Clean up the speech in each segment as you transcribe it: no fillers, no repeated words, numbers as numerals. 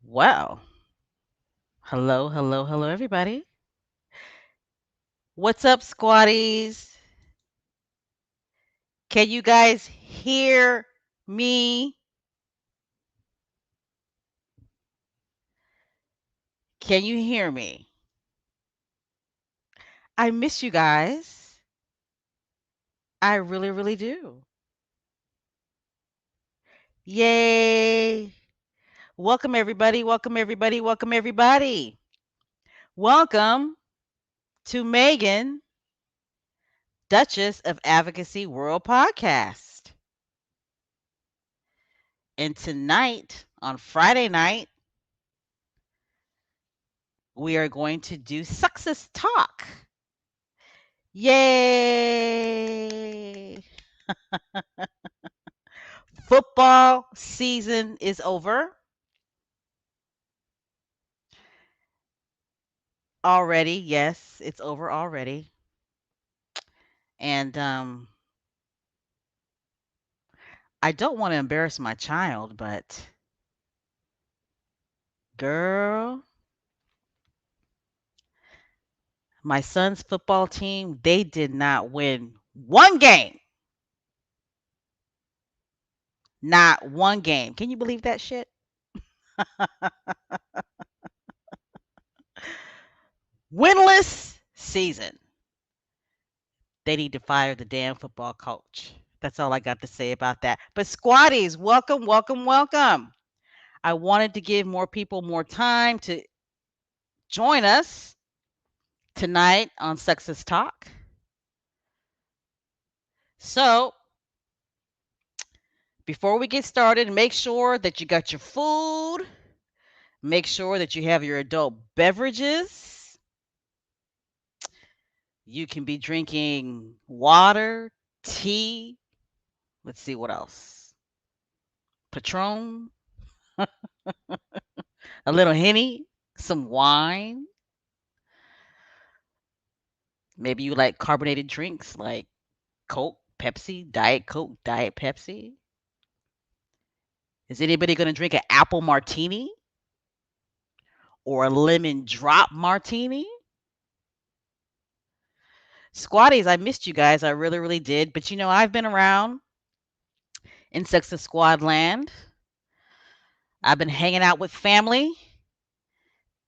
Well, hello, hello, hello, everybody. What's up, squatties? Can you guys hear me? Can you hear me? I miss you guys. I really, really do. Yay. Welcome, everybody. Welcome, everybody. Welcome, everybody. Welcome to Megan, Duchess of Advocacy World Podcast. And tonight, on Friday night, we are going to do Success Talk. Yay! Football season is over already. Yes, it's over already. And I don't want to embarrass my child, but girl, my son's football team, they did not win one game. Not one game. Can you believe that shit? Winless season. They need to fire the damn football coach. That's all I got to say about that. But squatties, welcome, welcome, welcome. I wanted to give more people more time to join us tonight on Sexist Talk. So, before we get started, make sure that you got your food, make sure that you have your adult beverages. You can be drinking water, tea, let's see what else. Patron, a little Henny, some wine. Maybe you like carbonated drinks like Coke, Pepsi, Diet Coke, Diet Pepsi. Is anybody going to drink an apple martini or a lemon drop martini? Squatties, I missed you guys. I really, really did. But I've been around in Sex and Squad land. I've been hanging out with family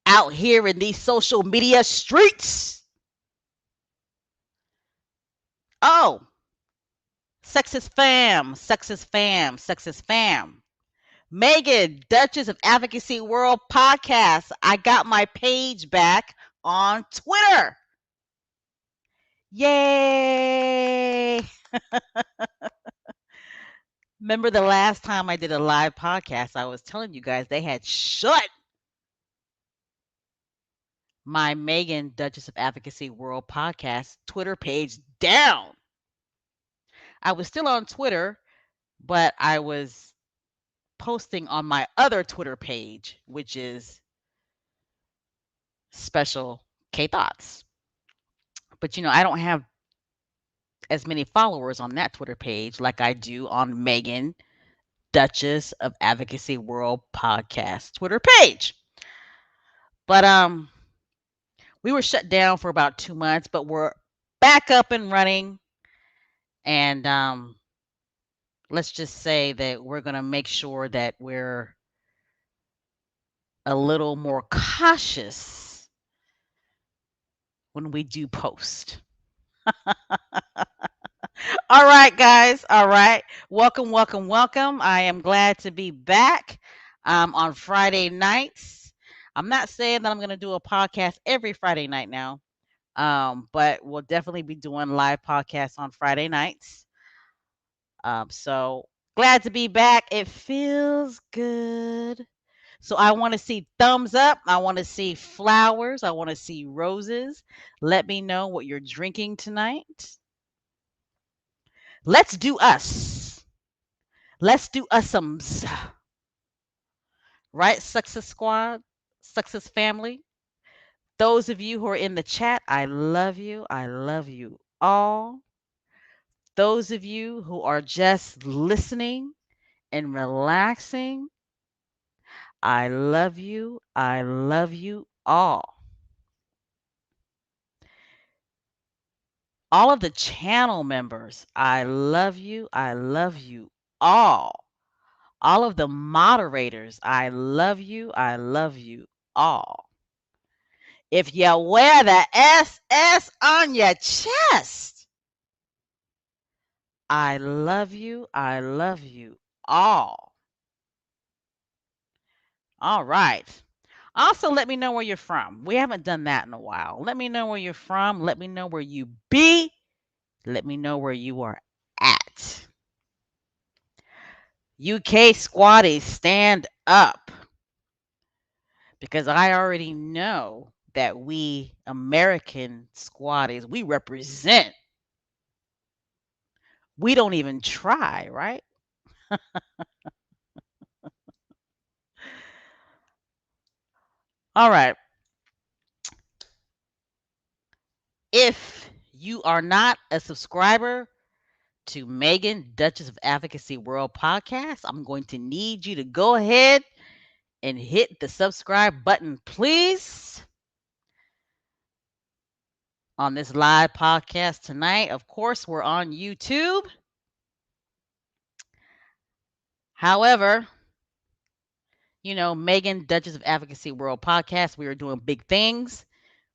out here in these social media streets. Oh, sexist fam, sexist fam, sexist fam. Megan, Duchess of Advocacy World Podcast. I got my page back on Twitter. Yay! Remember the last time I did a live podcast, I was telling you guys they had shut my Megan, Duchess of Advocacy World Podcast Twitter page down. I was still on Twitter, but I was posting on my other Twitter page, which is Special K Thoughts. But I don't have as many followers on that Twitter page like I do on Megan, Duchess of Advocacy World Podcast Twitter page. But we were shut down for about 2 months, but we're back up and running. And let's just say that we're going to make sure that we're a little more cautious when we do post. All right, guys. All right. Welcome, welcome, welcome. I am glad to be back on Friday nights. I'm not saying that I'm going to do a podcast every Friday night now, but we'll definitely be doing live podcasts on Friday nights. So glad to be back. It feels good. So I want to see thumbs up. I want to see flowers. I want to see roses. Let me know what you're drinking tonight. Let's do us. Let's do usums. Right, Success Squad, Success Family. Those of you who are in the chat, I love you. I love you all. Those of you who are just listening and relaxing, I love you. I love you all. All of the channel members, I love you. I love you all. All of the moderators, I love you. I love you all. If you wear the SS on your chest, I love you. I love you all. All right. Also, let me know where you're from. We haven't done that in a while. Let me know where you're from. Let me know where you be. Let me know where you are at. UK squatties, stand up. Because I already know that we American squatties, we represent. We don't even try, right? All right. If you are not a subscriber to Megan, Duchess of Advocacy World podcast, I'm going to need you to go ahead and hit the subscribe button, please, on this live podcast tonight. Of course, we're on YouTube. However, Megan, Duchess of Advocacy World podcast, we are doing big things.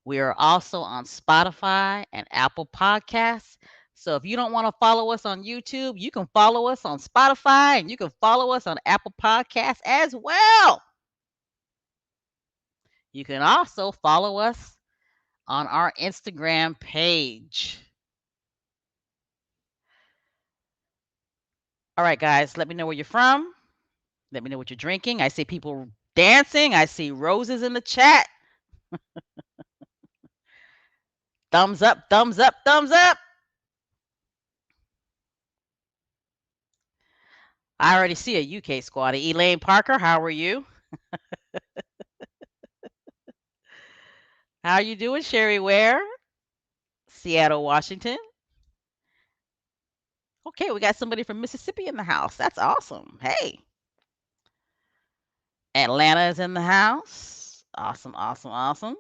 We are also on Spotify and Apple Podcasts. So if you don't want to follow us on YouTube, you can follow us on Spotify and you can follow us on Apple Podcasts as well. You can also follow us on our Instagram page. All right, guys, let me know where you're from. Let me know what you're drinking. I see people dancing. I see roses in the chat. Thumbs up, thumbs up, thumbs up. I already see a UK squatter. Elaine Parker, how are you? How you doing, Sherry Ware? Seattle, Washington. Okay, we got somebody from Mississippi in the house. That's awesome. Hey, Atlanta is in the house. Awesome, awesome, awesome.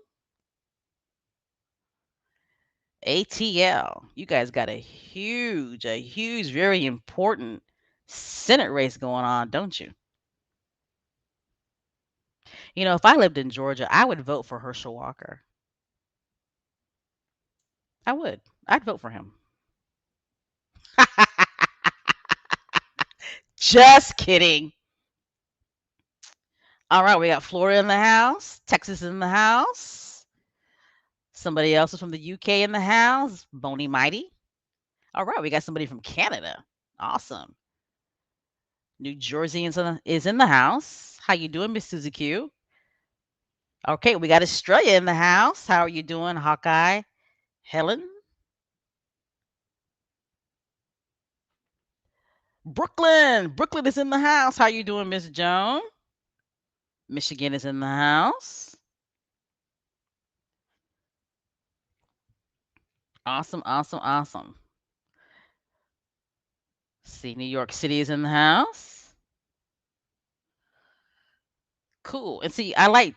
ATL. You guys got a huge, very important Senate race going on, don't you? If I lived in Georgia, I would vote for Herschel Walker. I would. I'd vote for him. Just kidding. All right, we got Florida in the house, Texas in the house. Somebody else is from the UK in the house, Boney Mighty. All right, we got somebody from Canada. Awesome. New Jersey is in the house. How you doing, Miss Susie Q? Okay, we got Australia in the house. How are you doing, Hawkeye? Helen? Brooklyn. Brooklyn is in the house. How you doing, Miss Joan? Michigan is in the house. Awesome, awesome, awesome. See, New York City is in the house. Cool. And see, I like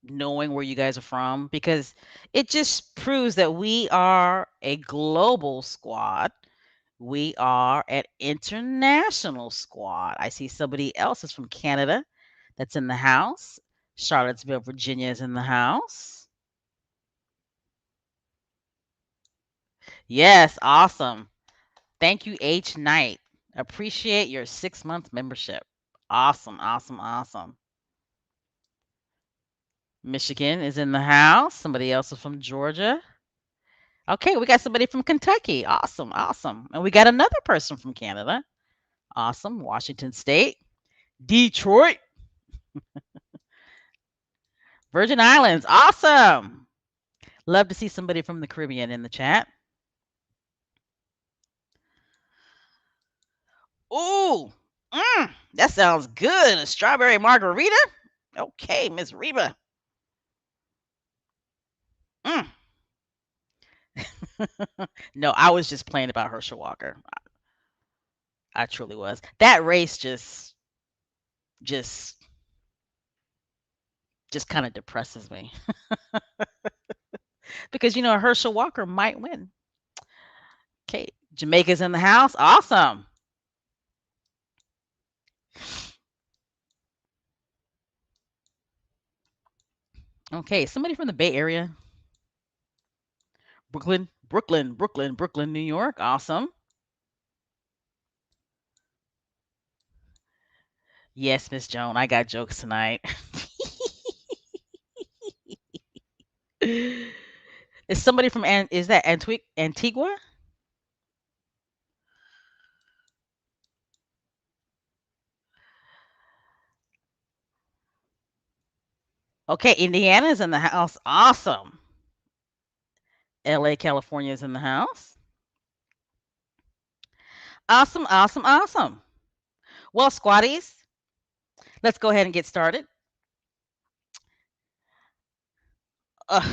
knowing where you guys are from because it just proves that we are a global squad. We are an international squad. I see somebody else is from Canada that's in the house. Charlottesville, Virginia is in the house. Yes, awesome. Thank you, H Knight. Appreciate your 6-month membership. Awesome, awesome, awesome. Michigan is in the house. Somebody else is from Georgia. Okay, we got somebody from Kentucky. Awesome, awesome. And we got another person from Canada. Awesome. Washington State. Detroit. Virgin Islands. Awesome. Love to see somebody from the Caribbean in the chat. Ooh, that sounds good. A strawberry margarita. Okay, Miss Reba. Mm. No, I was just playing about Herschel Walker. I truly was. That race just just kind of depresses me because Herschel Walker might win. Okay, Jamaica's in the house. Awesome. Okay, somebody from the Bay Area, Brooklyn, New York. Awesome. Yes, Miss Joan, I got jokes tonight. Is somebody from is that Antigua? Okay, Indiana's in the house. Awesome. LA, California is in the house. Awesome, awesome, awesome. Well, squatties, let's go ahead and get started.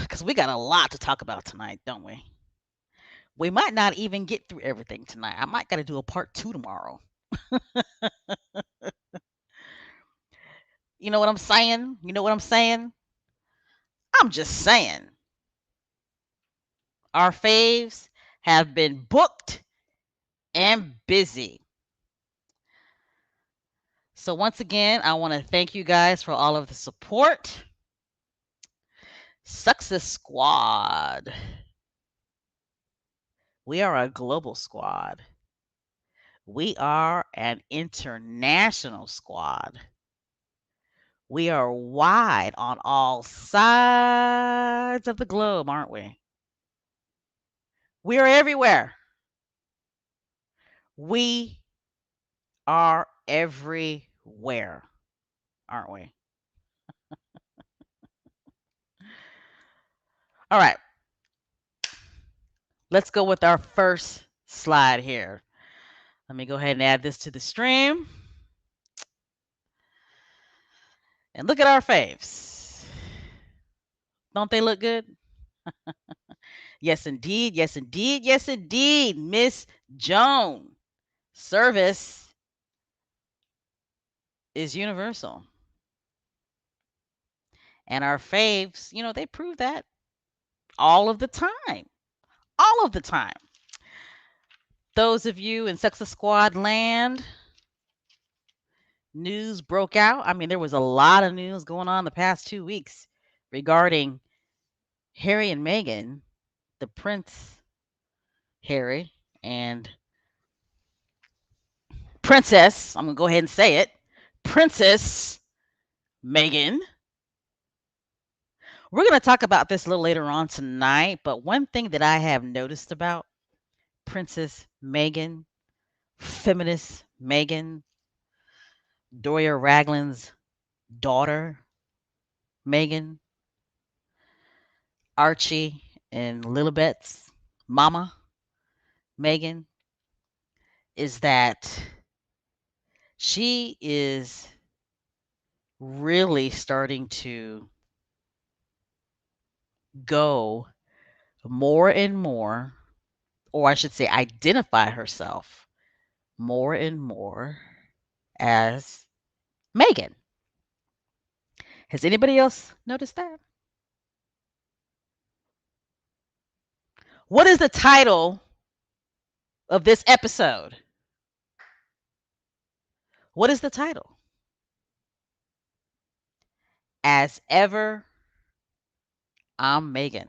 Because we got a lot to talk about tonight, don't we? We might not even get through everything tonight. I might got to do a part two tomorrow. You know what I'm saying? You know what I'm saying? I'm just saying. Our faves have been booked and busy. So, once again, I want to thank you guys for all of the support. Success Squad. We are a global squad. We are an international squad. We are wide on all sides of the globe, aren't we? We are everywhere. We are everywhere, aren't we? All right, let's go with our first slide here. Let me go ahead and add this to the stream. And look at our faves. Don't they look good? Yes, indeed. Yes, indeed. Yes, indeed. Miss Joan. Service is universal. And our faves, they prove that all of the time. All of the time. Those of you in Success Squad land, news broke out. I mean, there was a lot of news going on the past 2 weeks regarding Harry and Meghan, the Prince Harry and Princess, I'm going to go ahead and say it, Princess Meghan. We're going to talk about this a little later on tonight, but one thing that I have noticed about Princess Meghan, feminist Meghan, Doria Ragland's daughter, Meghan, Archie and Lilibet's mama, Meghan, is that she is really starting to go more and more, or I should say, identify herself more and more as Meghan. Has anybody else noticed that? What is the title of this episode? What is the title? As ever, I'm Meghan.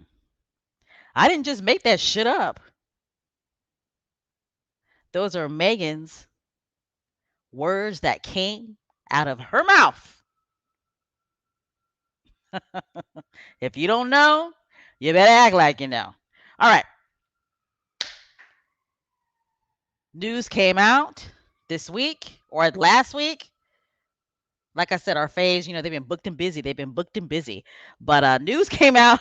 I didn't just make that shit up. Those are Meghan's words that came out of her mouth. If you don't know, you better act like you know. All right. News came out this week or last week. Like I said, our faves, they've been booked and busy. They've been booked and busy. But news came out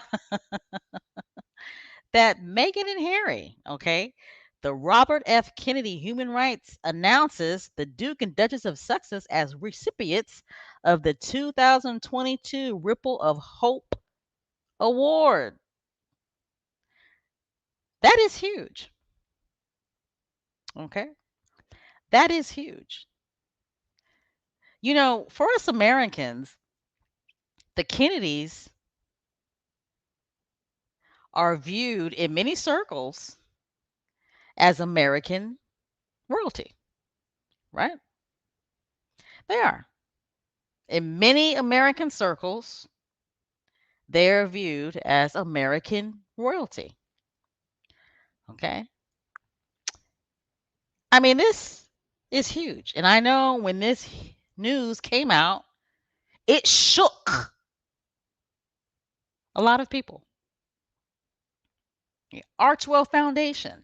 that Meghan and Harry, okay, the Robert F. Kennedy Human Rights announces the Duke and Duchess of Sussex as recipients of the 2022 Ripple of Hope Award. That is huge. Okay. That is huge. For us Americans, The Kennedys are viewed in many circles as American royalty, right? They are. In many American circles, they are viewed as American royalty. Okay. I mean, this is huge. And I know when this news came out, it shook a lot of people. The Archwell Foundation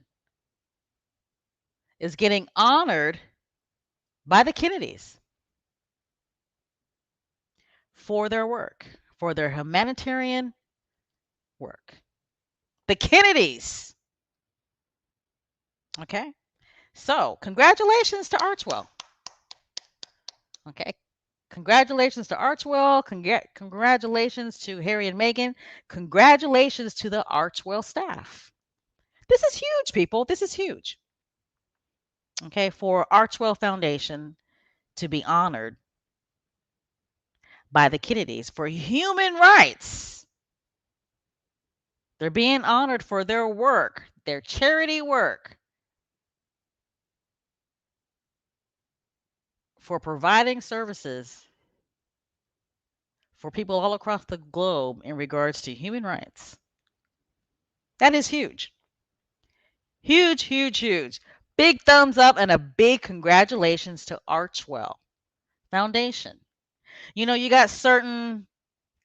is getting honored by the Kennedys for their work, for their humanitarian work. The Kennedys. Okay. So, congratulations to Archwell. Okay. Congratulations to Archwell. Congratulations to Harry and Meghan. Congratulations to the Archwell staff. This is huge, people. This is huge. Okay. For Archwell Foundation to be honored by the Kennedys for human rights. They're being honored for their work, their charity work, for providing services for people all across the globe in regards to human rights. That is huge. Huge, huge, huge. Big thumbs up and a big congratulations to Archwell Foundation. You know, you got certain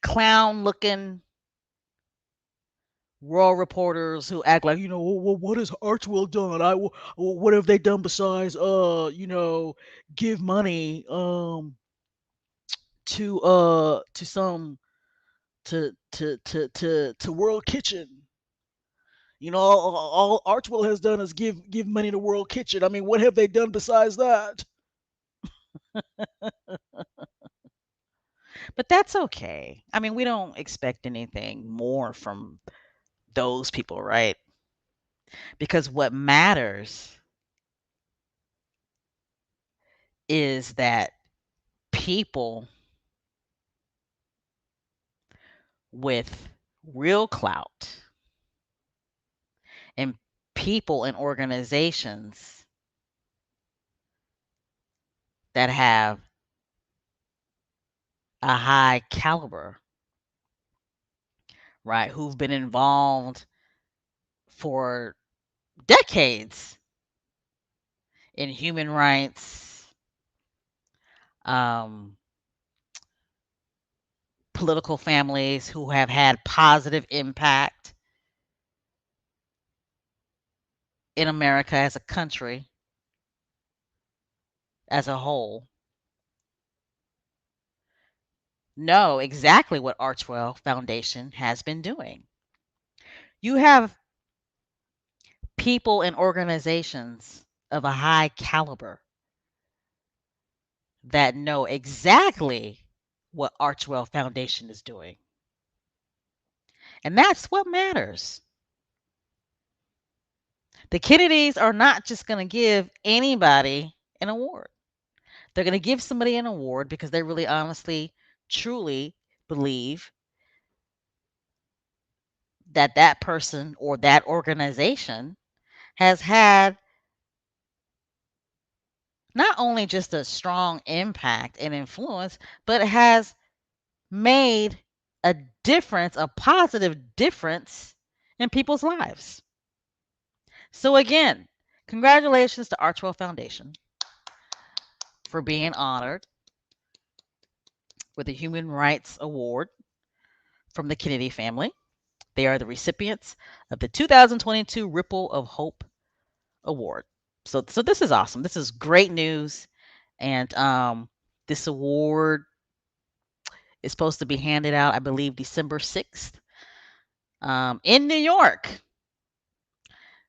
clown looking royal reporters who act like, well, what has Archwell done? What have they done besides, give money, to some, to World Kitchen. All Archwell has done is give money to World Kitchen. I mean, what have they done besides that? But that's okay. I mean, we don't expect anything more from those people, right? Because what matters is that people with real clout and people and organizations that have a high caliber, right? Who've been involved for decades in human rights, um, political families who have had positive impact in America as a country as a whole know exactly what Archwell Foundation has been doing. You have people and organizations of a high caliber that know exactly what Archwell Foundation is doing. And that's what matters. The Kennedys are not just going to give anybody an award. They're going to give somebody an award because they really honestly, truly believe that that person or that organization has had not only just a strong impact and influence, but has made a difference, a positive difference in people's lives. So, again, congratulations to Archwell Foundation for being honored with a Human Rights Award from the Kennedy family. They are the recipients of the 2022 Ripple of Hope Award. So this is awesome. This is great news, and this award is supposed to be handed out, I believe, December 6th, in New York.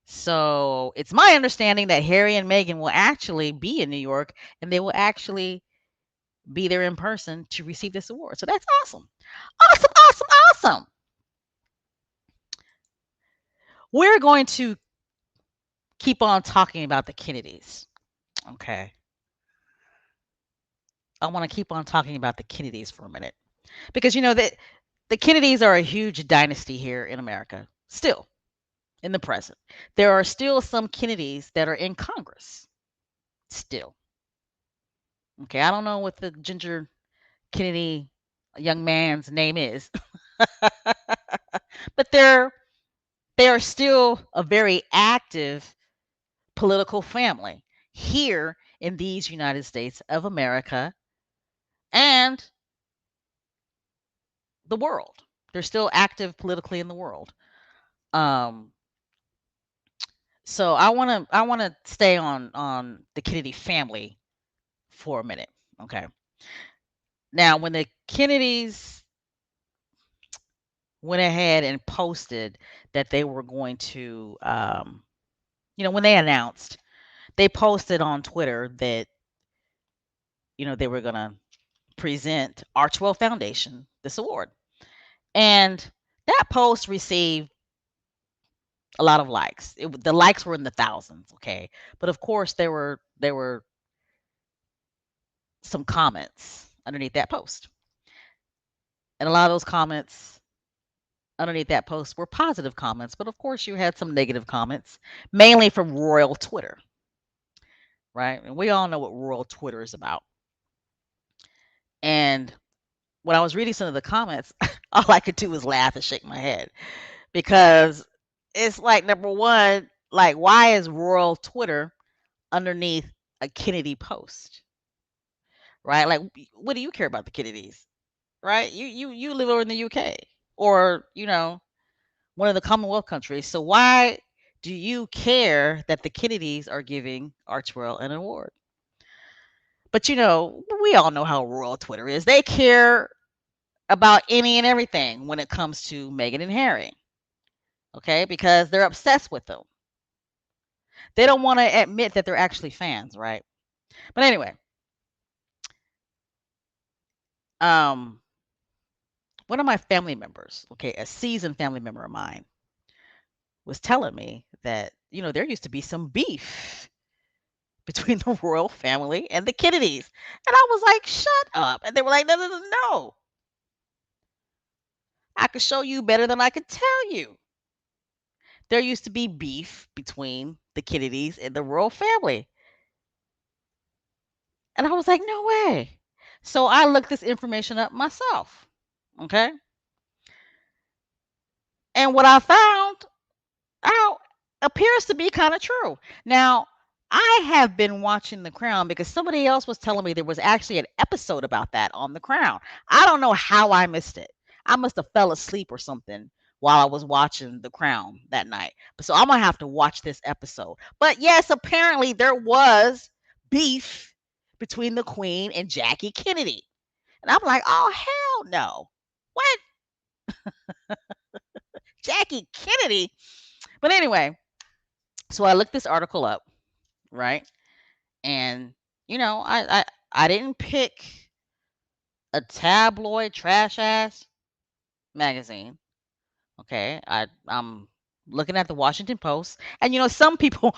So it's my understanding that Harry and Meghan will actually be in New York, and they will actually be there in person to receive this award. So that's awesome. Awesome, awesome, awesome. We're going to keep on talking about the Kennedys. Okay. I want to keep on talking about the Kennedys for a minute. Because the Kennedys are a huge dynasty here in America. Still, in the present. There are still some Kennedys that are in Congress. Still. Okay, I don't know what the Ginger Kennedy young man's name is, but they are still a very active political family here in these United States of America and the world. They're still active politically in the world. Um, so I want to stay on the Kennedy family for a minute. Okay. Now, when the Kennedys went ahead and posted that they were going to, when they announced, they posted on Twitter that they were going to present Archwell Foundation this award. And that post received a lot of likes. The likes were in the thousands, okay? But of course there were some comments underneath that post. And a lot of those comments underneath that post were positive comments, but of course you had some negative comments, mainly from royal Twitter, right? And we all know what royal Twitter is about. And when I was reading some of the comments, all I could do was laugh and shake my head because it's like number one, like why is royal Twitter underneath a Kennedy post, right? Like, what do you care about the Kennedys, right? You live over in the UK or one of the Commonwealth countries. So why do you care that the Kennedys are giving Archwell an award? But we all know how royal Twitter is. They care about any and everything when it comes to Meghan and Harry, okay? Because they're obsessed with them. They don't want to admit that they're actually fans, right? But anyway, um, one of my family members, okay, a seasoned family member of mine, was telling me that there used to be some beef between the royal family and the Kennedys. And I was like, shut up. And they were like, no, no, no, no. I could show you better than I could tell you. There used to be beef between the Kennedys and the royal family. And I was like, no way. So I looked this information up myself. Okay. And what I found out appears to be kind of true. Now, I have been watching The Crown because somebody else was telling me there was actually an episode about that on The Crown. I don't know how I missed it. I must have fell asleep or something while I was watching The Crown that night. But so I'm gonna have to watch this episode. But yes, apparently there was beef between the Queen and Jackie Kennedy. And I'm like, oh hell no. What? Jackie Kennedy? But anyway, so I looked this article up, right? And I didn't pick a tabloid trash ass magazine. Okay, I'm looking at the Washington Post, and some people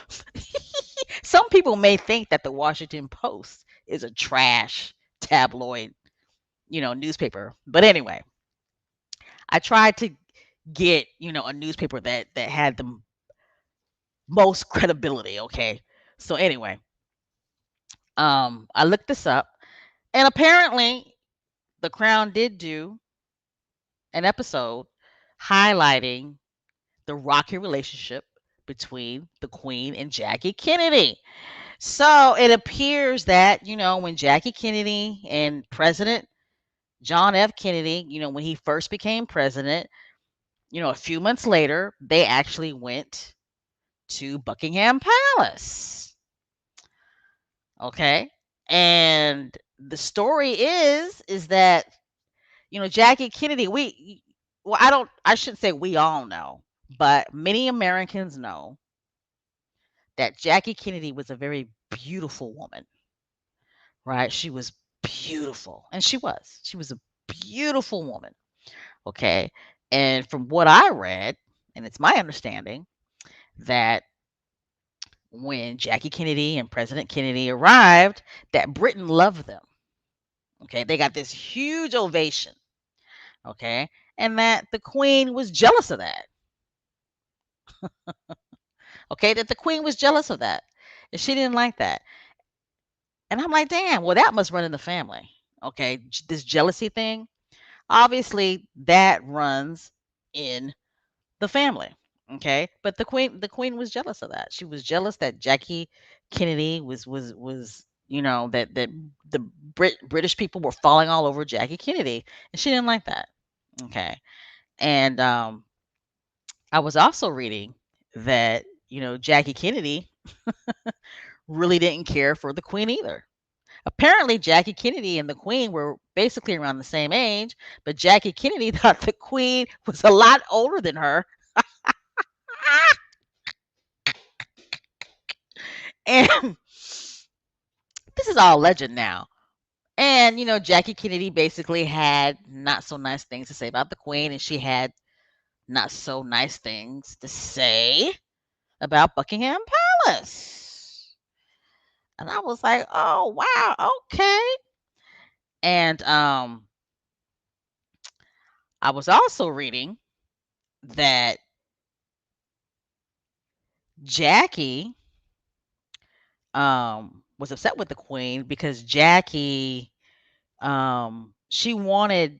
some people may think that the Washington Post is a trash tabloid, newspaper. But anyway, I tried to get a newspaper that had the most credibility. Okay, so anyway, I looked this up, and apparently the Crown did do an episode highlighting the rocky relationship between the Queen and Jackie Kennedy. So it appears that, when Jackie Kennedy and President John F. Kennedy, when he first became president, a few months later, they actually went to Buckingham Palace. Okay. And the story is that Jackie Kennedy, I shouldn't say we all know, but many Americans know that Jackie Kennedy was a very beautiful woman, right? She was beautiful, and she was. She was a beautiful woman, okay? And from what I read, and it's my understanding that when Jackie Kennedy and President Kennedy arrived, that Britain loved them. Okay, they got this huge ovation. okay? And that the queen was jealous of that, okay? That the queen was jealous of that, and she didn't like that. And I'm like, damn, well, that must run in the family, okay? This jealousy thing, obviously, that runs in the family, okay? But the queen was jealous of that. She was jealous that Jackie Kennedy was that the British people were falling all over Jackie Kennedy, and she didn't like that, okay? And I was also reading that Jackie Kennedy really didn't care for the queen either. Apparently, Jackie Kennedy and the queen were basically around the same age, but Jackie Kennedy thought the queen was a lot older than her. And this is all legend now. And Jackie Kennedy basically had not so nice things to say about the queen, and she had not so nice things to say about Buckingham Palace. And I was like, "Oh, wow, okay." And I was also reading that Jackie was upset with the queen because Jackie she wanted,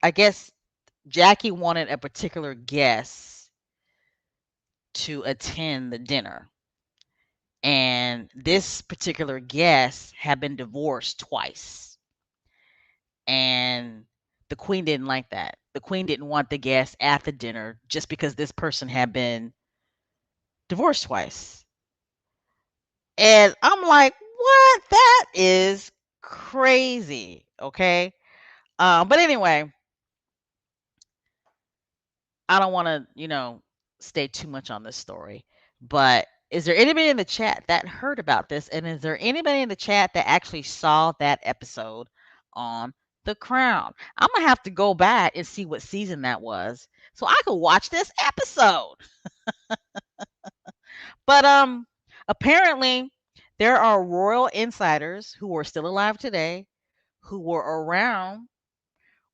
I guess Jackie wanted a particular guest to attend the dinner. And this particular guest had been divorced twice. And the queen didn't like that. The queen didn't want the guest at the dinner just because this person had been divorced twice. And I'm like, what? That is crazy. Okay. But anyway, I don't want to, stay too much on this story. But is there anybody in the chat that heard about this? And is there anybody in the chat that actually saw that episode on The Crown? I'm gonna have to go back and see what season that was so I could watch this episode. But apparently there are royal insiders who are still alive today who were around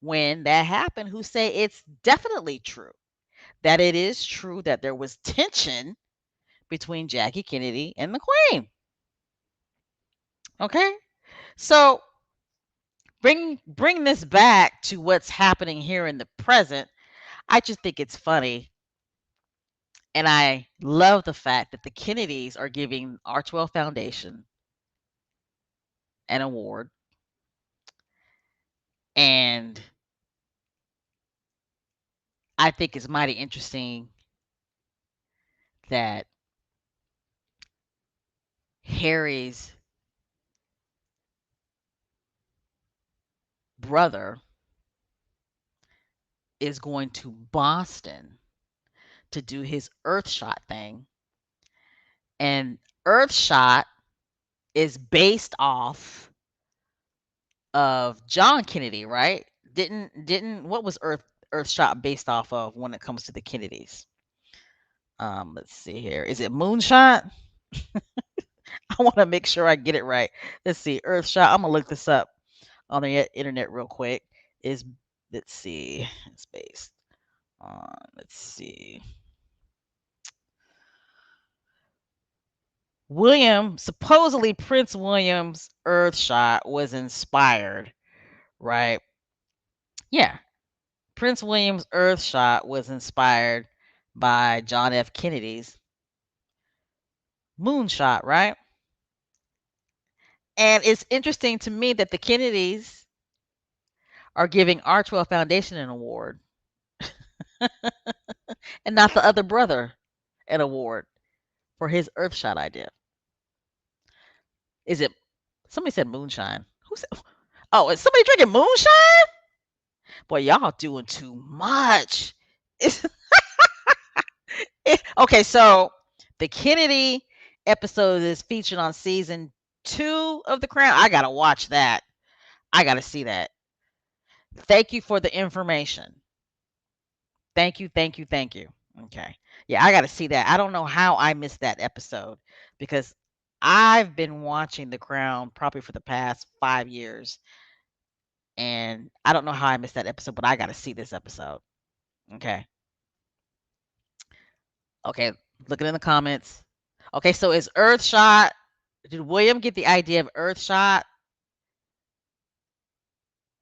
when that happened who say it's definitely true. That it is true that there was tension between Jackie Kennedy and the Queen. Okay? So bring this back to what's happening here in the present. I just think it's funny. And I love the fact that the Kennedys are giving Archwell Foundation an award. And I think it's mighty interesting that Harry's brother is going to Boston to do his Earthshot thing. And Earthshot is based off of John Kennedy, right? Didn't what was Earthshot based off of when it comes to the Kennedys? Let's see here. Is it Moonshot? I want to make sure I get it right. Let's see. Earthshot. I'm gonna look this up on the internet real quick. Is let's see. It's based on. Let's see. Supposedly Prince William's Earthshot was inspired, right? Yeah, Prince William's Earthshot was inspired by John F. Kennedy's Moonshot, right? And it's interesting to me that the Kennedys are giving Archwell Foundation an award and not the other brother an award for his Earthshot idea. Is it somebody said moonshine? Who said Oh, is somebody drinking moonshine? Boy, y'all doing too much. It's, okay, so the Kennedy episode is featured on season 2 of The Crown. I gotta watch that. I gotta see that. Thank you for the information. Thank you, thank you, thank you. Okay. Yeah, I gotta see that. I don't know how I missed that episode because I've been watching The Crown probably for the past 5 years. And I don't know how I missed that episode, but I got to see this episode. Okay. Okay. Looking in the comments. Okay. So is Earthshot, did William get the idea of Earthshot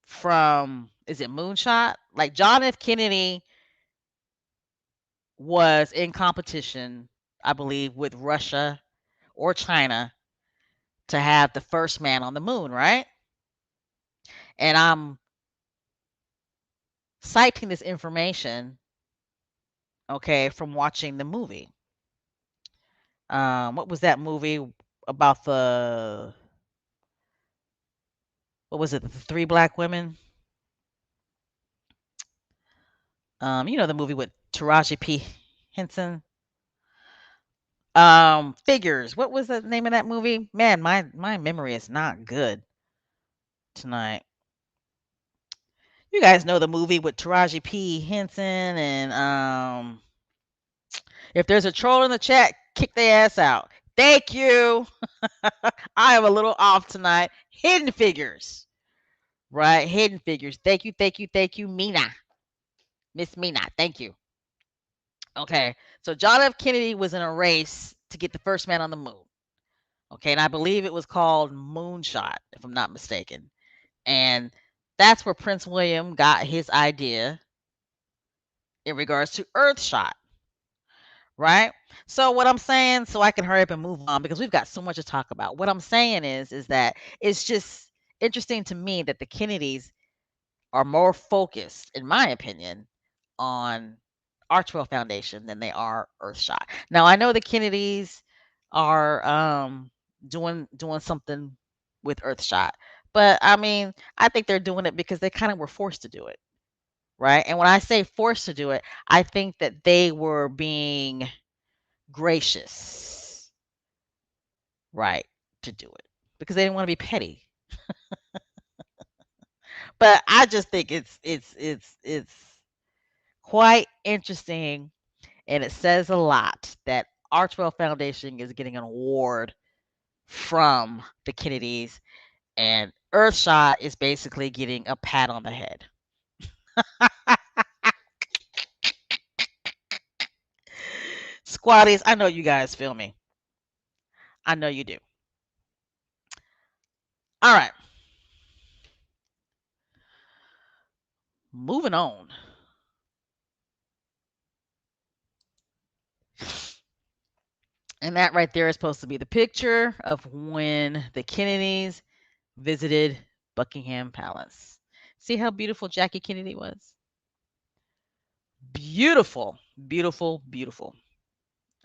from, is it Moonshot? Like John F. Kennedy was in competition, I believe, with Russia or China to have the first man on the moon, right? And I'm citing this information, okay, from watching the movie. What was that movie about the, what was it, the three black women? The movie with Taraji P. Henson. Figures. What was the name of that movie? Man, my memory is not good tonight. You guys know the movie with Taraji P. Henson and if there's a troll in the chat, kick their ass out. Thank you. I am a little off tonight. Hidden Figures. Right? Hidden Figures. Thank you, thank you, thank you, Mina. Miss Mina. Thank you. Okay. So John F. Kennedy was in a race to get the first man on the moon. Okay, and I believe it was called Moonshot, if I'm not mistaken. And that's where Prince William got his idea in regards to Earthshot, right? So what I'm saying, so I can hurry up and move on because we've got so much to talk about. What I'm saying is that it's just interesting to me that the Kennedys are more focused, in my opinion, on Archwell Foundation than they are Earthshot. Now I know the Kennedys are doing something with Earthshot, but I mean I think they're doing it because they kind of were forced to do it, right? And when I say forced to do it, I think that they were being gracious, right, to do it because they didn't want to be petty. But I just think it's quite interesting, and it says a lot that Archwell Foundation is getting an award from the Kennedys, and Earthshot is basically getting a pat on the head. Squatties, I know you guys feel me. I know you do. All right, moving on. And that right there is supposed to be the picture of when the Kennedys visited Buckingham Palace. See how beautiful Jackie Kennedy was? Beautiful, beautiful, beautiful.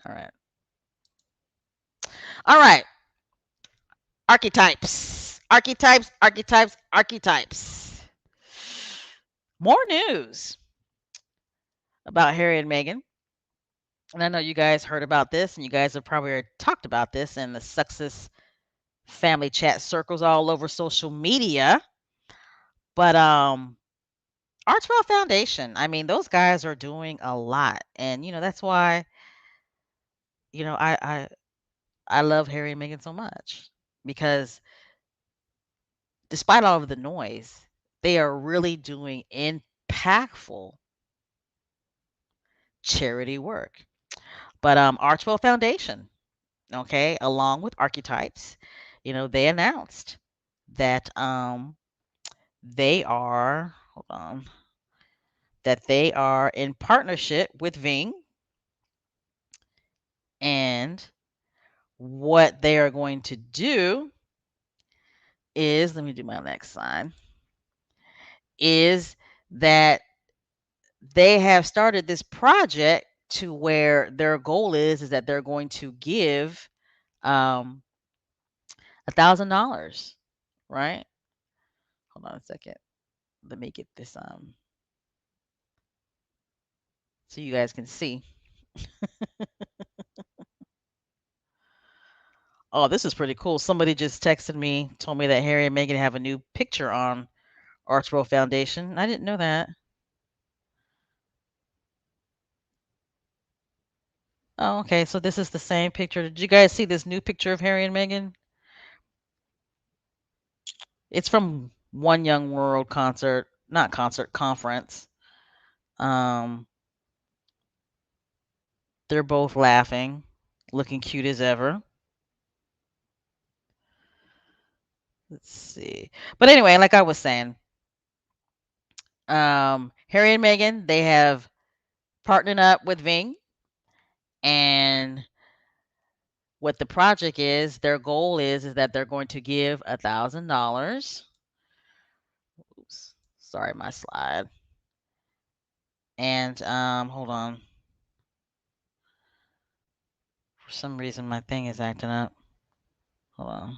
All right. All right. Archetypes. Archetypes, archetypes, archetypes. More news about Harry and Meghan. And I know you guys heard about this, and you guys have probably already talked about this in the Success family chat circles all over social media. But Archwell Foundation, I mean, those guys are doing a lot. And that's why, you know, I I I love Harry and Meghan so much because despite all of the noise, they are really doing impactful charity work. But Archwell Foundation, okay, along with Archetypes, they announced that they are, hold on, that they are in partnership with Ving, and what they are going to do is, let me do my next sign, is that they have started this project to where their goal is that they're going to give um $1,000, right? Hold on a second. Let me get this so you guys can see. Oh, this is pretty cool. Somebody just texted me, told me that Harry and Meghan have a new picture on Archwell Foundation. I didn't know that. Oh, okay. So this is the same picture. Did you guys see this new picture of Harry and Meghan? It's from One Young World concert, not concert, conference. Um, they're both laughing, looking cute as ever. Let's see. But anyway, like I was saying, Harry and Meghan, they have partnered up with Ving, and what the project is, their goal is that they're going to give $1,000. Oops, sorry, my slide. And hold on. For some reason, my thing is acting up. Hold on.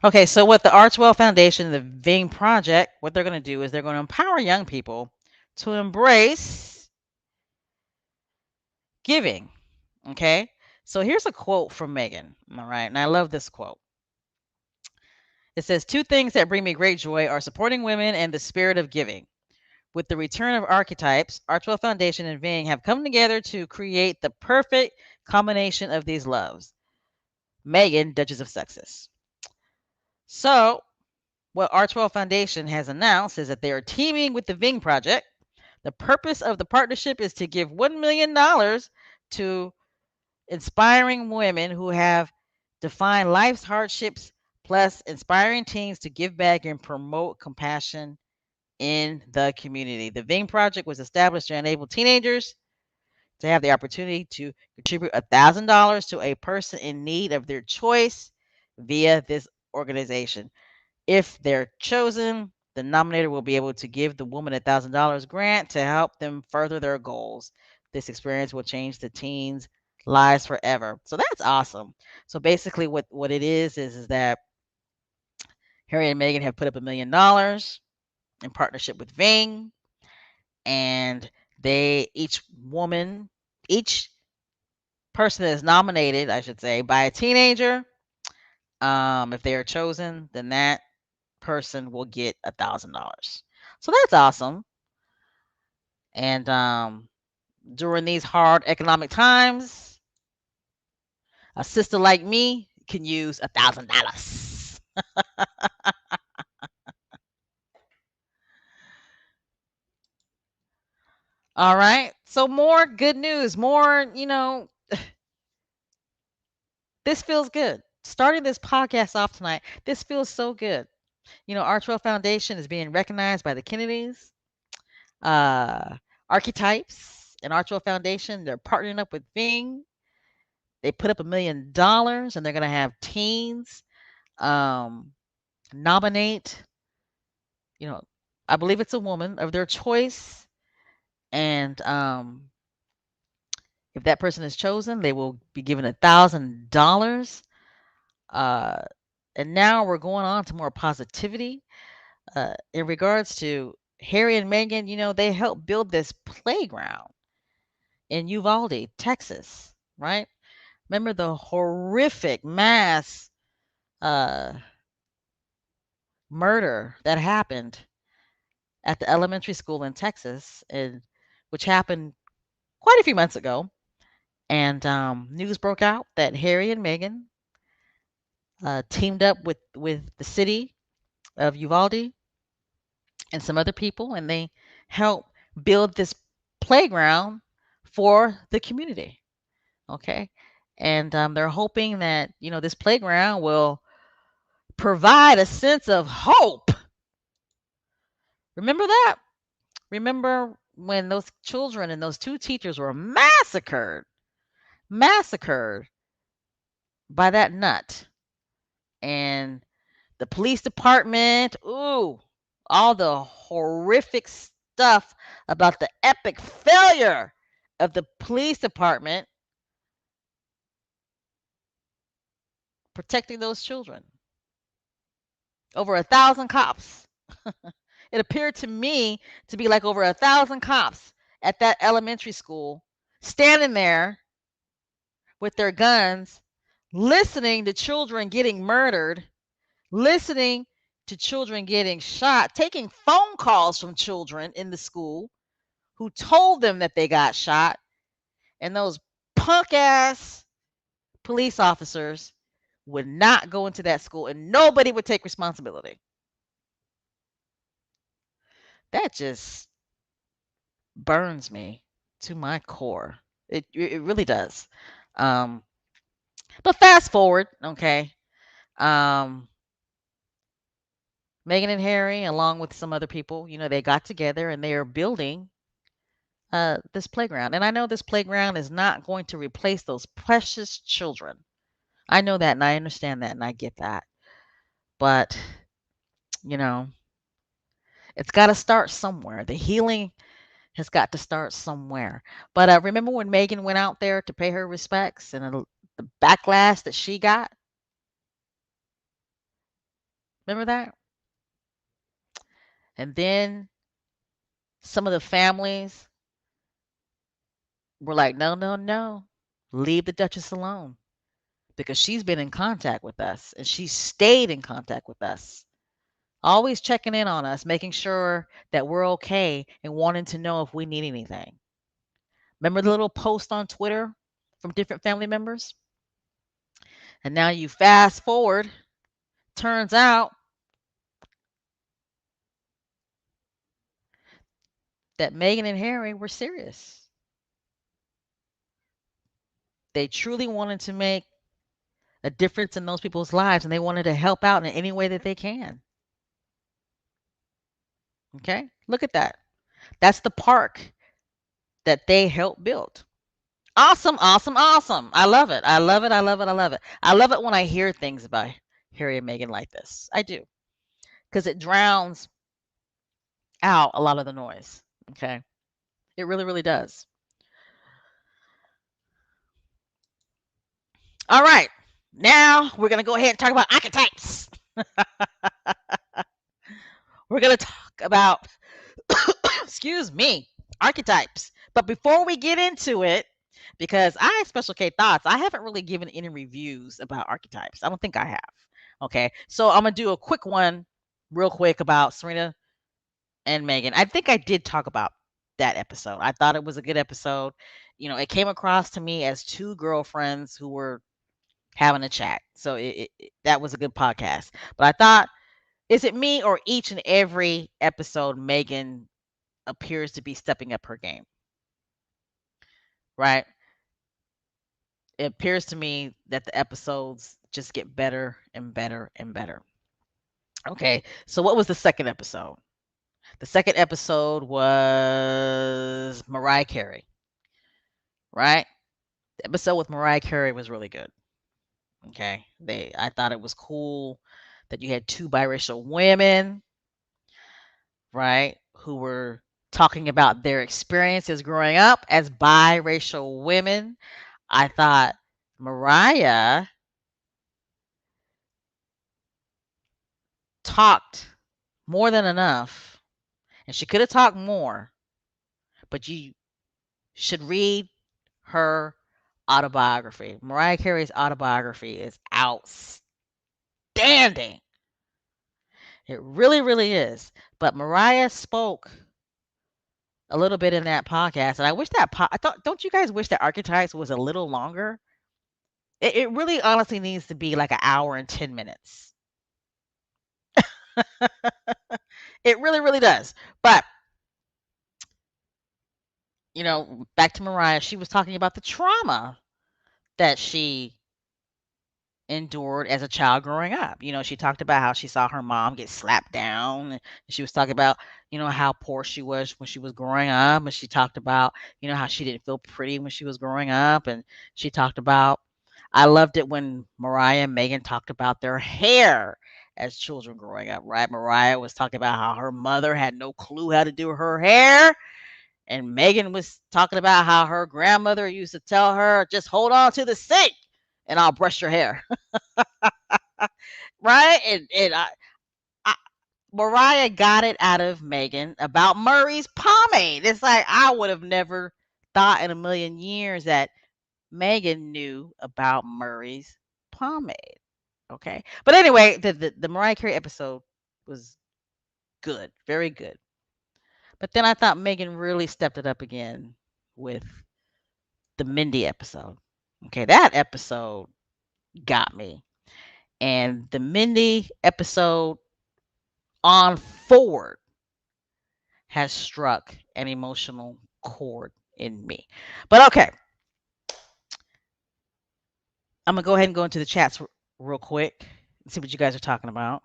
Okay, so what the Archwell Foundation, the Ving Project, what they're going to do is they're going to empower young people to embrace giving. Okay, so here's a quote from Meghan. All right, and I love this quote. It says, "Two things that bring me great joy are supporting women and the spirit of giving. With the return of archetypes, Archwell Foundation and Ving have come together to create the perfect combination of these loves." Meghan, Duchess of Sussex. So, what Archwell Foundation has announced is that they are teaming with the Ving Project. The purpose of the partnership is to give $1 million to inspiring women who have defined life's hardships, plus inspiring teens to give back and promote compassion in the community. The Ving Project was established to enable teenagers to have the opportunity to contribute $1,000 to a person in need of their choice via this organization. If they're chosen, the nominator will be able to give the woman $1,000 grant to help them further their goals. This experience will change the teens' lives forever. So that's awesome. So basically, what it is that Harry and Meghan have put up $1 million in partnership with Ving, and they each person that is nominated, I should say, by a teenager. If they are chosen, then that person will get $1,000. So that's awesome. And during these hard economic times, a sister like me can use $1,000. All right. So more good news. More, this feels good. Starting this podcast off tonight, this feels so good. Archwell Foundation is being recognized by the Kennedys, uh, Archetypes, and Archwell Foundation. They're partnering up with Bing. They put up $1 million, and they're going to have teens um, nominate, you know, I believe it's a woman of their choice. And if that person is chosen, they will be given $1,000. Uh, and now we're going on to more positivity. In regards to Harry and Meghan, they helped build this playground in Uvalde, Texas, right? Remember the horrific mass uh, murder that happened at the elementary school in Texas, and which happened quite a few months ago. And news broke out that Harry and Meghan teamed up with the city of Uvalde and some other people, and they helped build this playground for the community. Okay, and they're hoping that this playground will provide a sense of hope. Remember that? Remember when those children and those two teachers were massacred by that nut, and the police department, ooh, all the horrific stuff about the epic failure of the police department protecting those children. Over 1,000 cops. It appeared to me to be like over 1,000 cops at that elementary school standing there with their guns, listening to children getting murdered, listening to children getting shot, taking phone calls from children in the school who told them that they got shot, and those punk ass police officers would not go into that school and nobody would take responsibility. That just burns me to my core. It really does. Um, but fast forward, okay. Um, Meghan and Harry, along with some other people, they got together and they are building this playground. And I know this playground is not going to replace those precious children. I know that and I understand that and I get that. But, you know, it's got to start somewhere. The healing has got to start somewhere. But remember when Megan went out there to pay her respects and the backlash that she got? Remember that? And then some of the families were like, no, no, no, leave the Duchess alone because she's been in contact with us and she stayed in contact with us, always checking in on us, making sure that we're okay and wanting to know if we need anything. Remember the little post on Twitter from different family members? And now you fast forward, turns out that Meghan and Harry were serious. They truly wanted to make a difference in those people's lives and they wanted to help out in any way that they can. Okay? Look at that. That's the park that they helped build. Awesome, awesome, awesome. I love it. I love it. I love it. I love it. I love it when I hear things about Harry and Meghan like this. I do. Because it drowns out a lot of the noise. Okay. It really, really does. All right. Now we're going to go ahead and talk about archetypes. We're going to talk about, excuse me, archetypes. But before we get into it, because I have Special K thoughts, I haven't really given any reviews about archetypes. I don't think I have. Okay. So I'm going to do a quick one, real quick, about Serena and Meghan. I think I did talk about that episode. I thought it was a good episode. It came across to me as two girlfriends who were having a chat. So that was a good podcast. But I thought, is it me or each and every episode Meghan appears to be stepping up her game, right? It appears to me that the episodes just get better and better and better. Okay, so what was the second episode? The second episode was Mariah Carey, right? The episode with Mariah Carey was really good. Okay, I thought it was cool that you had two biracial women, right, who were talking about their experiences growing up as biracial women. I thought Mariah talked more than enough, and she could have talked more, but you should read her autobiography. Mariah Carey's autobiography is outstanding. It really, really is. But Mariah spoke a little bit in that podcast, and I wish that I thought, don't you guys wish that Archetypes was a little longer? It really honestly needs to be like an hour and 10 minutes. It really, really does. But back to Mariah, she was talking about the trauma that she endured as a child growing up. She talked about how she saw her mom get slapped down. And she was talking about, how poor she was when she was growing up. And she talked about, how she didn't feel pretty when she was growing up. And she talked about, I loved it when Mariah and Meghan talked about their hair as children growing up, right? Mariah was talking about how her mother had no clue how to do her hair. And Meghan was talking about how her grandmother used to tell her, just hold on to the sink and I'll brush your hair. Right? And Mariah got it out of Meghan about Murray's pomade. It's like I would have never thought in a million years that Meghan knew about Murray's pomade. Okay. But anyway, the Mariah Carey episode was good, very good. But then I thought Meghan really stepped it up again with the Mindy episode. Okay, that episode got me. And the Mindy episode on forward has struck an emotional chord in me. But okay, I'm gonna go ahead and go into the chats real quick and see what you guys are talking about.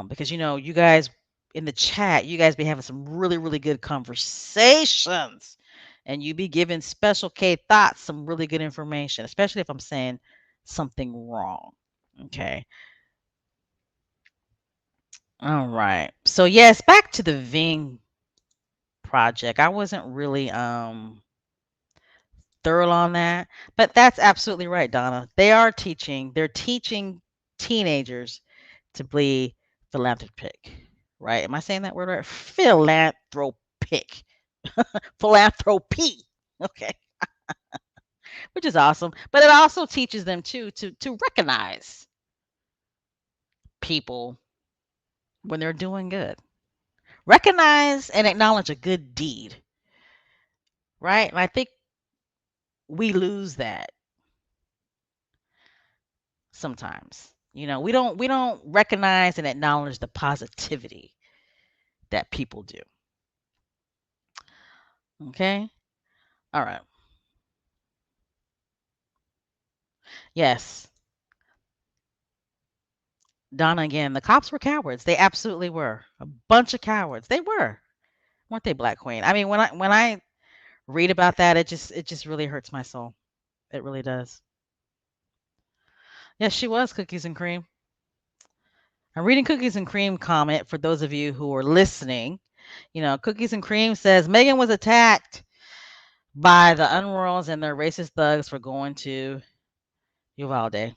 Because you guys in the chat, you guys be having some really, really good conversations, and you be giving Special K thoughts some really good information, especially if I'm saying something wrong. Okay. All right. So yes, back to the Ving project. I wasn't really thorough on that, but that's absolutely right, Donna. They're teaching teenagers to be philanthropic, right? Am I saying that word right? Philanthropic. Philanthropy. Okay. Which is awesome. But it also teaches them too to recognize people when they're doing good. Recognize and acknowledge a good deed, right? And I think we lose that sometimes. We don't recognize and acknowledge the positivity that people do. Okay? All right. Yes. Donna again, the cops were cowards. They absolutely were. A bunch of cowards. They were. Weren't they, Black Queen? I mean, when I read about that, it just really hurts my soul. It really does. Yes, she was cookies and cream. I'm reading Cookies and Cream comment for those of you who are listening. Cookies and Cream says Megan was attacked by the Unworlds and their racist thugs for going to Uvalde,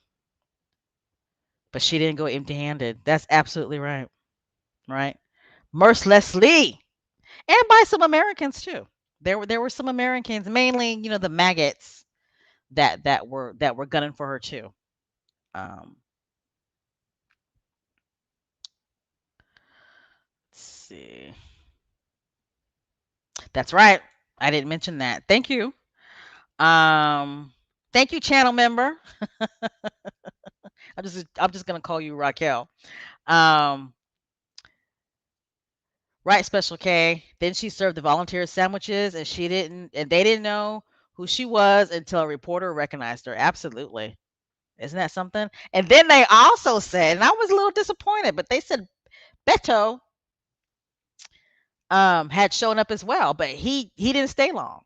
but she didn't go empty-handed. That's absolutely right. Right? Mercilessly, and by some Americans too. There were some Americans, mainly the maggots that were gunning for her too. Um, let's see. That's right. I didn't mention that. Thank you. Um, Thank you, channel member. I'm just gonna call you Raquel. Um, right, Special K. Then she served the volunteer sandwiches, and they didn't know who she was until a reporter recognized her. Absolutely, isn't that something? And then they also said, and I was a little disappointed, but they said Beto had shown up as well, but he didn't stay long.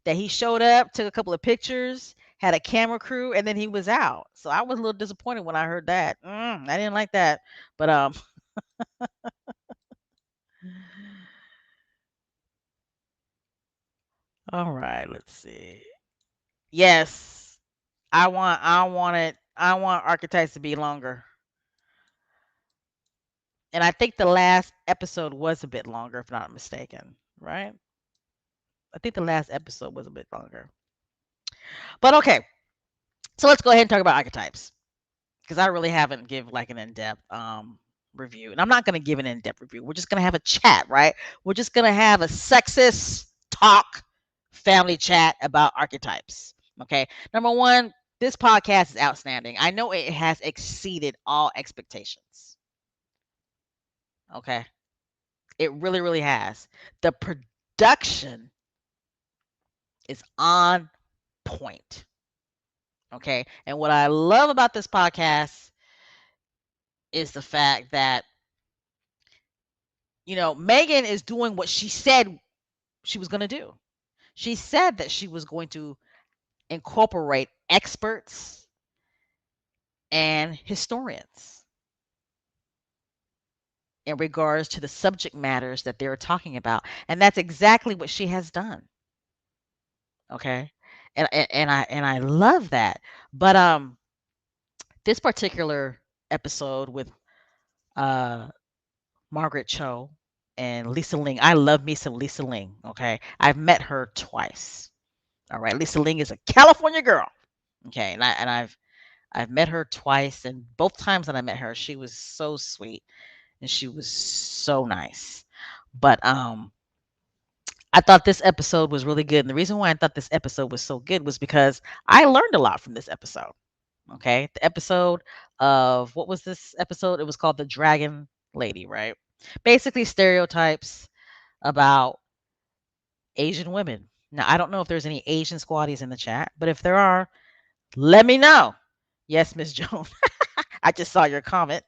That he showed up, took a couple of pictures, had a camera crew, and then he was out. So I was a little disappointed when I heard that. I didn't like that. But all right, let's see. Yes, I want archetypes to be longer. And I think the last episode was a bit longer, if not mistaken, right? I think the last episode was a bit longer. But okay, so let's go ahead and talk about archetypes. Because I really haven't give like an in-depth review. And I'm not going to give an in-depth review. We're just going to have a chat, right? We're just going to have a sexist talk family chat about archetypes. Okay. Number one, this podcast is outstanding. I know it has exceeded all expectations. Okay. It really, really has. The production is on point. Okay. And what I love about this podcast is the fact that Meghan is doing what she said she was going to do. She said that she was going to incorporate experts and historians in regards to the subject matters that they're talking about. And that's exactly what she has done. Okay. And I love that. But this particular episode with uh Margaret Cho and Lisa Ling, I love me some Lisa Ling. Okay. I've met her twice. All right, Lisa Ling is a California girl. Okay, and I've met her twice, and both times that I met her, she was so sweet and she was so nice. But I thought this episode was really good, and the reason why I thought this episode was so good was because I learned a lot from this episode. Okay, the episode of what was this episode? It was called The Dragon Lady, right? Basically, stereotypes about Asian women. Now, I don't know if there's any Asian squatties in the chat, but if there are, let me know. Yes, Miss Jones. I just saw your comment.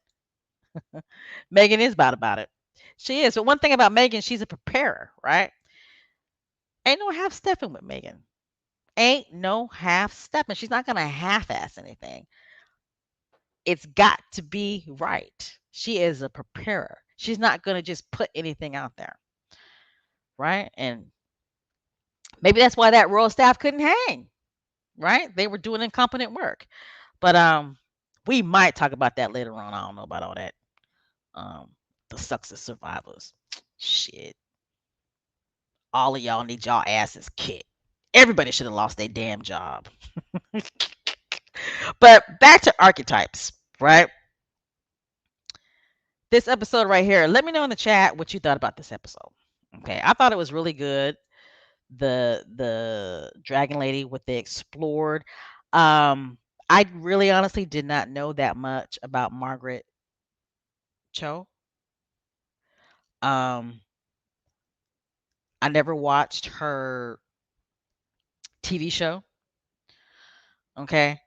Megan is about it. She is. But one thing about Megan, she's a preparer, right? Ain't no half stepping with Megan. Ain't no half stepping. She's not gonna half ass anything. It's got to be right. She is a preparer. She's not gonna just put anything out there, right? And maybe that's why that royal staff couldn't hang, right? They were doing incompetent work. But we might talk about that later on. I don't know about all that. Um, the success survivors. Shit. All of y'all need y'all asses kicked. Everybody should have lost their damn job. But back to archetypes, right? This episode right here. Let me know in the chat what you thought about this episode. Okay, I thought it was really good. The Dragon Lady, what they explored. I really honestly did not know that much about Margaret Cho. Um, I never watched her TV show. Okay,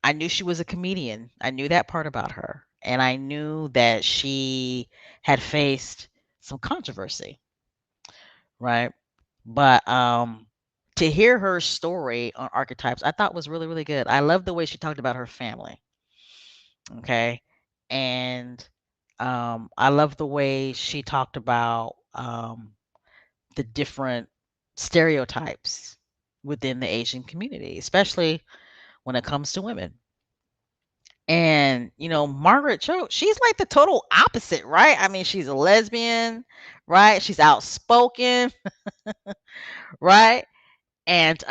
I knew she was a comedian. I knew that part about her, and I knew that she had faced some controversy, right? But to hear her story on archetypes, I thought was really, really good. I love the way she talked about her family. Okay. And I love the way she talked about the different stereotypes within the Asian community, especially when it comes to women. And, Margaret Cho, she's like the total opposite, right? I mean, she's a lesbian, right? She's outspoken, right? And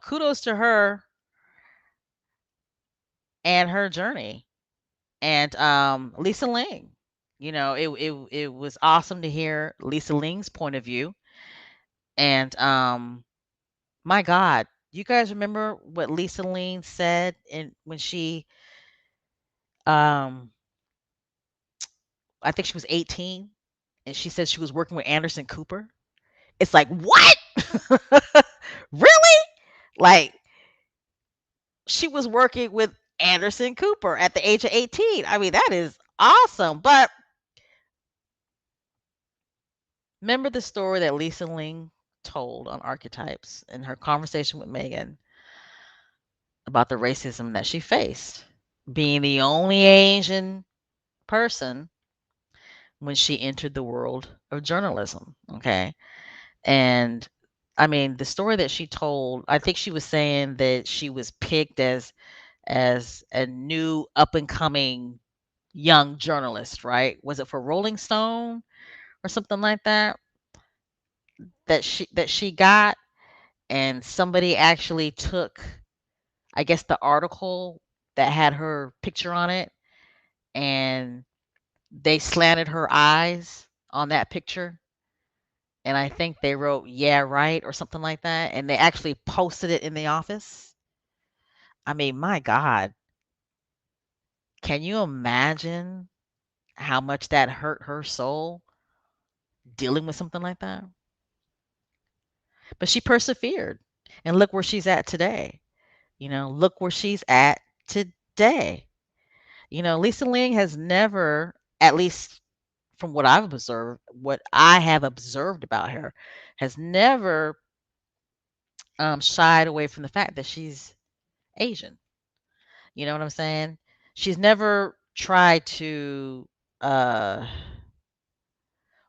kudos to her and her journey. And Lisa Ling, it was awesome to hear Lisa Ling's point of view. And my God, you guys remember what Lisa Ling said in when she um I think she was 18 and she said she was working with Anderson Cooper. It's like, what? Really? Like she was working with Anderson Cooper at the age of 18. I mean, that is awesome. But remember the story that Lisa Ling told on archetypes in her conversation with Meghan about the racism that she faced, being the only Asian person when she entered the world of journalism. Okay. And I mean, the story that she told, I think she was saying that she was picked as a new up and coming young journalist, right? Was it for Rolling Stone or something like that that she got? And somebody actually took, I guess, the article that had her picture on it, and they slanted her eyes on that picture, and I think they wrote "Yeah, right" or something like that, and they actually posted it in the office. I mean, my God, can you imagine how much that hurt her soul dealing with something like that? But she persevered, and look where she's at today. Look where she's at today. Lisa Ling has never, at least from what I have observed about her, has never shied away from the fact that she's Asian. You know what I'm saying? She's never tried to uh,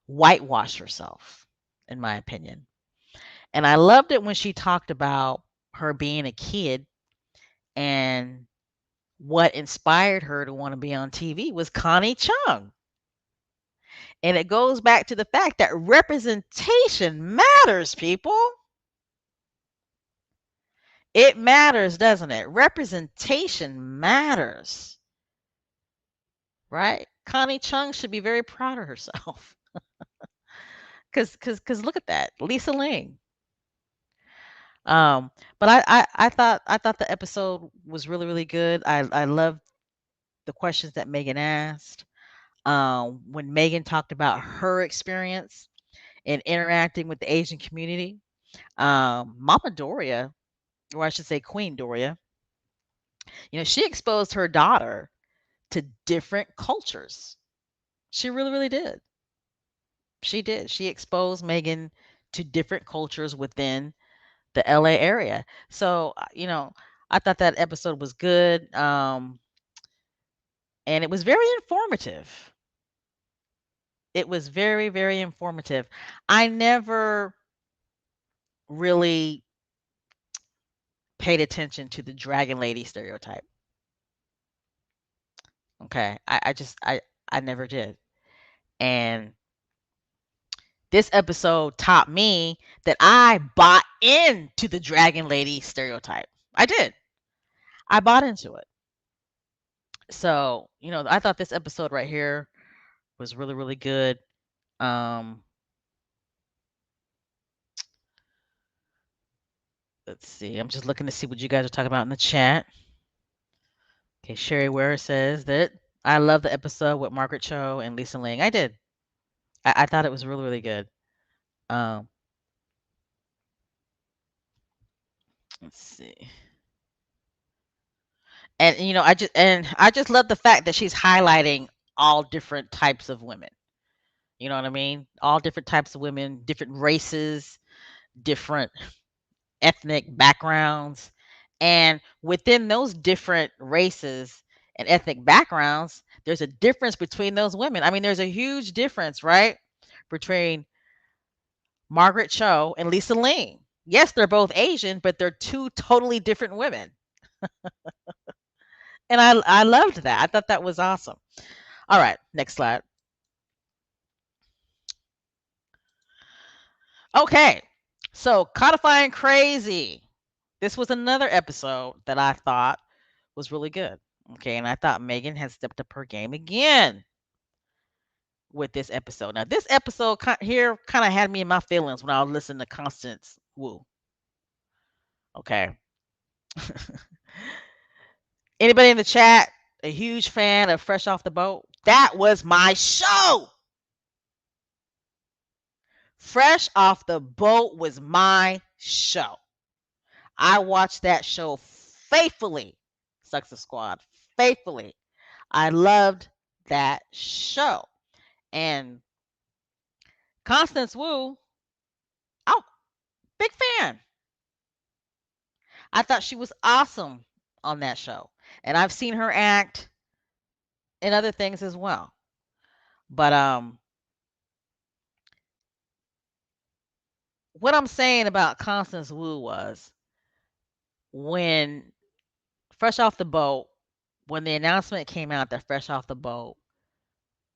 whitewash herself, in my opinion. And I loved it when she talked about her being a kid and what inspired her to want to be on TV was Connie Chung. And it goes back to the fact that representation matters, people. It matters, doesn't it? Representation matters, right? Connie Chung should be very proud of herself. Cause look at that. Lisa Ling. Um, but I thought the episode was really really good. I loved the questions that Megan asked. When Megan talked about her experience in interacting with the Asian community, Mama Doria, or I should say Queen Doria, she exposed her daughter to different cultures. She really really did. She did. She exposed Megan to different cultures within the LA area. So, I thought that episode was good. And it was very informative. It was very, very informative. I never really paid attention to the dragon lady stereotype. Okay. I never did. And this episode taught me that I bought into the dragon lady stereotype. I did. I bought into it. So, I thought this episode right here was really, really good. Um, let's see. I'm just looking to see what you guys are talking about in the chat. Okay, Sherry Ware says that I love the episode with Margaret Cho and Lisa Ling. I did. I thought it was really, really good. Um, let's see. And I just love the fact that she's highlighting all different types of women. You know what I mean? All different types of women, different races, different ethnic backgrounds. And within those different races and ethnic backgrounds, there's a difference between those women. I mean, there's a huge difference, right? Between Margaret Cho and Lisa Ling. Yes, they're both Asian, but they're two totally different women. And I loved that. I thought that was awesome. All right, next slide. Okay. So, Codifying Crazy. This was another episode that I thought was really good. Okay, and I thought Megan had stepped up her game again with this episode. Now, this episode here kind of had me in my feelings when I was listening to Constance Wu. Okay. Anybody in the chat a huge fan of Fresh Off the Boat? That was my show. Fresh Off the Boat was my show. I watched that show faithfully. Success Squad, faithfully. I loved that show. And Constance Wu, oh, big fan. I thought she was awesome on that show. And I've seen her act in other things as well. But what I'm saying about Constance Wu was when Fresh Off the Boat, when the announcement came out that Fresh Off the Boat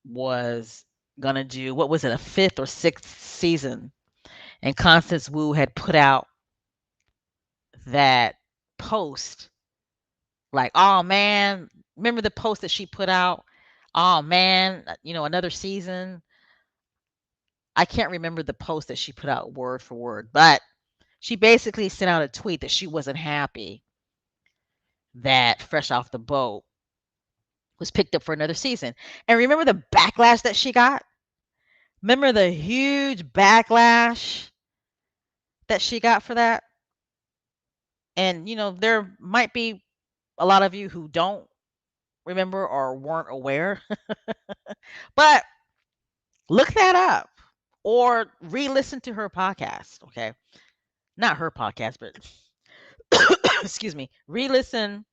was gonna do, what was it, a fifth or sixth season, and Constance Wu had put out that post, like, oh man, remember the post that she put out? Oh man, another season. I can't remember the post that she put out word for word, but she basically sent out a tweet that she wasn't happy that Fresh Off the Boat was picked up for another season. And remember the backlash that she got? Remember the huge backlash that she got for that? And there might be a lot of you who don't remember or weren't aware. But look that up or re-listen to her podcast, okay? Not her podcast, but excuse me, listen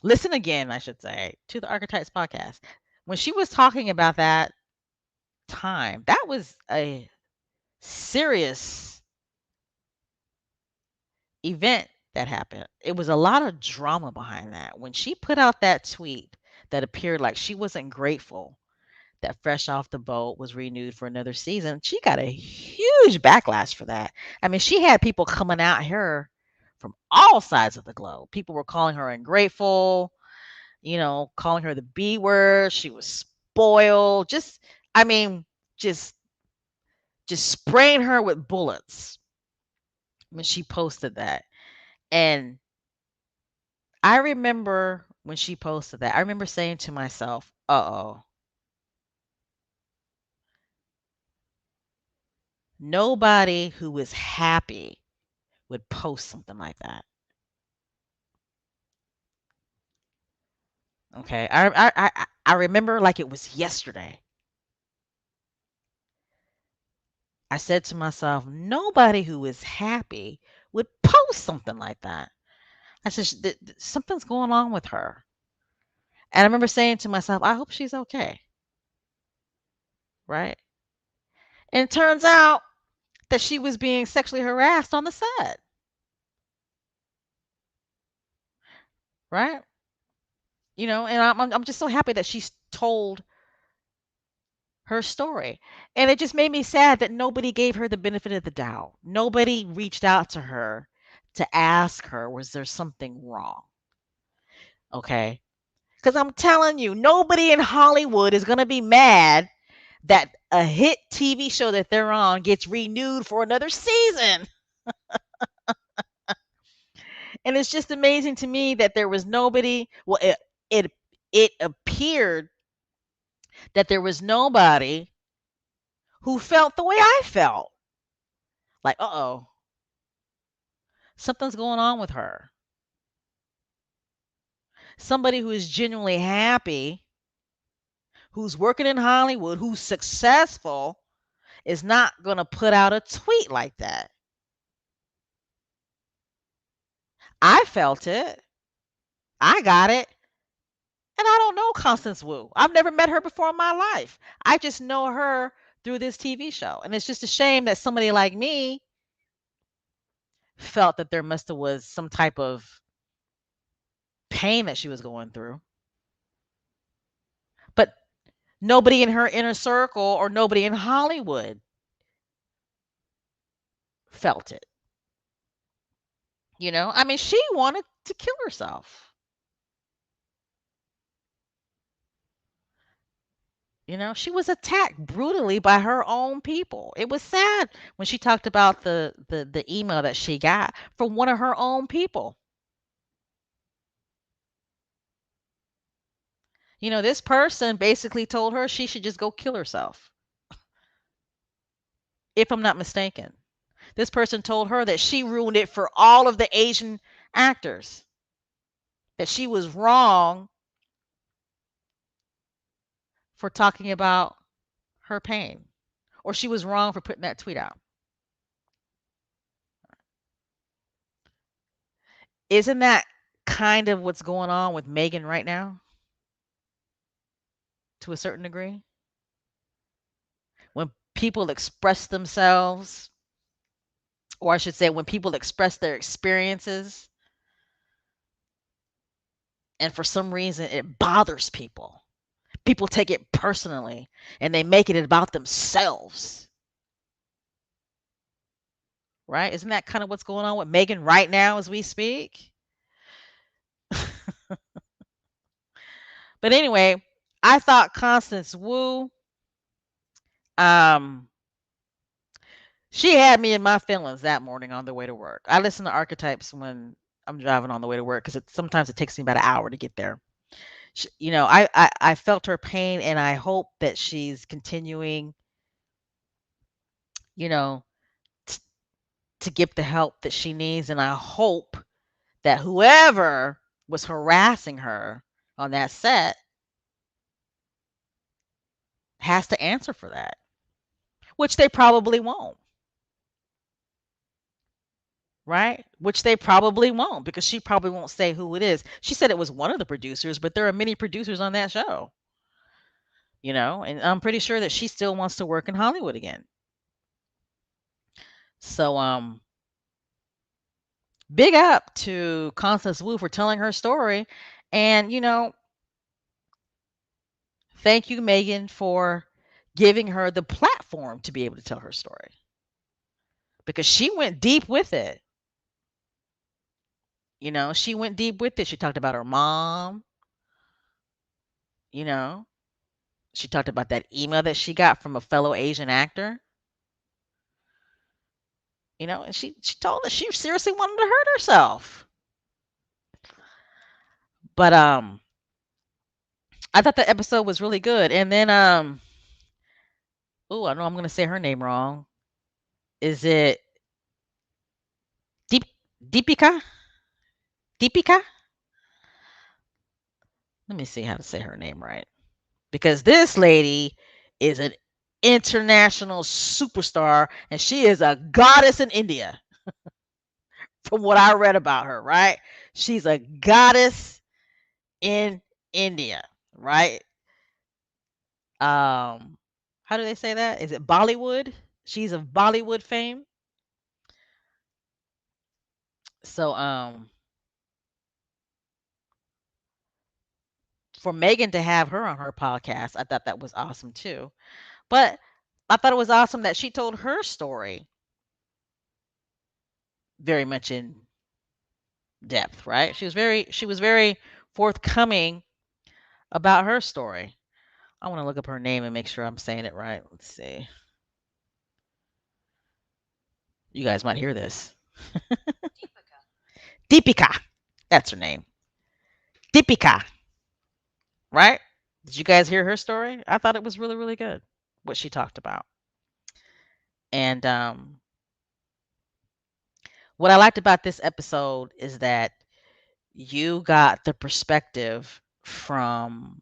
again, I should say, to the Archetypes podcast. When she was talking about that time, that was a serious event that happened. It was a lot of drama behind that. When she put out that tweet that appeared like she wasn't grateful that Fresh Off the Boat was renewed for another season, she got a huge backlash for that. I mean, she had people coming at her from all sides of the globe. People were calling her ungrateful, calling her the B word. She was spoiled. I mean, just, just spraying her with bullets. when she posted that. And I remember when she posted that, I remember saying to myself, uh-oh, nobody who is happy would post something like that. Okay. I remember like it was yesterday. I said to myself, nobody who is happy would post something like that. I said, something's going on with her. And I remember saying to myself, I hope she's okay. Right. And it turns out that she was being sexually harassed on the set. Right. And I'm just so happy that she's told her story. And it just made me sad that nobody gave her the benefit of the doubt. Nobody reached out to her to ask her, was there something wrong? Okay. Because I'm telling you, nobody in Hollywood is going to be mad that a hit TV show that they're on gets renewed for another season. And it's just amazing to me that there was nobody. Well, it it appeared that there was nobody who felt the way I felt. Like, uh-oh, something's going on with her. Somebody who is genuinely happy, who's working in Hollywood, who's successful, is not going to put out a tweet like that. I felt it. I got it. And I don't know Constance Wu. I've never met her before in my life. I just know her through this TV show. And it's just a shame that somebody like me felt that there must have was some type of pain that she was going through. But nobody in her inner circle or nobody in Hollywood felt it. I mean, she wanted to kill herself. She was attacked brutally by her own people. It was sad when she talked about the email that she got from one of her own people. This person basically told her she should just go kill herself, if I'm not mistaken. This person told her that she ruined it for all of the Asian actors, that she was wrong for talking about her pain, or she was wrong for putting that tweet out. Isn't that kind of what's going on with Meghan right now to a certain degree? When people express themselves, or I should say, when people express their experiences, and for some reason it bothers people, people take it personally and they make it about themselves. Right? Isn't that kind of what's going on with Meghan right now as we speak? But anyway, I thought Constance Wu, um, she had me in my feelings that morning on the way to work. I listen to archetypes when I'm driving on the way to work because sometimes it takes me about an hour to get there. I felt her pain, and I hope that she's continuing, you know, t- to get the help that she needs, and I hope that whoever was harassing her on that set has to answer for that, which they probably won't. Right? Which they probably won't because she probably won't say who it is. She said it was one of the producers, but there are many producers on that show, and I'm pretty sure that she still wants to work in Hollywood again. So, big up to Constance Wu for telling her story. And, thank you, Meghan, for giving her the platform to be able to tell her story because she went deep with it. She went deep with it. She talked about her mom, you know, she talked about that email that she got from a fellow Asian actor. And she told us she seriously wanted to hurt herself. But I thought the episode was really good. And then oh, I know I'm gonna say her name wrong. Is it Deep Deepika? Deepika? Let me see how to say her name right. Because this lady is an international superstar and she is a goddess in India from what I read about her, right? She's a goddess in India, right? Um how do they say that? Is it Bollywood? She's of Bollywood fame. So for Megan to have her on her podcast, I thought that was awesome too. But I thought it was awesome that she told her story very much in depth, right? She was very forthcoming about her story. I want to look up her name and make sure I'm saying it right. Let's see. You guys might hear this. Deepika. That's her name. Deepika, right? Did you guys hear her story? I thought it was really, really good what she talked about. And what I liked about this episode is that you got the perspective from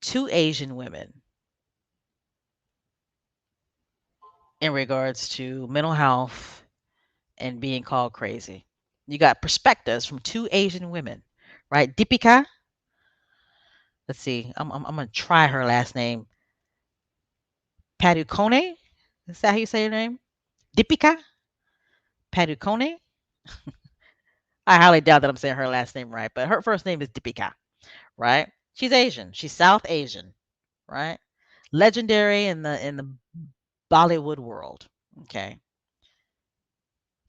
two Asian women in regards to mental health and being called crazy. You got perspectives from two Asian women, right? Deepika, let's see, I'm gonna try her last name. Padukone, is that how you say your name? Deepika Padukone. I highly doubt that I'm saying her last name right, but her first name is Deepika, right? She's Asian. She's South Asian, right? Legendary in the Bollywood world. Okay.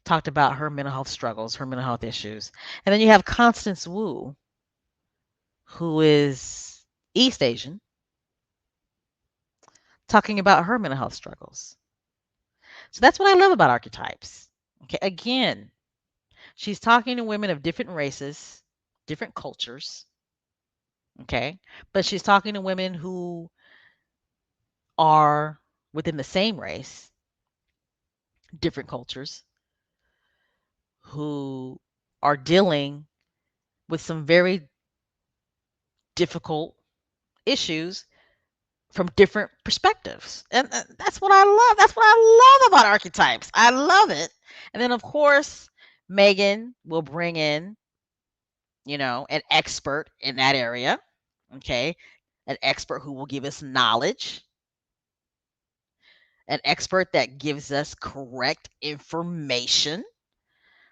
Talked about her mental health struggles, her mental health issues. And then you have Constance Wu, who is East Asian, talking about her mental health struggles. So that's what I love about archetypes. Okay, again, she's talking to women of different races, different cultures, okay? But she's talking to women who are within the same race, different cultures, who are dealing with some very difficult issues from different perspectives. And that's what I love. That's what I love about archetypes. I love it. And then, of course, Megan will bring in, an expert in that area. Okay. An expert who will give us knowledge, an expert that gives us correct information.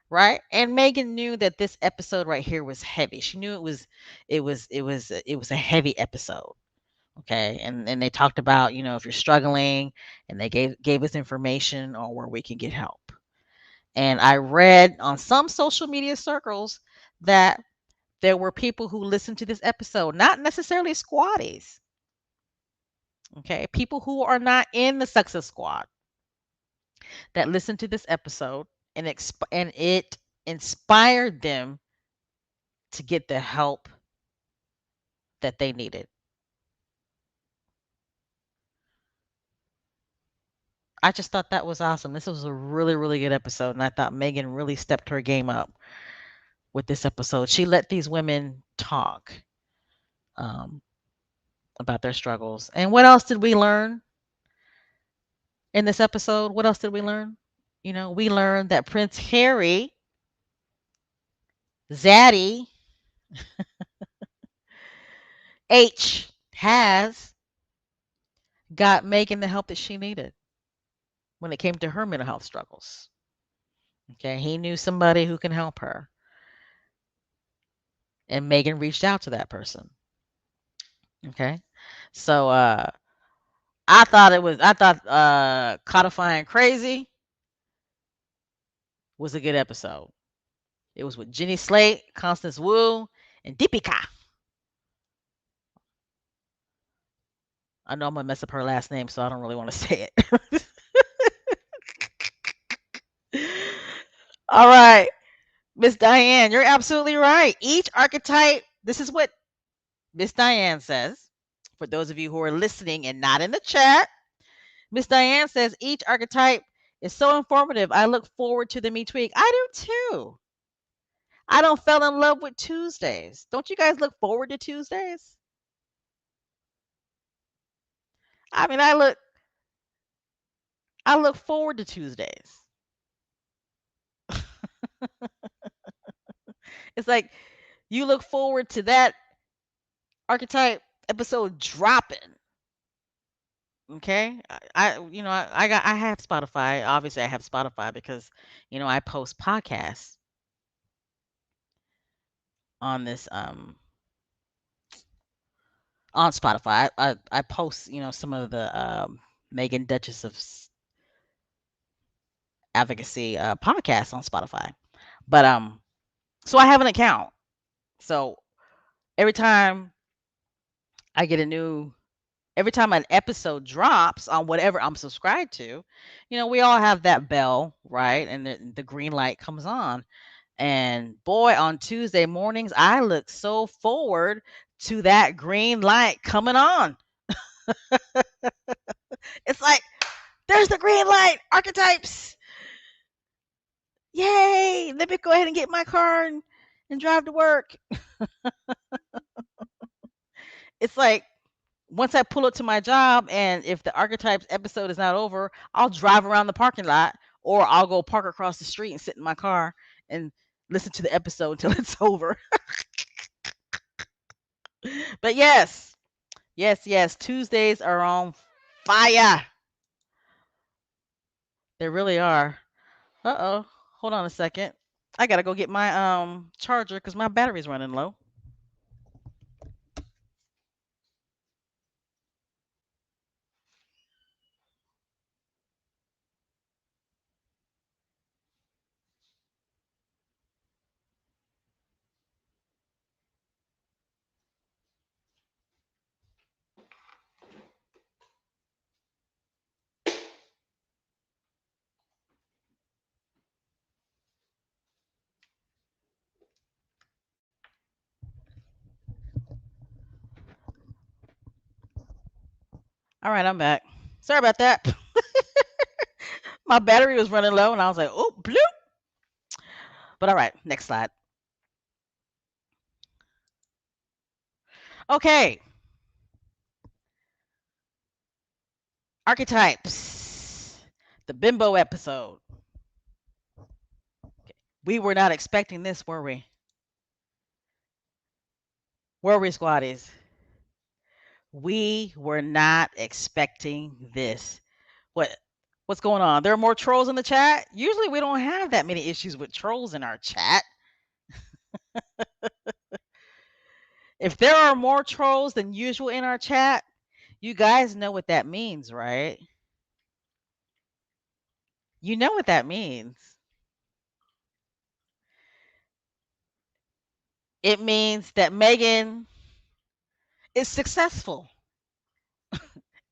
Right. And Megan knew that this episode right here was heavy. She knew it was a heavy episode. Okay. And they talked about, if you're struggling, and they gave us information on where we can get help. And I read on some social media circles that there were people who listened to this episode, not necessarily squatties. Okay. People who are not in the Success Squad that listened to this episode, and it inspired them to get the help that they needed. I just thought that was awesome. This was a really, really good episode, and I thought Megan really stepped her game up with this episode. She let these women talk um, about their struggles. And what else did we learn in this episode? What else did we learn? We learned that Prince Harry, Zaddy, H, has got Megan the help that she needed when it came to her mental health struggles. Okay, he knew somebody who can help her, and Megan reached out to that person. Okay, so I thought Codifying Crazy was a good episode. It was with Jenny Slate, Constance Wu, and Deepika. I know I'm gonna mess up her last name, so I don't really want to say it. All right, Miss Diane, you're absolutely right. Each archetype, this is what Miss Diane says. For those of you who are listening and not in the chat, Miss Diane says each archetype is so informative. I look forward to them each week. I do too. I don't fell in love with Tuesdays. Don't you guys look forward to Tuesdays? I mean, I look forward to Tuesdays. It's like you look forward to that archetype episode dropping. Okay, I have Spotify. Obviously, I have Spotify because I post podcasts on this on Spotify. I post some of the Megan Duchess of Advocacy podcasts on Spotify. But so I have an account. So every time I get a new every time an episode drops on whatever I'm subscribed to, we all have that bell, right? And the green light comes on. And boy, on Tuesday mornings, I look so forward to that green light coming on. It's like, there's the green light, archetypes. Yay! Let me go ahead and get my car and drive to work. It's like once I pull up to my job, and if the archetypes episode is not over, I'll drive around the parking lot, or I'll go park across the street and sit in my car and listen to the episode until it's over. But yes, yes, yes, Tuesdays are on fire. They really are. Uh-oh. Hold on a second. I gotta go get my charger because my battery's running low. All right, I'm back. Sorry about that. My battery was running low and I was like, oh, bloop. But all right, next slide. Okay, archetypes. The bimbo episode. We were not expecting this, were we? Were we, squaddies? We were not expecting this. What what's going on? There are more trolls in the chat? Usually we don't have that many issues with trolls in our chat. If there are more trolls than usual in our chat, you guys know what that means, right? You know what that means. It means that Meghan is successful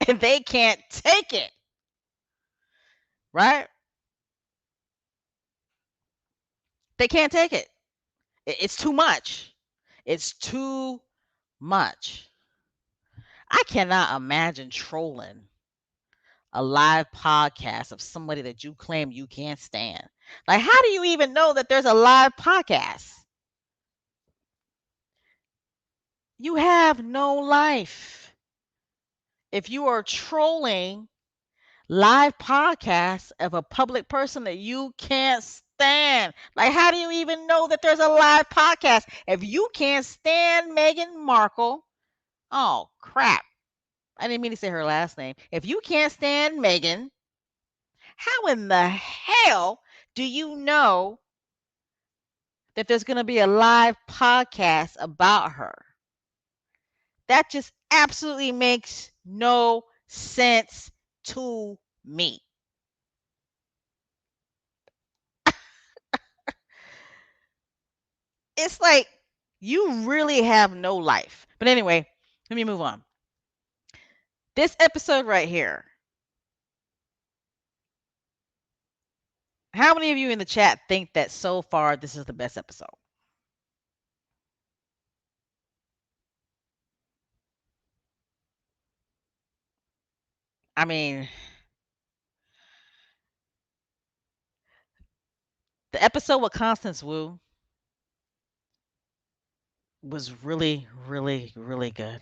and they can't take it, right? They can't take it. It's too much. It's too much. I cannot imagine trolling a live podcast of somebody that you claim you can't stand. Like, how do you even know that there's a live podcast? You have no life. If you are trolling live podcasts of a public person that you can't stand, like, how do you even know that there's a live podcast? If you can't stand Meghan Markle, oh, crap. I didn't mean to say her last name. If you can't stand Meghan, how in the hell do you know that there's going to be a live podcast about her? That just absolutely makes no sense to me. It's like you really have no life. But anyway, let me move on. This episode right here, How many of you in the chat think that so far this is the best episode? I mean, the episode with Constance Wu was really, really, really good.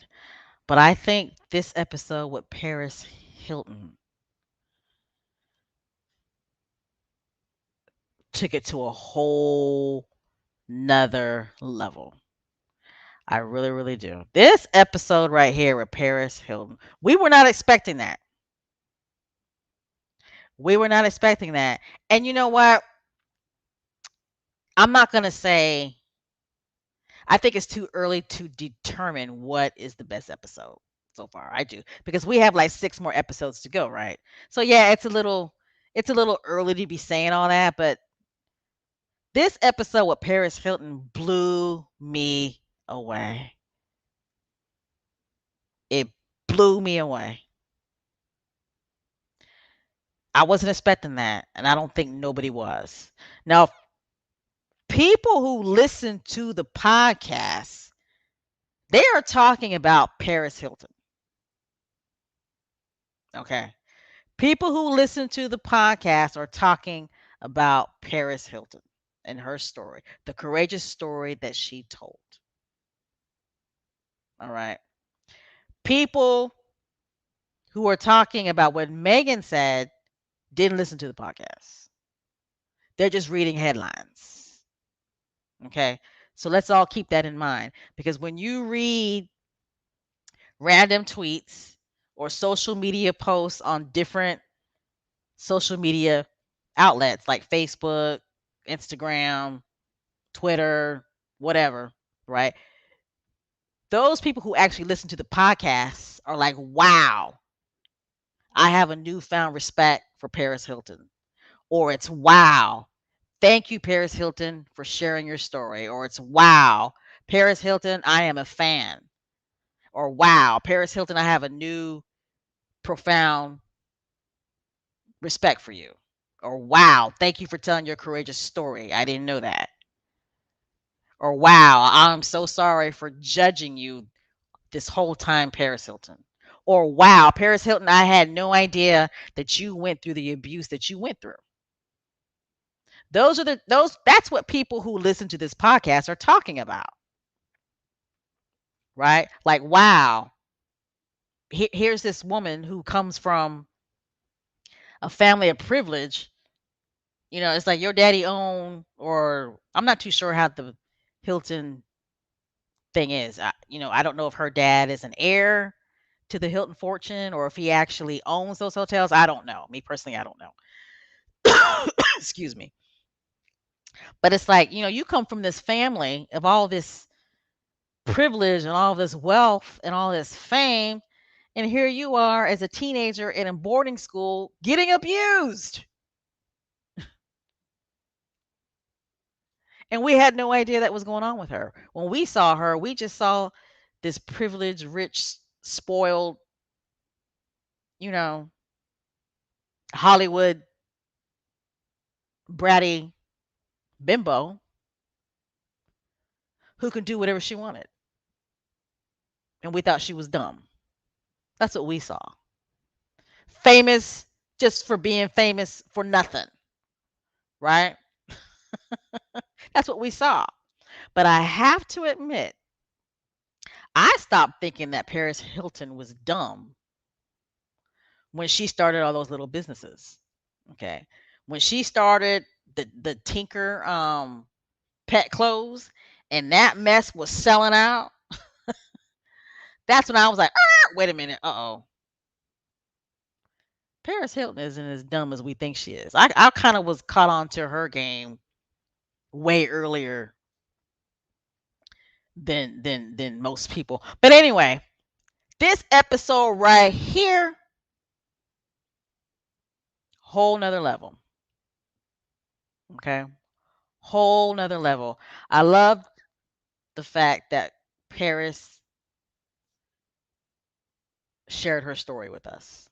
But I think this episode with Paris Hilton took it to a whole nother level. I really, really do. This episode right here with Paris Hilton, we were not expecting that. We were not expecting that. And you know what? I'm not going to say, I think it's too early to determine what is the best episode so far. I do. Because we have like 6 more episodes to go, right? So yeah, it's a little early to be saying all that, but this episode with Paris Hilton blew me away. It blew me away. I wasn't expecting that, and I don't think nobody was. Now, people who listen to the podcast, they are talking about Paris Hilton. Okay. People who listen to the podcast are talking about Paris Hilton and her story, the courageous story that she told. All right. People who are talking about what Meghan said didn't listen to the podcast. They're just reading headlines. Okay. So let's all keep that in mind because when you read random tweets or social media posts on different social media outlets like Facebook, Instagram, Twitter, whatever, right? Those people who actually listen to the podcast are like, wow, I have a newfound respect for Paris Hilton. Or it's wow, thank you, Paris Hilton, for sharing your story. Or it's wow, Paris Hilton, I am a fan. Or wow, Paris Hilton, I have a new profound respect for you. Or wow, thank you for telling your courageous story. I didn't know that. Or wow, I'm so sorry for judging you this whole time, Paris Hilton. Or wow, Paris Hilton, I had no idea that you went through the abuse that you went through. Those that's what people who listen to this podcast are talking about, right? Like wow, here's this woman who comes from a family of privilege. It's like your daddy owned, or I'm not too sure how the Hilton thing is. I don't know if her dad is an heir to the Hilton fortune or if he actually owns those hotels. I don't know. Me personally, I don't know. Excuse me. But it's like, you come from this family of all this privilege and all this wealth and all this fame. And here you are as a teenager in a boarding school getting abused. And we had no idea that was going on with her. When we saw her, we just saw this privileged, rich, spoiled, you know, Hollywood bratty bimbo who could do whatever she wanted. And we thought she was dumb. That's what we saw. Famous just for being famous for nothing, right? That's what we saw. But I have to admit, I stopped thinking that Paris Hilton was dumb when she started all those little businesses. Okay. When she started the Tinker pet clothes and that mess was selling out, that's when I was like, wait a minute, uh-oh. Paris Hilton isn't as dumb as we think she is. I kind of was caught on to her game way earlier than most people. But anyway, this episode right here, whole nother level. Okay. Whole nother level. I love the fact that Paris shared her story with us.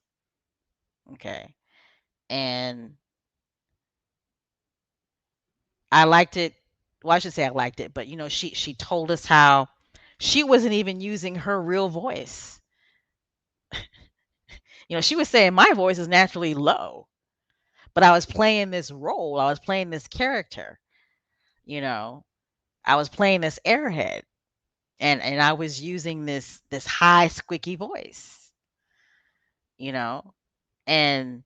Okay. And I liked it. Well, I should say I liked it, but she told us how she wasn't even using her real voice. She was saying my voice is naturally low, but I was playing this role. I was playing this character. You know, I was playing this airhead, and I was using this high squeaky voice. You know, and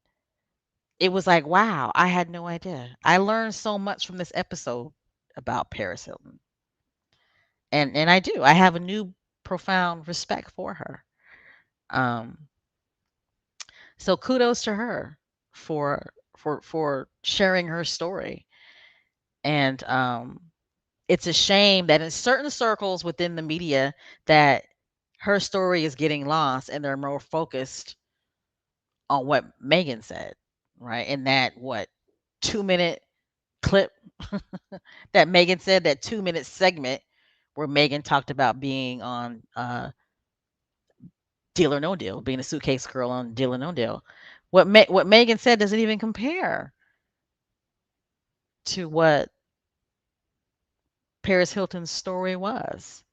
it was like, wow, I had no idea. I learned so much from this episode about Paris Hilton, and I do. I have a new profound respect for her. Um, so kudos to her for sharing her story. And it's a shame that in certain circles within the media that her story is getting lost and they're more focused on what Megan said, right? In that what 2 minute clip that Megan said, that 2 minute segment where Megan talked about being on Deal or No Deal, being a suitcase girl on Deal or No Deal. What Megan said doesn't even compare to what Paris Hilton's story was.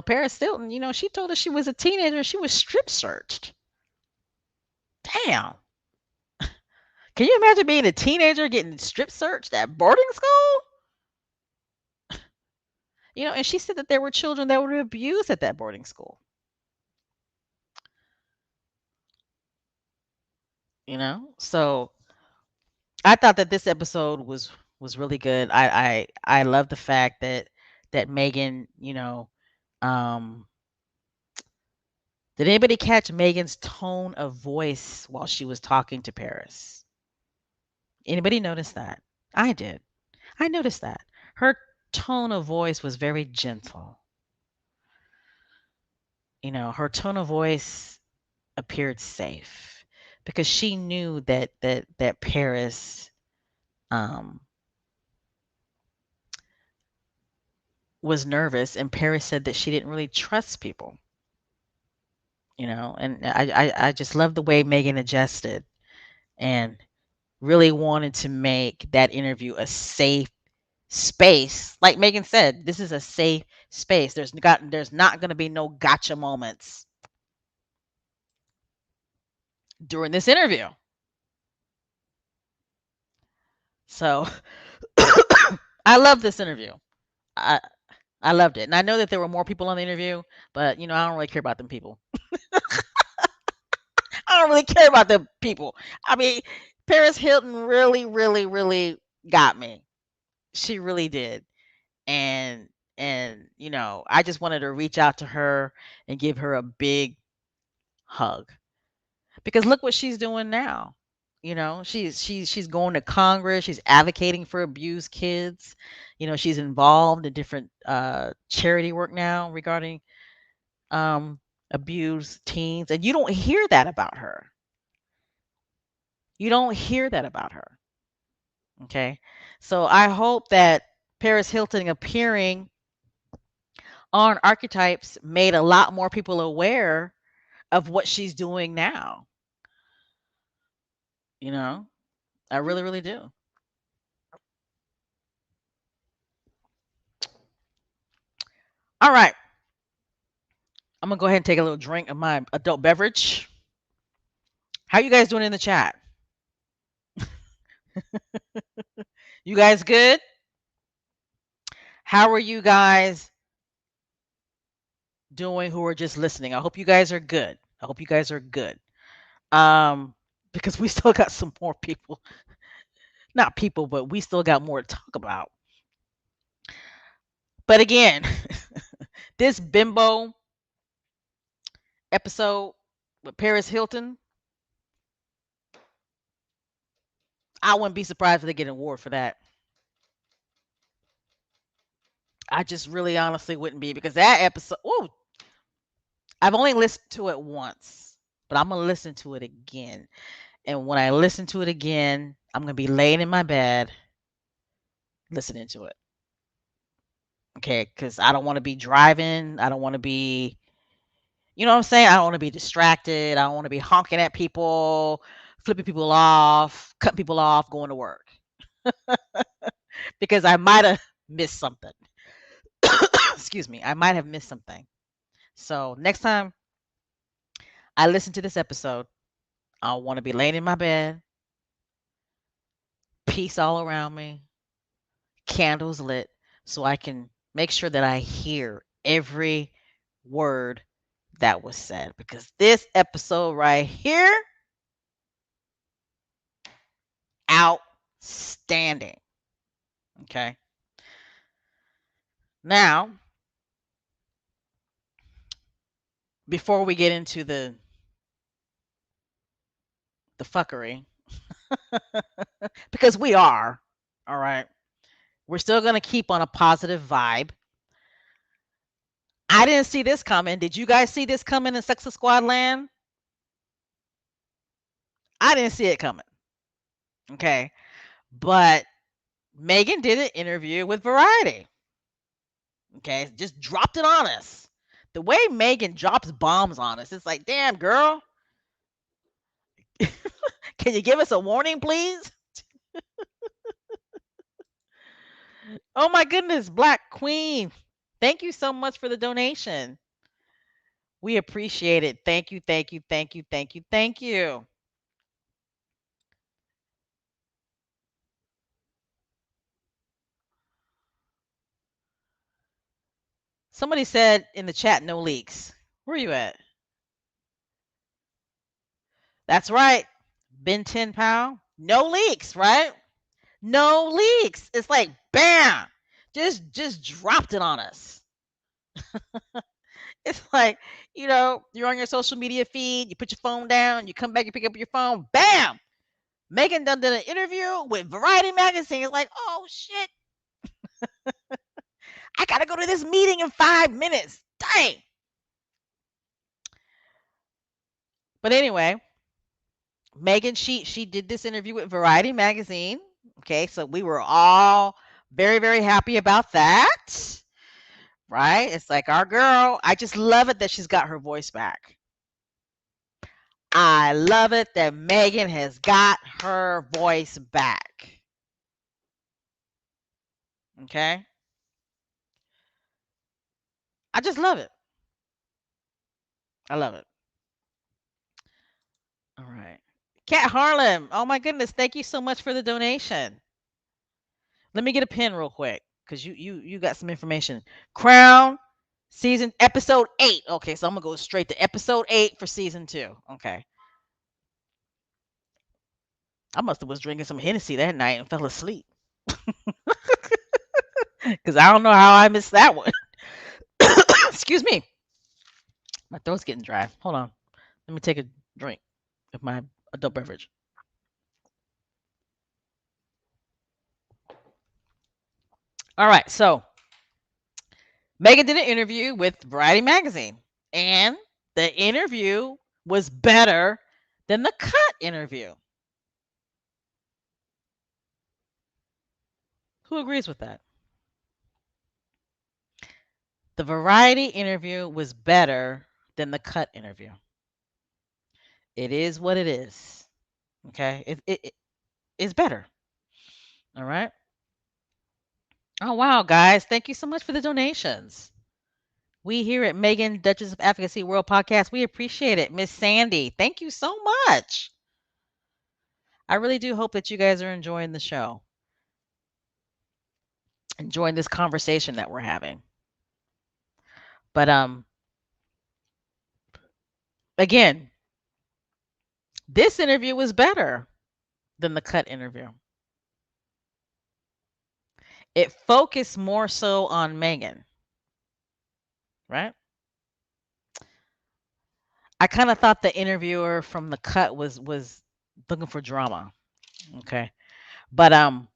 Paris Hilton, she told us she was a teenager, she was strip searched. Damn. Can you imagine being a teenager getting strip searched at boarding school? And she said that there were children that were abused at that boarding school. So I thought that this episode was really good. I love the fact that Megan, um, did anybody catch Megan's tone of voice while she was talking to Paris? Anybody notice that? I did. I noticed that. Her tone of voice was very gentle. Her tone of voice appeared safe because she knew that Paris um was nervous, and Paris said that she didn't really trust people. And I just love the way Megan adjusted and really wanted to make that interview a safe space. Like Megan said, this is a safe space. There's not going to be no gotcha moments during this interview. So I love this interview. I I loved it. And I know that there were more people on the interview, but I don't really care about them people. I don't really care about them people. I mean, Paris Hilton really, really, really got me. She really did. And I just wanted to reach out to her and give her a big hug. Because look what she's doing now. She's going to Congress, she's advocating for abused kids. She's involved in different charity work now regarding um abused teens, and you don't hear that about her. You don't hear that about her. Okay? So I hope that Paris Hilton appearing on Archetypes made a lot more people aware of what she's doing now. You know? I really, really do. All right. I'm gonna go ahead and take a little drink of my adult beverage. How you guys doing in the chat? You guys good? How are you guys doing who are just listening? I hope you guys are good. I hope you guys are good. Because we still got some more people. Not people, but we still got more to talk about. But again, this bimbo episode with Paris Hilton, I wouldn't be surprised if they get an award for that. I just really honestly wouldn't be, because that episode, ooh, I've only listened to it once, but I'm gonna listen to it again. And when I listen to it again, I'm gonna be laying in my bed listening to it. Okay, because I don't want to be driving. I don't want to be, you know what I'm saying? I don't want to be distracted. I don't want to be honking at people, flipping people off, cutting people off, going to work. because I might have missed something. Excuse me. I might have missed something. So next time I listen to this episode, I want to be laying in my bed, peace all around me, candles lit, so I can make sure that I hear every word that was said. Because this episode right here, outstanding. Okay. Now, before we get into the fuckery, because we are, all right, we're still gonna keep on a positive vibe. I didn't see this coming. Did you guys see this coming in Sex Squad land? I didn't see it coming. Okay. But Megan did an interview with Variety. Okay. Just dropped it on us. The way Megan drops bombs on us, it's like, damn, girl, can you give us a warning, please? Oh my goodness, Black Queen. Thank you so much for the donation. We appreciate it. Thank you, thank you, thank you, thank you, thank you. Somebody said in the chat, no leaks. Where are you at? That's right. Ben 10 pound. No leaks, right? No leaks. It's like bam. Just dropped it on us. It's like, you're on your social media feed, you put your phone down, you come back, you pick up your phone, bam! Megan done did an interview with Variety Magazine. It's like, oh shit, I gotta go to this meeting in 5 minutes. Dang. But anyway, Megan, she did this interview with Variety Magazine. Okay, so we were all very, very happy about that. Right? It's like our girl. I just love it that she's got her voice back. I love it that Megan has got her voice back. Okay? I just love it. I love it. All right. Cat Harlem. Oh my goodness. Thank you so much for the donation. Let me get a pen real quick because you got some information. Crown season episode 8. Okay, so I'm gonna go straight to episode 8 for season 2. Okay. I must have was drinking some Hennessy that night and fell asleep. Because I don't know how I missed that one. Excuse me. My throat's getting dry. Hold on. Let me take a drink of my adult beverage. All right. So Megan did an interview with Variety Magazine, and the interview was better than the cut interview. Who agrees with that? The Variety interview was better than the cut interview. It is what it is. Okay. It's better. All right. Oh, wow, guys. Thank you so much for the donations. We here at Megan, Duchess of Advocacy World Podcast, we appreciate it. Miss Sandy, thank you so much. I really do hope that you guys are enjoying the show, enjoying this conversation that we're having. But again, this interview was better than the cut interview. It focused more so on Megan, right? I kind of thought the interviewer from the cut was looking for drama. Okay. But I'm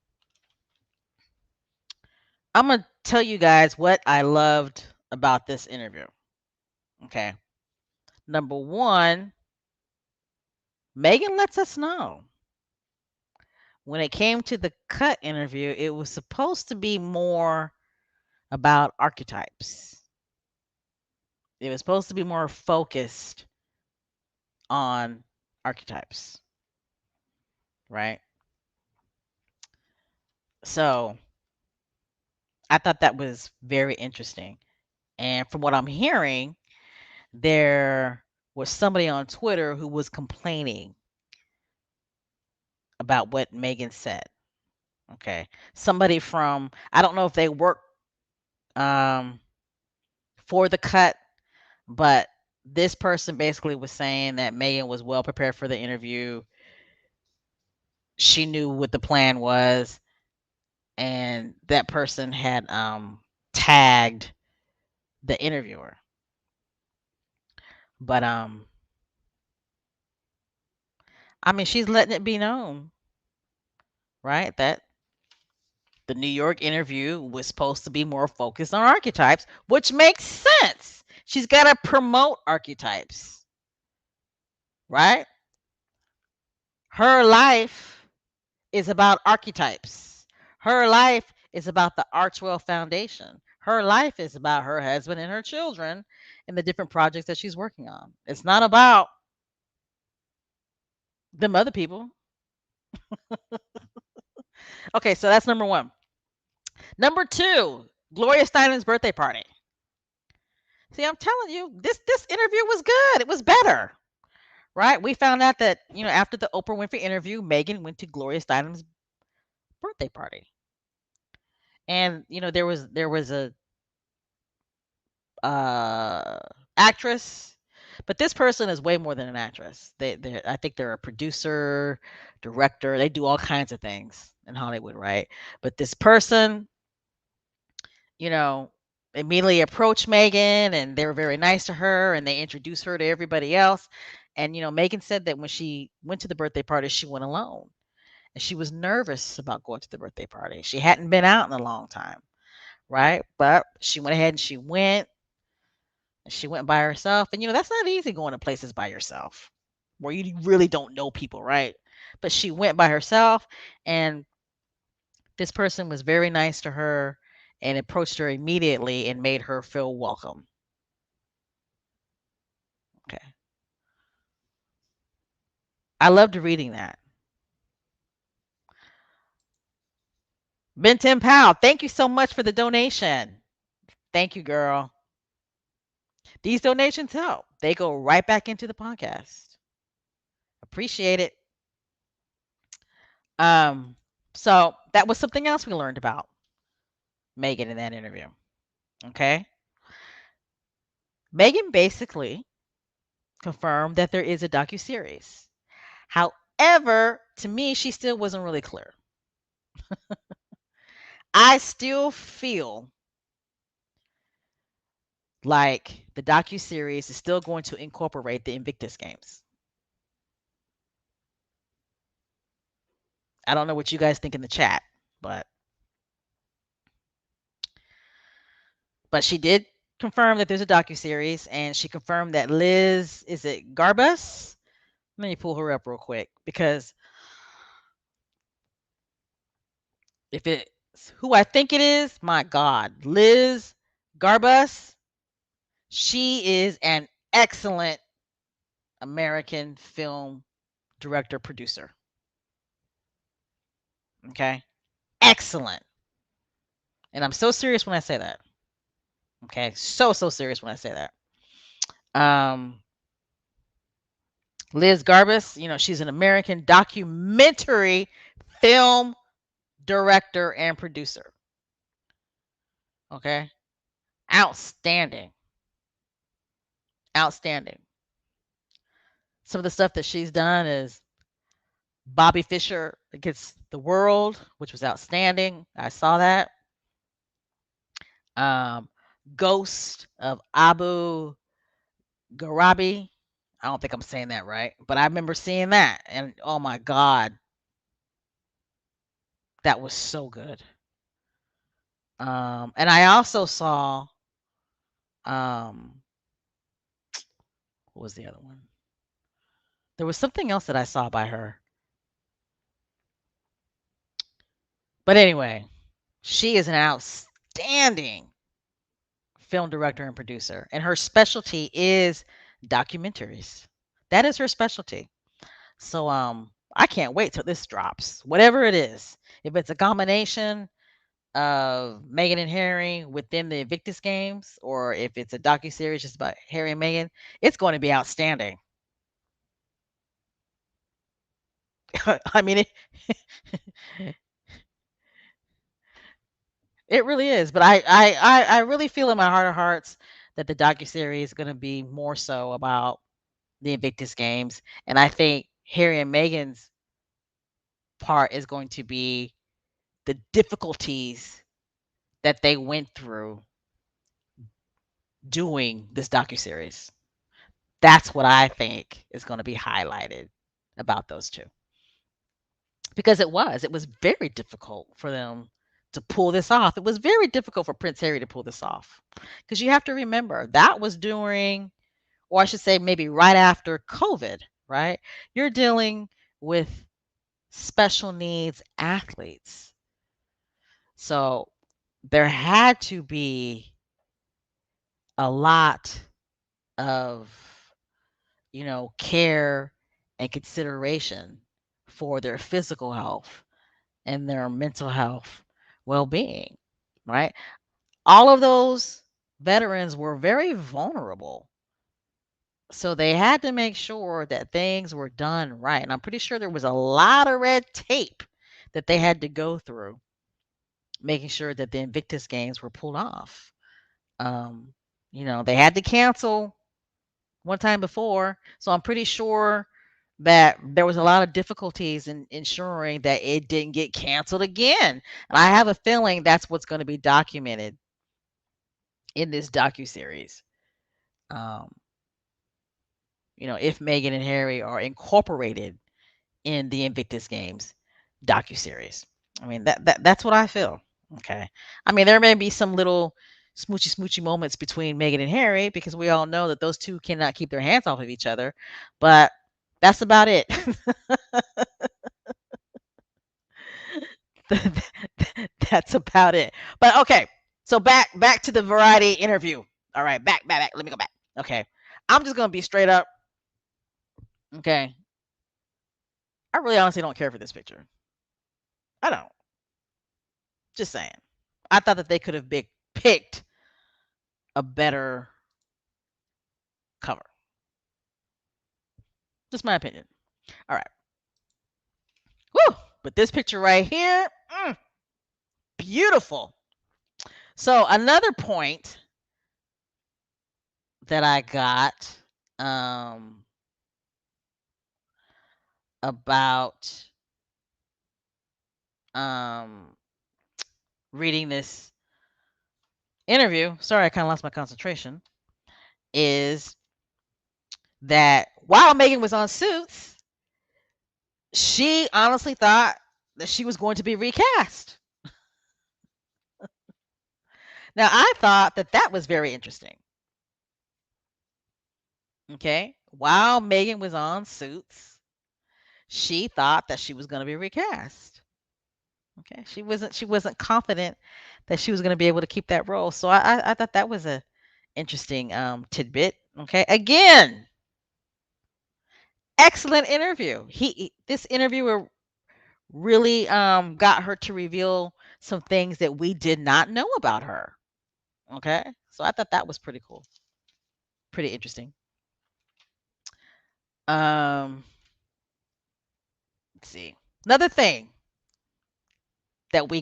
gonna tell you guys what I loved about this interview. Okay. Number one, Megan lets us know when it came to the cut interview, it was supposed to be more about archetypes. It was supposed to be more focused on archetypes, right? So I thought that was very interesting. And from what I'm hearing, there was somebody on Twitter who was complaining about what Megan said. Okay. Somebody from, I don't know if they work um, for the cut, but this person basically was saying that Megan was well prepared for the interview. She knew what the plan was, and that person had tagged the interviewer. But I mean, she's letting it be known, right, that the New York interview was supposed to be more focused on archetypes, which makes sense. She's got to promote archetypes, right? Her life is about archetypes. Her life is about the Archwell Foundation. Her life is about her husband and her children and the different projects that she's working on. It's not about them other people. Okay, so that's number one. Number two, Gloria Steinem's birthday party. See, I'm telling you, this interview was good. It was better, right? We found out that after the Oprah Winfrey interview, Meghan went to Gloria Steinem's birthday party, and there was a uh, actress, but this person is way more than an actress. I think they're a producer, director. They do all kinds of things in Hollywood, right? But this person, you know, immediately approached Megan, and they were very nice to her, and they introduced her to everybody else. And Megan said that when she went to the birthday party, she went alone, and she was nervous about going to the birthday party. She hadn't been out in a long time, right? But she went ahead and she went by herself, and that's not easy going to places by yourself where you really don't know people, right? But she went by herself, and this person was very nice to her and approached her immediately and made her feel welcome. Okay. I loved reading that. Ben Tim Powell, thank you so much for the donation. Thank you, girl. These donations help. They go right back into the podcast. Appreciate it. Um, so that was something else we learned about Megan in that interview. Okay. Megan basically confirmed that there is a docuseries. However, to me, she still wasn't really clear. I still feel like the docuseries is still going to incorporate the Invictus games. I don't know what you guys think in the chat, but she did confirm that there's a docuseries, and she confirmed that Liz, is it Garbus? Let me pull her up real quick, because if it's who I think it is, my God, Liz Garbus, she is an excellent American film director producer. Okay? Excellent. And I'm so serious when I say that. Okay? So serious when I say that. Liz Garbus, she's an American documentary film director and producer. Okay? Outstanding. Outstanding. Some of the stuff that she's done is Bobby Fischer Against the World, which was outstanding. I saw that. Um, Ghost of Abu Gharabi. I don't think I'm saying that right, but I remember seeing that, and oh my God, that was so good. And I also saw, um, what was the other one? There was something else that I saw by her. But anyway, she is an outstanding film director and producer, and her specialty is documentaries. That is her specialty. So I can't wait till this drops. Whatever it is. If it's a combination of Meghan and Harry within the Invictus Games, or if it's a docuseries just about Harry and Meghan, it's going to be outstanding. I mean, it really is. But I really feel in my heart of hearts that the docuseries is going to be more so about the Invictus Games, and I think Harry and Meghan's part is going to be the difficulties that they went through doing this docuseries. That's what I think is going to be highlighted about those two. Because it was very difficult for them to pull this off. It was very difficult for Prince Harry to pull this off. Because you have to remember that was during, or I should say maybe right after COVID, right? You're dealing with special needs athletes. So there had to be a lot of, care and consideration for their physical health and their mental health well-being, right? All of those veterans were very vulnerable. So they had to make sure that things were done right. And I'm pretty sure there was a lot of red tape that they had to go through, making sure that the Invictus Games were pulled off. Um, they had to cancel one time before, so I'm pretty sure that there was a lot of difficulties in ensuring that it didn't get canceled again. And I have a feeling that's what's going to be documented in this docuseries. Um, if Meghan and Harry are incorporated in the Invictus Games docuseries. I mean that's what I feel. Okay. I mean there may be some little smoochy smoochy moments between Meghan and Harry because we all know that those two cannot keep their hands off of each other, but that's about it. That's about it. But okay. So back to the variety interview. All right, back. Let me go back. Okay. I'm just going to be straight up. Okay. I really honestly don't care for this picture. I don't. Just saying. I thought that they could have picked a better cover. Just my opinion. All right. Woo! But this picture right here, beautiful. So another point that I got about um, reading this interview, sorry, I kind of lost my concentration, is that while Meghan was on Suits, she honestly thought that she was going to be recast. Now, I thought that that was very interesting. Okay. While Meghan was on Suits, she thought that she was going to be recast. Okay. She wasn't confident that she was going to be able to keep that role. So I thought that was a interesting tidbit. Okay. Again, excellent interview. This interviewer really got her to reveal some things that we did not know about her. Okay. So I thought that was pretty cool. Pretty interesting. Um, let's see. Another thing that we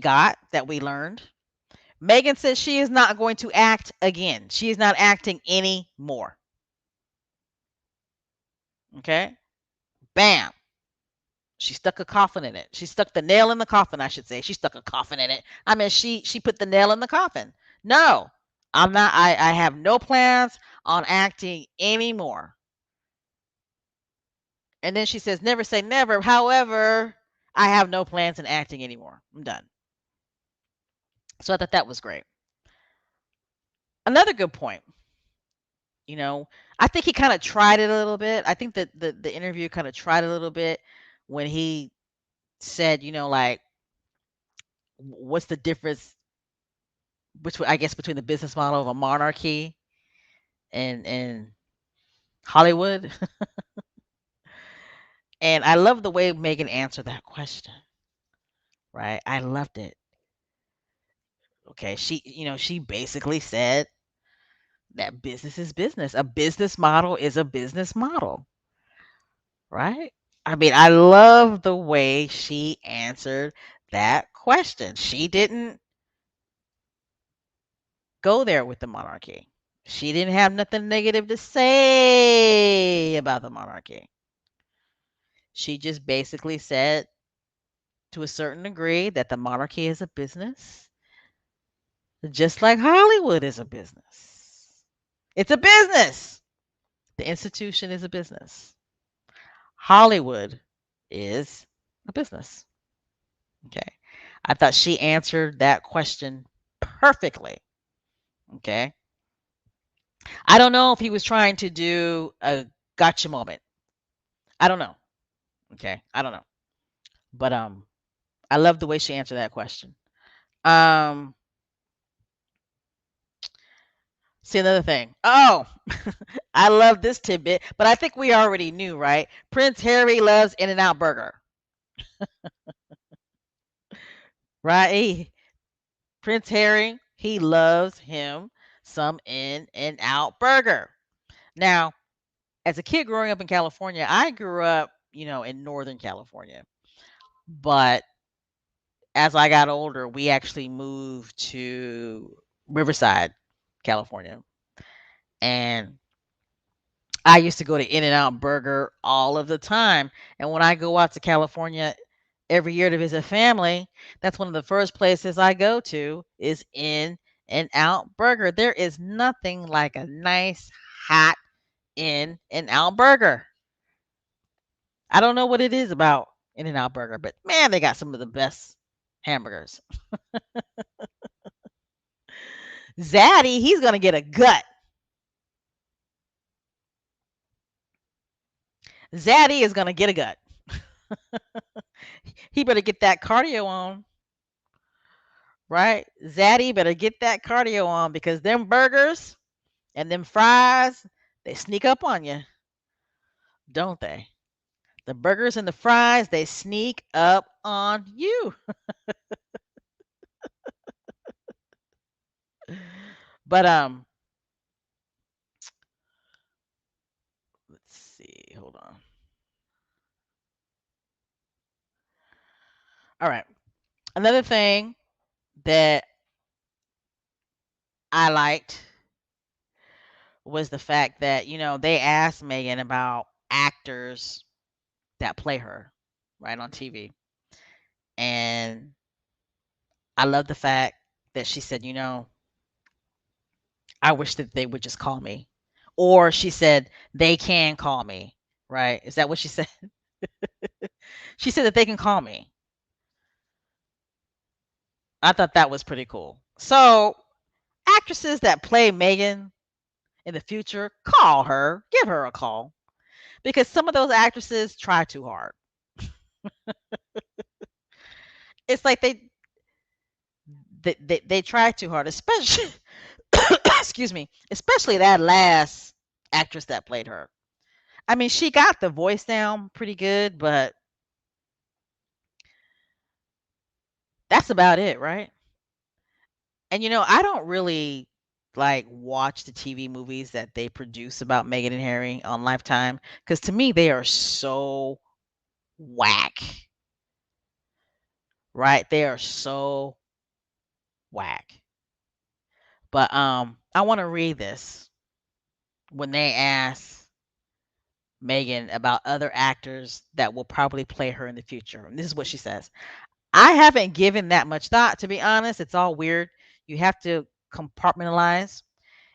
learned. Meghan says she is not going to act again. She is not acting anymore. Okay? Bam. She stuck a coffin in it. She stuck the nail in the coffin, I should say. She stuck a coffin in it. I mean, she put the nail in the coffin. No. I'm not I have no plans on acting anymore. And then she says, never say never. However, I have no plans in acting anymore. I'm done. So I thought that was great. Another good point, you know, I think he kind of tried it a little bit. I think that the interview kind of tried a little bit when he said, like, what's the difference between, I guess, between the business model of a monarchy and Hollywood. And I love the way Megan answered that question, right? I loved it. Okay, she basically said that business is business. A business model is a business model, right? I mean, I love the way she answered that question. She didn't go there with the monarchy. She didn't have nothing negative to say about the monarchy. She just basically said, to a certain degree, that the monarchy is a business, just like Hollywood is a business. It's a business. The institution is a business. Hollywood is a business. Okay. I thought she answered that question perfectly. Okay. I don't know if he was trying to do a gotcha moment. I don't know. Okay. I don't know. But I love the way she answered that question. Um See another thing. Oh, I love this tidbit, but I think we already knew, right? Prince Harry loves In-N-Out Burger, right? Prince Harry, he loves him some In-N-Out Burger. Now, as a kid growing up in California, I grew up, in Northern California. But as I got older, we actually moved to Riverside, California. And I used to go to In-N-Out Burger all of the time. And when I go out to California every year to visit family, that's one of the first places I go to is In-N-Out Burger. There is nothing like a nice, hot In-N-Out Burger. I don't know what it is about In-N-Out Burger, but man, they got some of the best hamburgers. Zaddy, he's gonna get a gut. Zaddy is gonna get a gut. He better get that cardio on, right? Zaddy better get that cardio on because them burgers and them fries, they sneak up on you, don't they? The burgers and the fries, they sneak up on you. But let's see. Hold on. All right. Another thing that I liked was the fact that, they asked Megan about actors that play her, right, on TV. And I love the fact that she said, I wish that they would just call me. Or she said, they can call me, right? Is that what she said? She said that they can call me. I thought that was pretty cool. So, actresses that play Megan in the future, call her, give her a call. Because some of those actresses try too hard. It's like they try too hard, especially excuse me, especially that last actress that played her. I mean, she got the voice down pretty good, but that's about it, right? And I don't really like watch the TV movies that they produce about Meghan and Harry on Lifetime because to me they are so whack, right? They are so whack. But I want to read this when they ask Meghan about other actors that will probably play her in the future. And this is what she says. I haven't given that much thought, to be honest. It's all weird. You have to compartmentalize.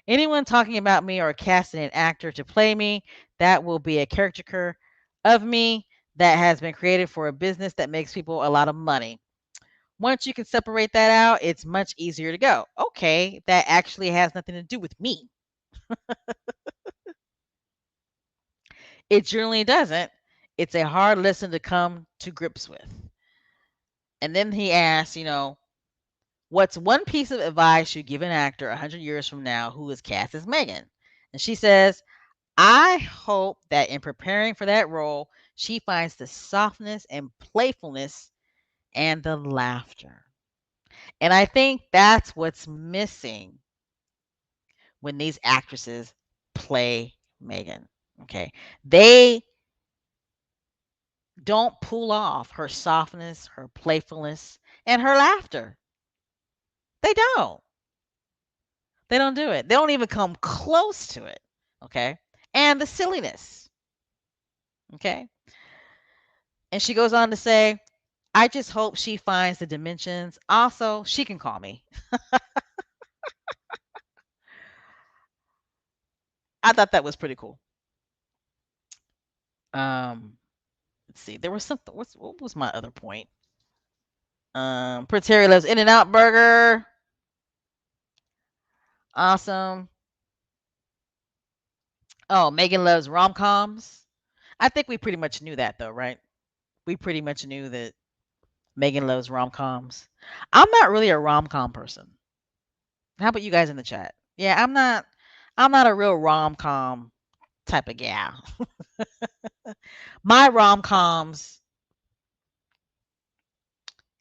Anyone talking about me or casting an actor to play me, that will be a caricature of me that has been created for a business that makes people a lot of money. Once you can separate that out, it's much easier to go. Okay, that actually has nothing to do with me. It generally doesn't. It's a hard lesson to come to grips with. And then he asks, what's one piece of advice you give an actor 100 years from now who is cast as Megan? And she says, I hope that in preparing for that role, she finds the softness and playfulness and the laughter. And I think that's what's missing when these actresses play Megan. Okay. They don't pull off her softness, her playfulness, and her laughter. They don't. They don't do it. They don't even come close to it. Okay. And the silliness. Okay. And she goes on to say, I just hope she finds the dimensions. Also, she can call me. I thought that was pretty cool. Um, let's see. There was something. What was my other point? Prince Harry loves In and Out Burger. Awesome. Oh, Megan loves rom coms. I think we pretty much knew that though, right? We pretty much knew that Megan loves rom coms. I'm not really a rom com person. How about you guys in the chat? Yeah, I'm not. I'm not a real rom com type of gal. My rom coms,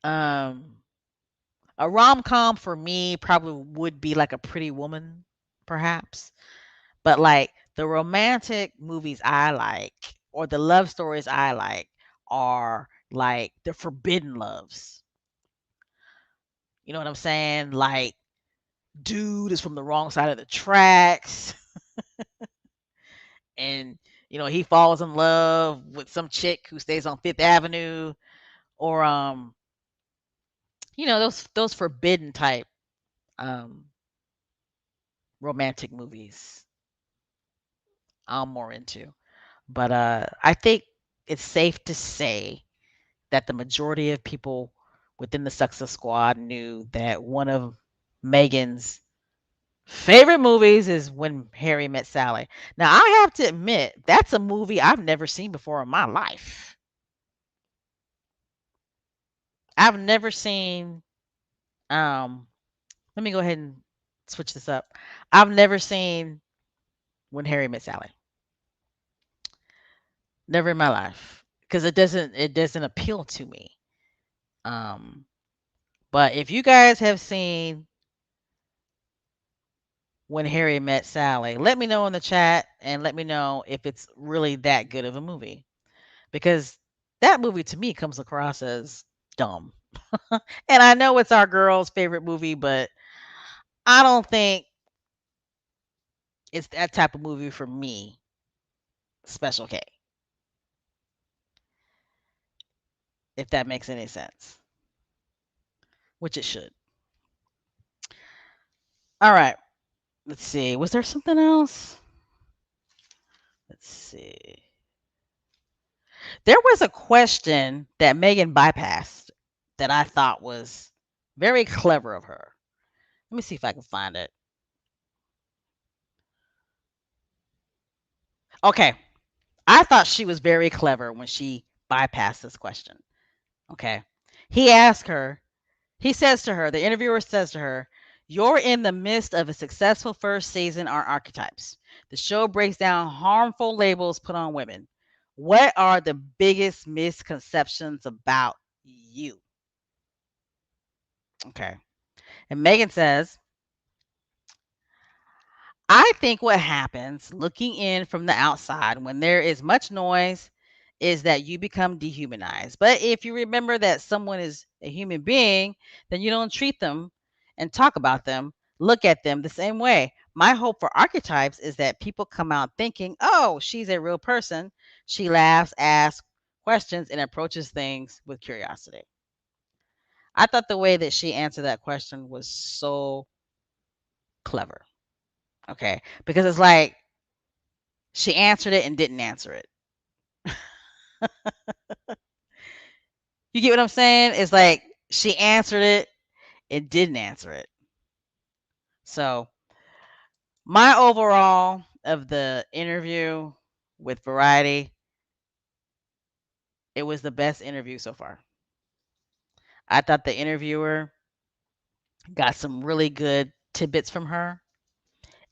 um, a rom com for me probably would be like a Pretty Woman, perhaps. But like the romantic movies I like or the love stories I like are like the forbidden loves. You know what I'm saying? Like dude is from the wrong side of the tracks and he falls in love with some chick who stays on Fifth Avenue or those forbidden type um romantic movies I'm more into. But I think it's safe to say that the majority of people within the Success Squad knew that one of Megan's favorite movies is When Harry Met Sally. Now, I have to admit, that's a movie I've never seen before in my life. I've never seen let me go ahead and switch this up. I've never seen When Harry Met Sally. Never in my life because it doesn't appeal to me. Um but if you guys have seen When Harry Met Sally, let me know in the chat and let me know if it's really that good of a movie because that movie to me comes across as dumb. And I know it's our girl's favorite movie, but I don't think it's that type of movie for me, Special K, if that makes any sense, which it should. All right, let's see. Was there something else? Let's see. There was a question that Megan bypassed that I thought was very clever of her. Let me see if I can find it. Okay. I thought she was very clever when she bypassed this question. Okay. He asked her, he says to her, the interviewer says to her, you're in the midst of a successful first season on archetypes. The show breaks down harmful labels put on women. What are the biggest misconceptions about you? Okay. And Megan says, I think what happens looking in from the outside when there is much noise is that you become dehumanized. But if you remember that someone is a human being, then you don't treat them and talk about them, look at them the same way. My hope for archetypes is that people come out thinking, oh, she's a real person. She laughs, asks questions, and approaches things with curiosity. I thought the way that she answered that question was so clever. Okay. Because it's like, she answered it and didn't answer it. You get what I'm saying? It's like she answered it and didn't answer it. So, my overall of the interview with Variety, it was the best interview so far. I thought the interviewer got some really good tidbits from her,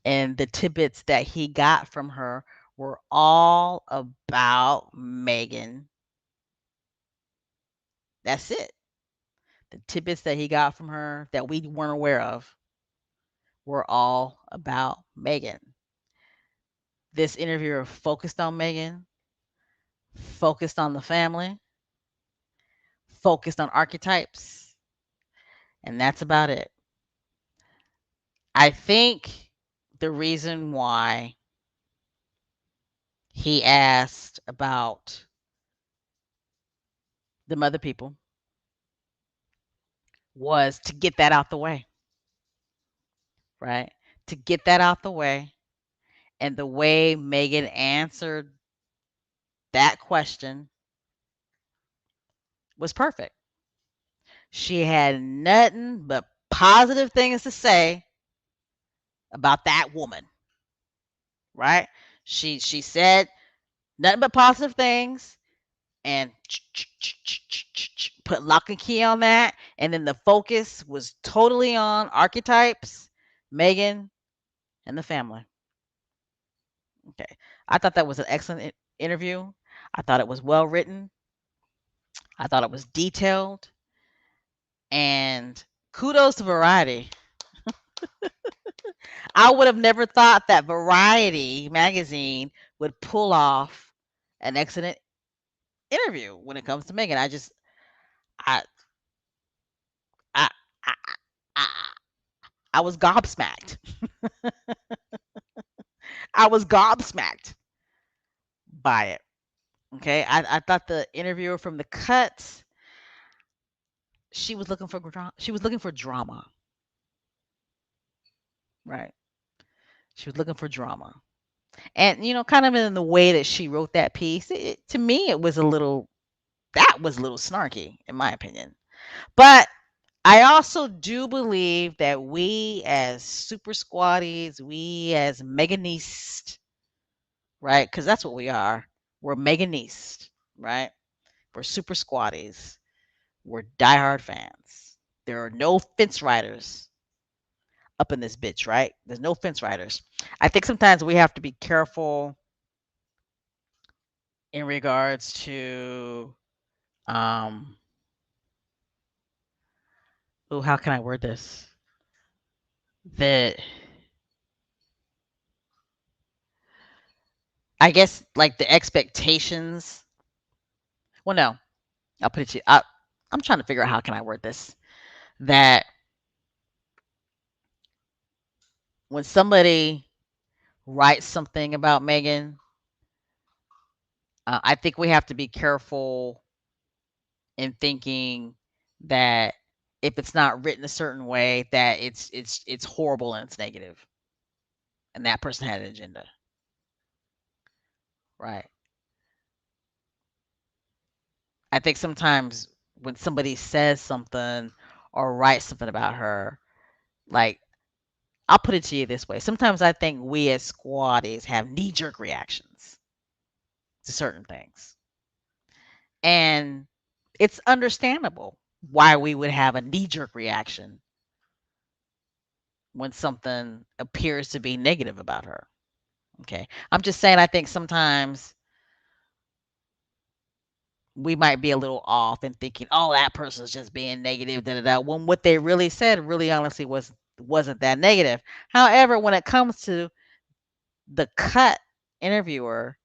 and the tidbits that he got from her were all about Megan. That's it. the tidbits that he got from her that we weren't aware of were all about Meghan. This interviewer focused on Meghan, focused on the family, focused on archetypes, and that's about it. I think the reason why he asked about the mother people was to get that out the way, right? To get that out the way. And the way Megan answered that question was perfect. She had nothing but positive things to say about that woman, right? She said nothing but positive things and put lock and key on that. And then the focus was totally on archetypes, Megan, and the family. Okay. I thought that was an excellent interview. I thought it was well written. I thought it was detailed. And kudos to Variety. I would have never thought that Variety magazine would pull off an excellent interview when it comes to Megan. I, I, I, I, I was gobsmacked. I was gobsmacked by it. Okay, I thought the interviewer from the Cut, she was looking for drama, right? She was looking for drama, and kind of in the way that she wrote that piece, to me, it was a little that was a little snarky, in my opinion. But I also do believe that we as super squatties, we as Meganist, right? Because that's what we are. We're Meganist, right? We're super squatties. We're diehard fans. There are no fence riders up in this bitch, right? There's no fence riders. I think sometimes we have to be careful in regards to um oh, how can I word this? That I guess like the expectations. Well, no, I'll put it to you. I'm trying to figure out how can I word this. That when somebody writes something about Megan, I think we have to be careful in thinking that if it's not written a certain way, that it's horrible and it's negative, and that person had an agenda, right? I think sometimes when somebody says something or writes something about her, like I'll put it to you this way. Sometimes I think we as squatties have knee jerk reactions to certain things. And it's understandable why we would have a knee jerk reaction when something appears to be negative about her. Okay. I'm just saying, I think sometimes we might be a little off in thinking, oh, that person's just being negative, da da da. When what they really said really honestly wasn't that negative. However, when it comes to the Cut interviewer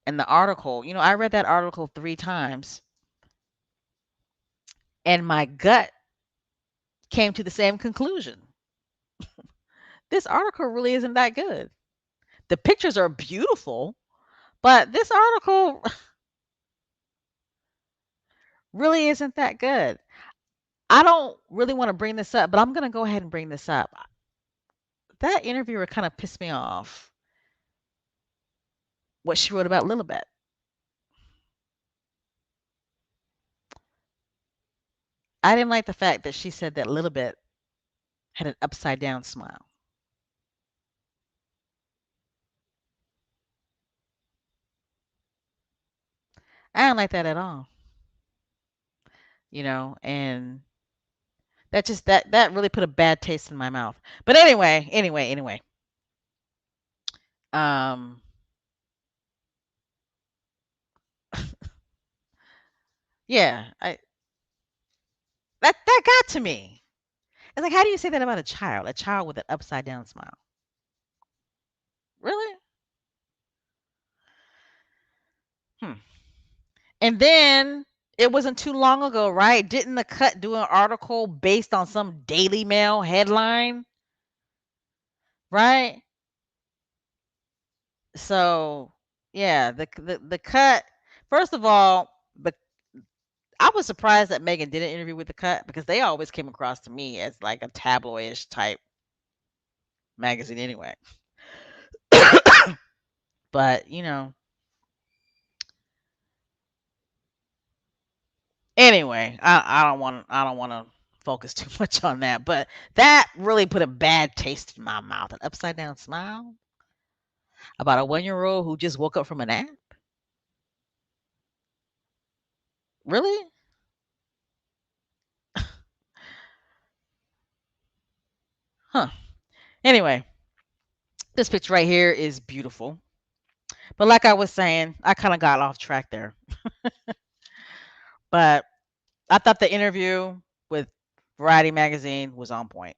and the article, I read that article 3 times and my gut came to the same conclusion. This article really isn't that good. The pictures are beautiful, but this article really isn't that good. I don't really want to bring this up, but I'm going to go ahead and bring this up. That interviewer kind of pissed me off. What she wrote about Lilibet. I didn't like the fact that she said that Lilibet had an upside down smile. I didn't like that at all. And that really put a bad taste in my mouth. But anyway. Um yeah, That got to me. It's like, how do you say that about a child? A child with an upside down smile. Really? Hmm. And then it wasn't too long ago, right? Didn't the Cut do an article based on some Daily Mail headline, right? So yeah, the Cut. First of all, the I was surprised that Megan did an interview with the Cut because they always came across to me as like a tabloidish type magazine anyway. But anyway, I don't want to focus too much on that. But that really put a bad taste in my mouth. An upside down smile about a 1-year-old who just woke up from a nap. Really? Huh. Anyway, this picture right here is beautiful. But like I was saying, I kind of got off track there. But I thought the interview with Variety magazine was on point.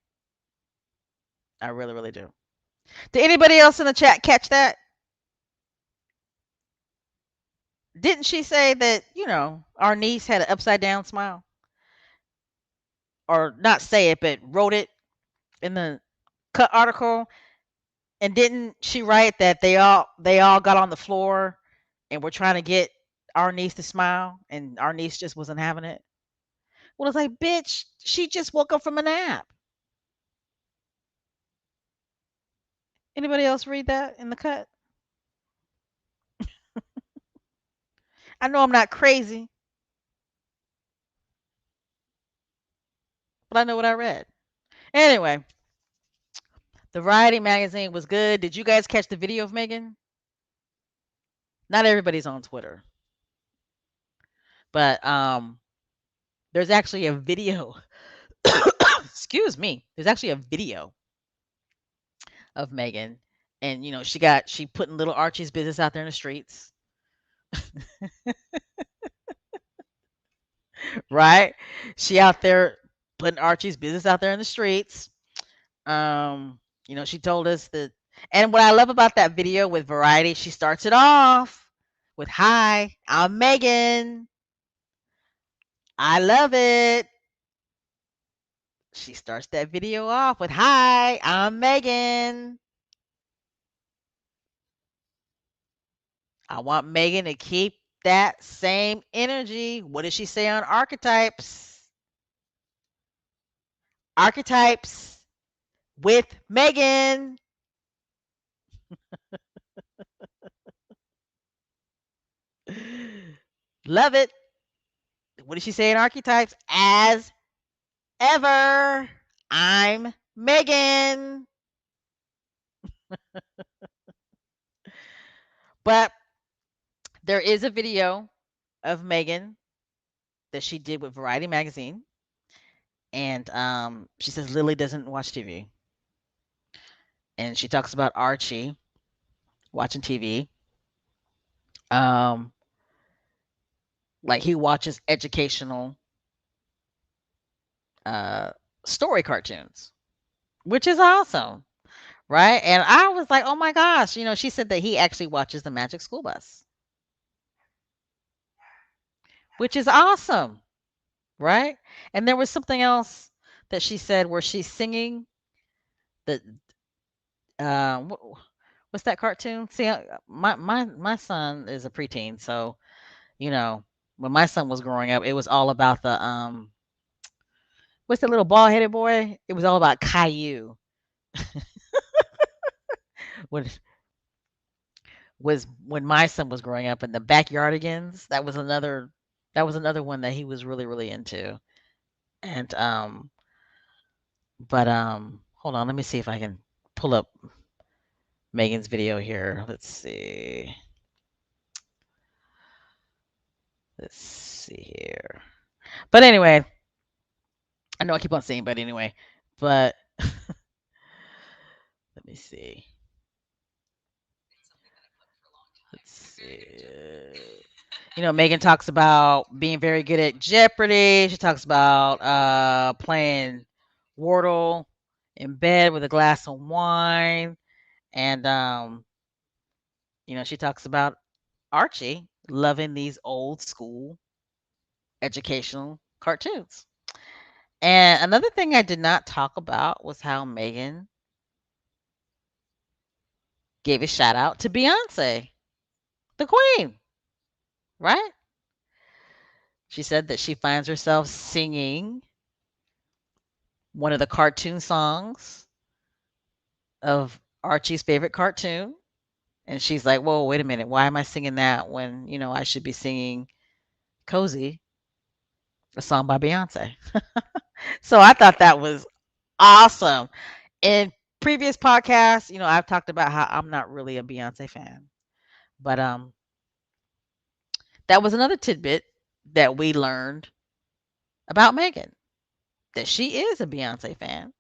I really, really do. Did anybody else in the chat catch that? Didn't she say that, our niece had an upside down smile? Or not say it, but wrote it in the Cut article. And didn't she write that they all got on the floor and were trying to get our niece to smile and our niece just wasn't having it? Well, it's like, bitch, she just woke up from a nap. Anybody else read that in the Cut? I know I'm not crazy, but I know what I read. Anyway, the Variety magazine was good. Did you guys catch the video of Megan? Not everybody's on Twitter, but there's actually a video. Excuse me. There's actually a video of Megan, and she putting little Archie's business out there in the streets, right? She out there putting Archie's business out there in the streets. She told us that, and what I love about that video with Variety, she starts it off with, "Hi, I'm Megan. I love it." She starts that video off with, "Hi, I'm Megan. I want Megan to keep that same energy." What does she say on archetypes? Archetypes with Megan. Love it. What does she say in archetypes? As ever, I'm Megan. But there is a video of Megan that she did with Variety magazine, and she says Lily doesn't watch TV, and she talks about Archie watching TV. Um, like he watches educational uh story cartoons, which is awesome, right? And I was like, oh my gosh, she said that he actually watches the Magic School Bus, which is awesome, right? And there was something else that she said where she's singing the what's that cartoon? See, my son is a preteen, so you know when my son was growing up, it was all about the what's the little bald headed boy? It was all about Caillou. When was when my son was growing up, and the Backyardigans. That was another one that he was really really into. And but hold on, let me see if I can pull up Megan's video here. Let's see. Let's see here. But anyway, I know I keep on saying but anyway, but let me see. Let's see. Megan talks about being very good at Jeopardy. She talks about playing Wordle in bed with a glass of wine. And she talks about Archie loving these old school educational cartoons. And another thing I did not talk about was how Megan gave a shout out to Beyonce, the queen, right? She said that she finds herself singing one of the cartoon songs of Archie's favorite cartoon. And she's like, whoa, wait a minute. Why am I singing that when, I should be singing Cozy, a song by Beyonce? So I thought that was awesome. In previous podcasts, I've talked about how I'm not really a Beyonce fan. But that was another tidbit that we learned about Megan, that she is a Beyonce fan.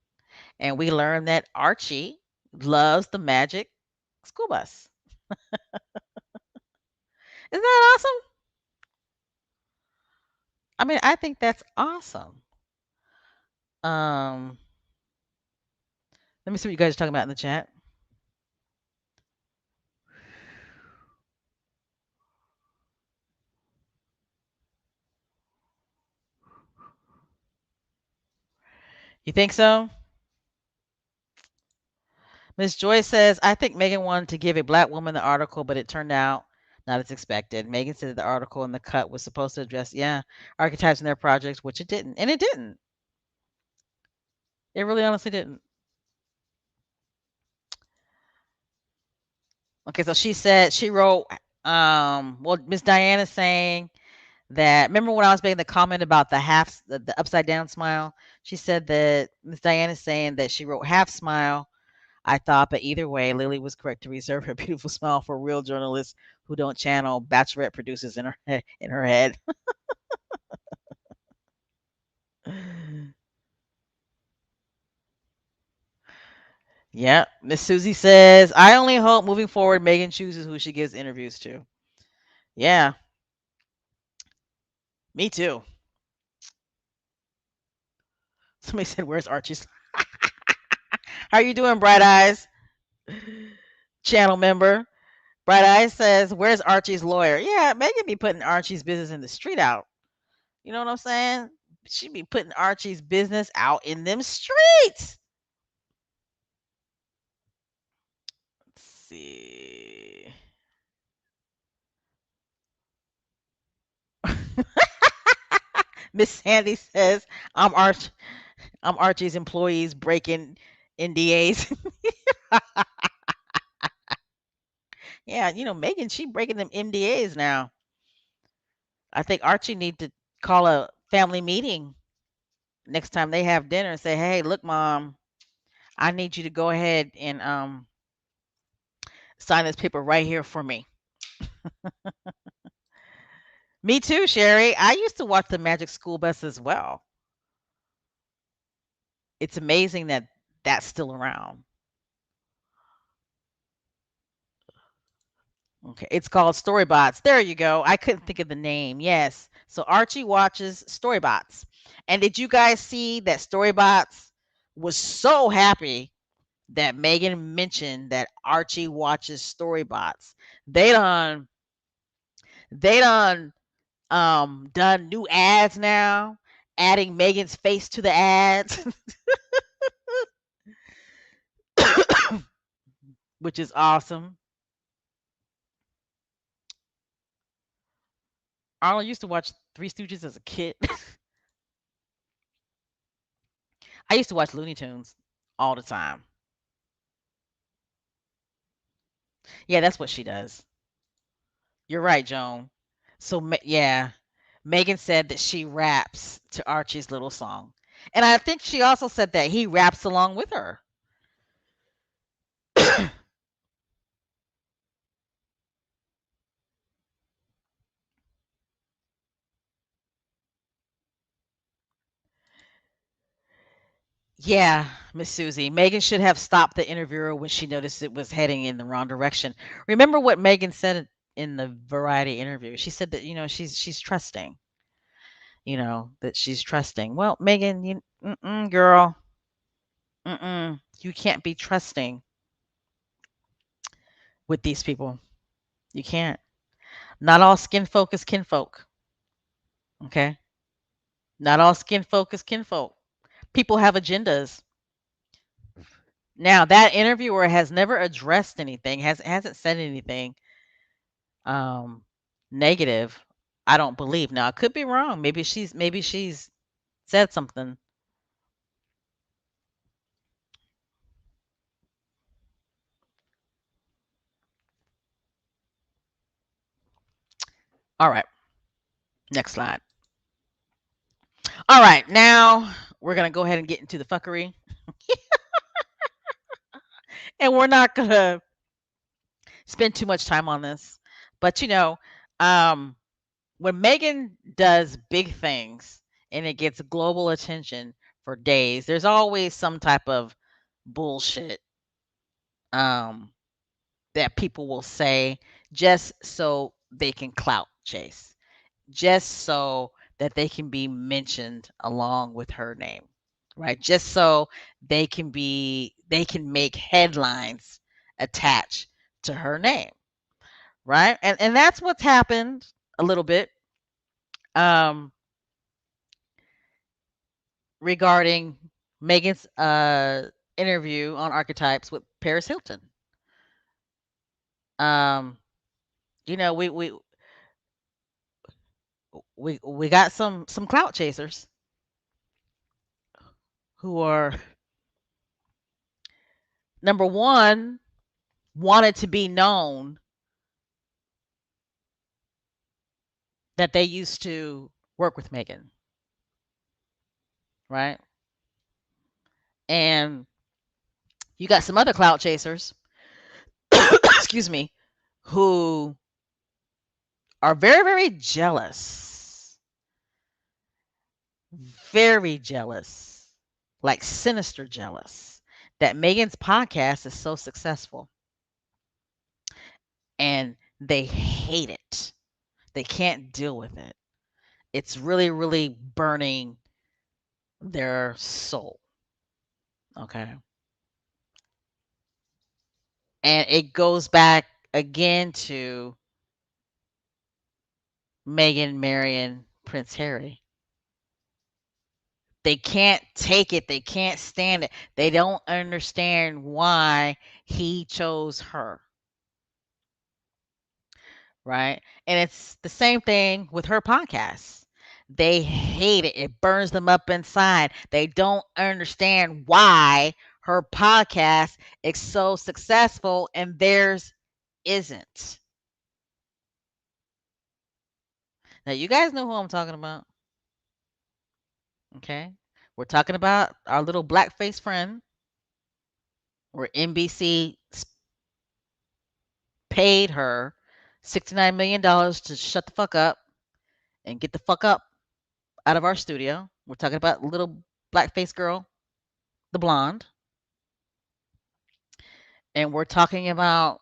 And we learned that Archie loves the Magic School Bus. Isn't that awesome? I mean, I think that's awesome. Um, Let me see what you guys are talking about in the chat. You think so? Miss Joy says, I think Megan wanted to give a black woman the article, but it turned out not as expected. Megan said that the article in the cut was supposed to address, yeah, archetypes in their projects, which it didn't. And it didn't. It really honestly didn't. Okay, so she wrote, well, Miss Diana's saying that, remember when I was making the comment about the upside down smile? She said that Miss Diana's saying that she wrote half smile, I thought, but either way, Lily was correct to reserve her beautiful smile for real journalists who don't channel bachelorette producers in her head. Yeah, Miss Susie says, I only hope moving forward Megan chooses who she gives interviews to. Yeah, me too. Somebody said, "Where's Archie's?" How you doing, Bright Eyes? Channel member. Bright Eyes says, "Where's Archie's lawyer?" Yeah, Megan be putting Archie's business in the street out. You know what I'm saying? She be putting Archie's business out in them streets. Let's see. Miss Sandy says, "I'm Arch. I'm Archie's employees breaking NDAs." Yeah, Megan, she breaking them NDAs now. I think Archie need to call a family meeting next time they have dinner and say, "Hey, look, mom, I need you to go ahead and sign this paper right here for me." Me too, Sherry. I used to watch the Magic School Bus as well. It's amazing that that's still around. Okay, it's called Storybots. There you go. I couldn't think of the name. Yes. So Archie watches Storybots. And did you guys see that Storybots was so happy that Megan mentioned that Archie watches Storybots? They done they done new ads now, adding Megan's face to the ads, which is awesome. Arnold used to watch Three Stooges as a kid. I used to watch Looney Tunes all the time. Yeah, that's what she does. You're right, Joan. So yeah, Megan said that she raps to Archie's little song. And I think she also said that he raps along with her. Yeah, Miss Susie. Megan should have stopped the interviewer when she noticed it was heading in the wrong direction. Remember what Megan said in the Variety interview. She said that, she's trusting, that she's trusting. Well, Megan, girl, you can't be trusting with these people. You can't. Not all skin folk is kinfolk. Okay. Not all skin folk is kinfolk. People have agendas. Now, that interviewer has never addressed anything, hasn't said anything um negative. I don't believe. Now, I could be wrong. Maybe she's said something. All right. Next slide. All right. Now, we're going to go ahead and get into the fuckery, and we're not going to spend too much time on this. But um when Megan does big things and it gets global attention for days, there's always some type of bullshit um, that people will say just so they can clout chase, just so that they can be mentioned along with her name, right? Just so they can make headlines attached to her name, right? And that's what's happened a little bit. Um, Regarding Megan's interview on archetypes with Paris Hilton. Um, you know, we got some clout chasers who are number one wanted to be known that they used to work with Megan, right? And you got some other clout chasers, excuse me, who are very, very jealous, very jealous, like sinister jealous, that Megan's podcast is so successful and they hate it. They can't deal with it. It's really, really burning their soul. Okay. And it goes back again to Meghan marrying Prince Harry. They can't take it. They can't stand it. They don't understand why he chose her. Right? And it's the same thing with her podcast. They hate it. It burns them up inside. They don't understand why her podcast is so successful and theirs isn't. Now, you guys know who I'm talking about. Okay. We're talking about our little blackface friend, where NBC paid her $69 million to shut the fuck up and get the fuck up out of our studio. We're talking about little blackface girl, the blonde. And we're talking about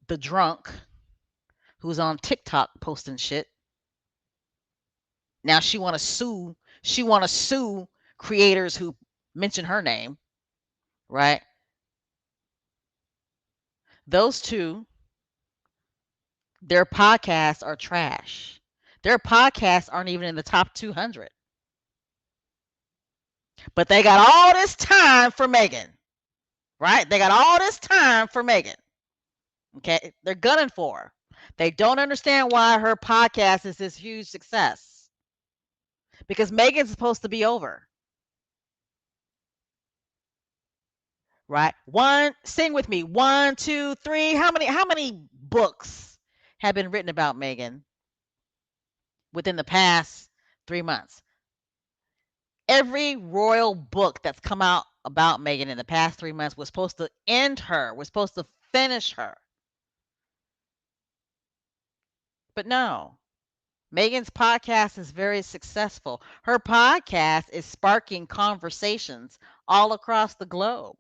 the drunk who's on TikTok posting shit. Now she want to sue. She want to sue creators who mention her name, right? Those two, their podcasts are trash. Their podcasts aren't even in the top 200. But they got all this time for Meghan, right? They got all this time for Meghan. Okay? They're gunning for her. They don't understand why her podcast is this huge success. Because Meghan's supposed to be over. Right? One, sing with me. 1, 2, 3. How many books have been written about Meghan within the past 3 months? Every royal book that's come out about Meghan in the past 3 months was supposed to end her, was supposed to finish her. But no, Meghan's podcast is very successful. Her podcast is sparking conversations all across the globe.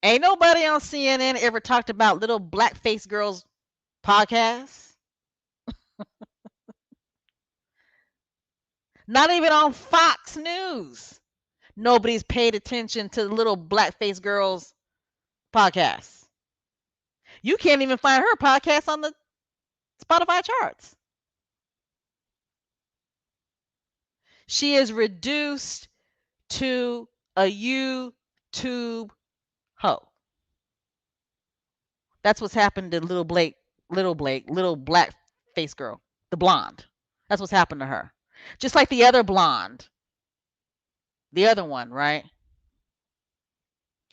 Ain't nobody on CNN ever talked about little black-faced girls podcast. Not even on Fox News. Nobody's paid attention to the little black-faced girls podcast. You can't even find her podcast on the Spotify charts. She is reduced to a YouTube hoe. That's what's happened to little black face girl, the blonde. That's what's happened to her. Just like the other blonde, the other one, right?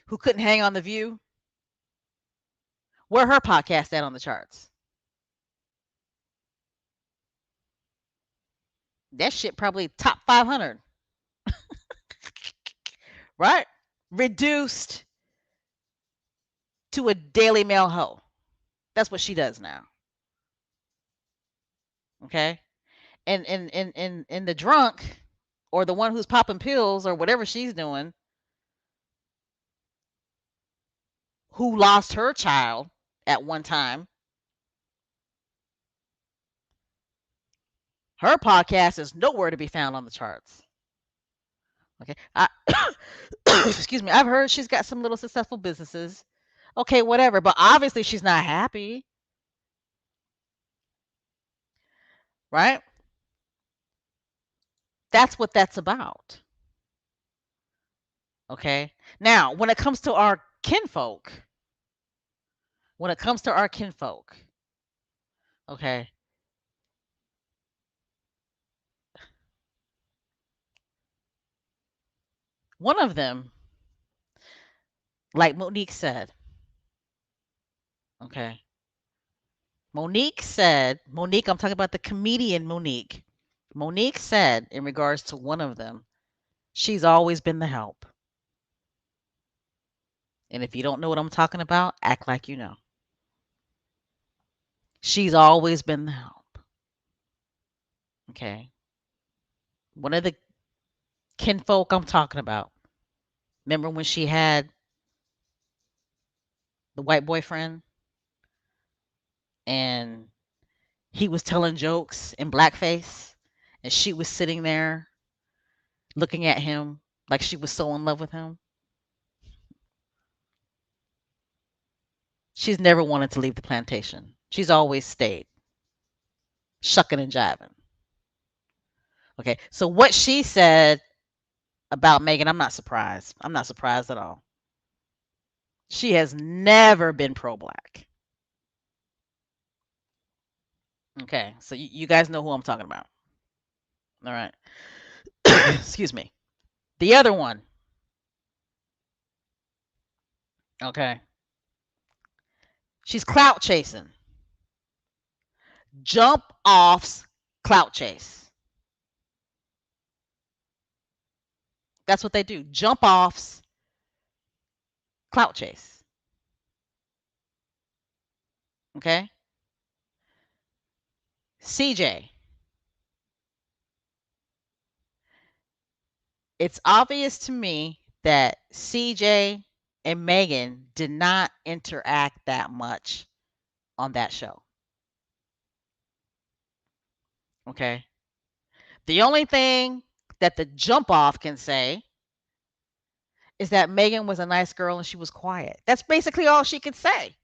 Who couldn't hang on the View. Where her podcast at on the charts? That shit probably top 500, right? Reduced to a Daily Mail hoe. That's what she does now. Okay? And the drunk or the one who's popping pills or whatever she's doing, who lost her child at one time, her podcast is nowhere to be found on the charts. Okay. Excuse me. I've heard she's got some little successful businesses. Okay, whatever. But obviously she's not happy, right? That's what that's about. Okay. Now, when it comes to our kinfolk, okay, one of them, like Monique said, okay, Monique, I'm talking about the comedian Monique. Monique said in regards to one of them, she's always been the help. And if you don't know what I'm talking about, act like you know. She's always been the help. Okay. One of the kinfolk I'm talking about. Remember when she had the white boyfriend and he was telling jokes in blackface and she was sitting there looking at him like she was so in love with him? She's never wanted to leave the plantation. She's always stayed, shucking and jiving. Okay. So what she said about Meghan, I'm not surprised. I'm not surprised at all. She has never been pro black. Okay. So you guys know who I'm talking about. All right. Excuse me. The other one. Okay. She's clout chasing. Jump offs clout chase. That's what they do. Jump offs clout chase. Okay. CJ. It's obvious to me that CJ and Meghan did not interact that much on that show. Okay. The only thing that the jump off can say is that Meghan was a nice girl and she was quiet. That's basically all she could say.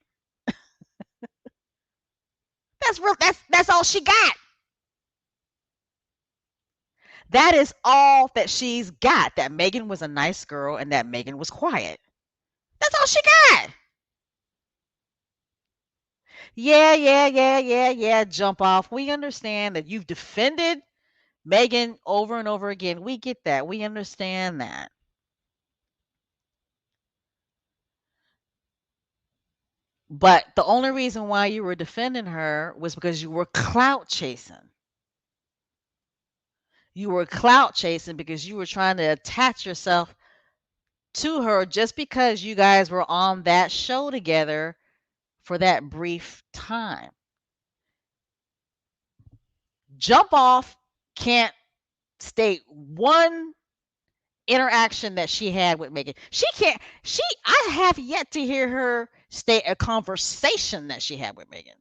That's all she got. That is all that she's got. That Meghan was a nice girl and that Meghan was quiet. That's all she got. Yeah. Jump off. We understand that you've defended Meghan over and over again. We get that. We understand that. But the only reason why you were defending her was because you were clout chasing. You were clout chasing because you were trying to attach yourself to her just because you guys were on that show together for that brief time. Jump off can't state one interaction that she had with Megan. She can't. She. I have yet to hear her state a conversation that she had with Megan.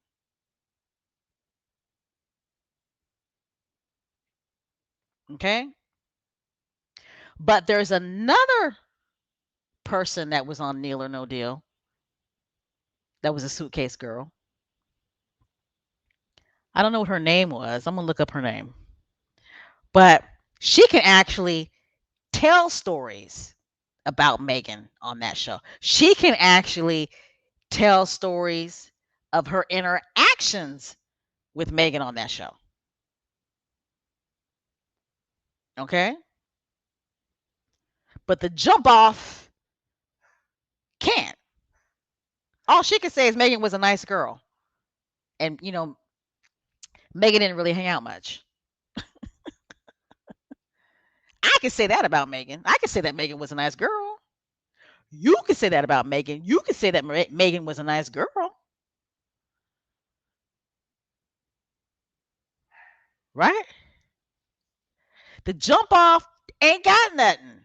Okay. But there's another person that was on Deal or No Deal. That was a suitcase girl. I don't know what her name was. I'm gonna look up her name. But she can actually tell stories about Megan on that show. She can actually tell stories of her interactions with Megan on that show. Okay? But the jump off can't. All she can say is Megan was a nice girl. And, Megan didn't really hang out much. I can say that about Megan. I can say that Megan was a nice girl. You can say that about Megan. You can say that Megan was a nice girl. Right? The jump off ain't got nothing.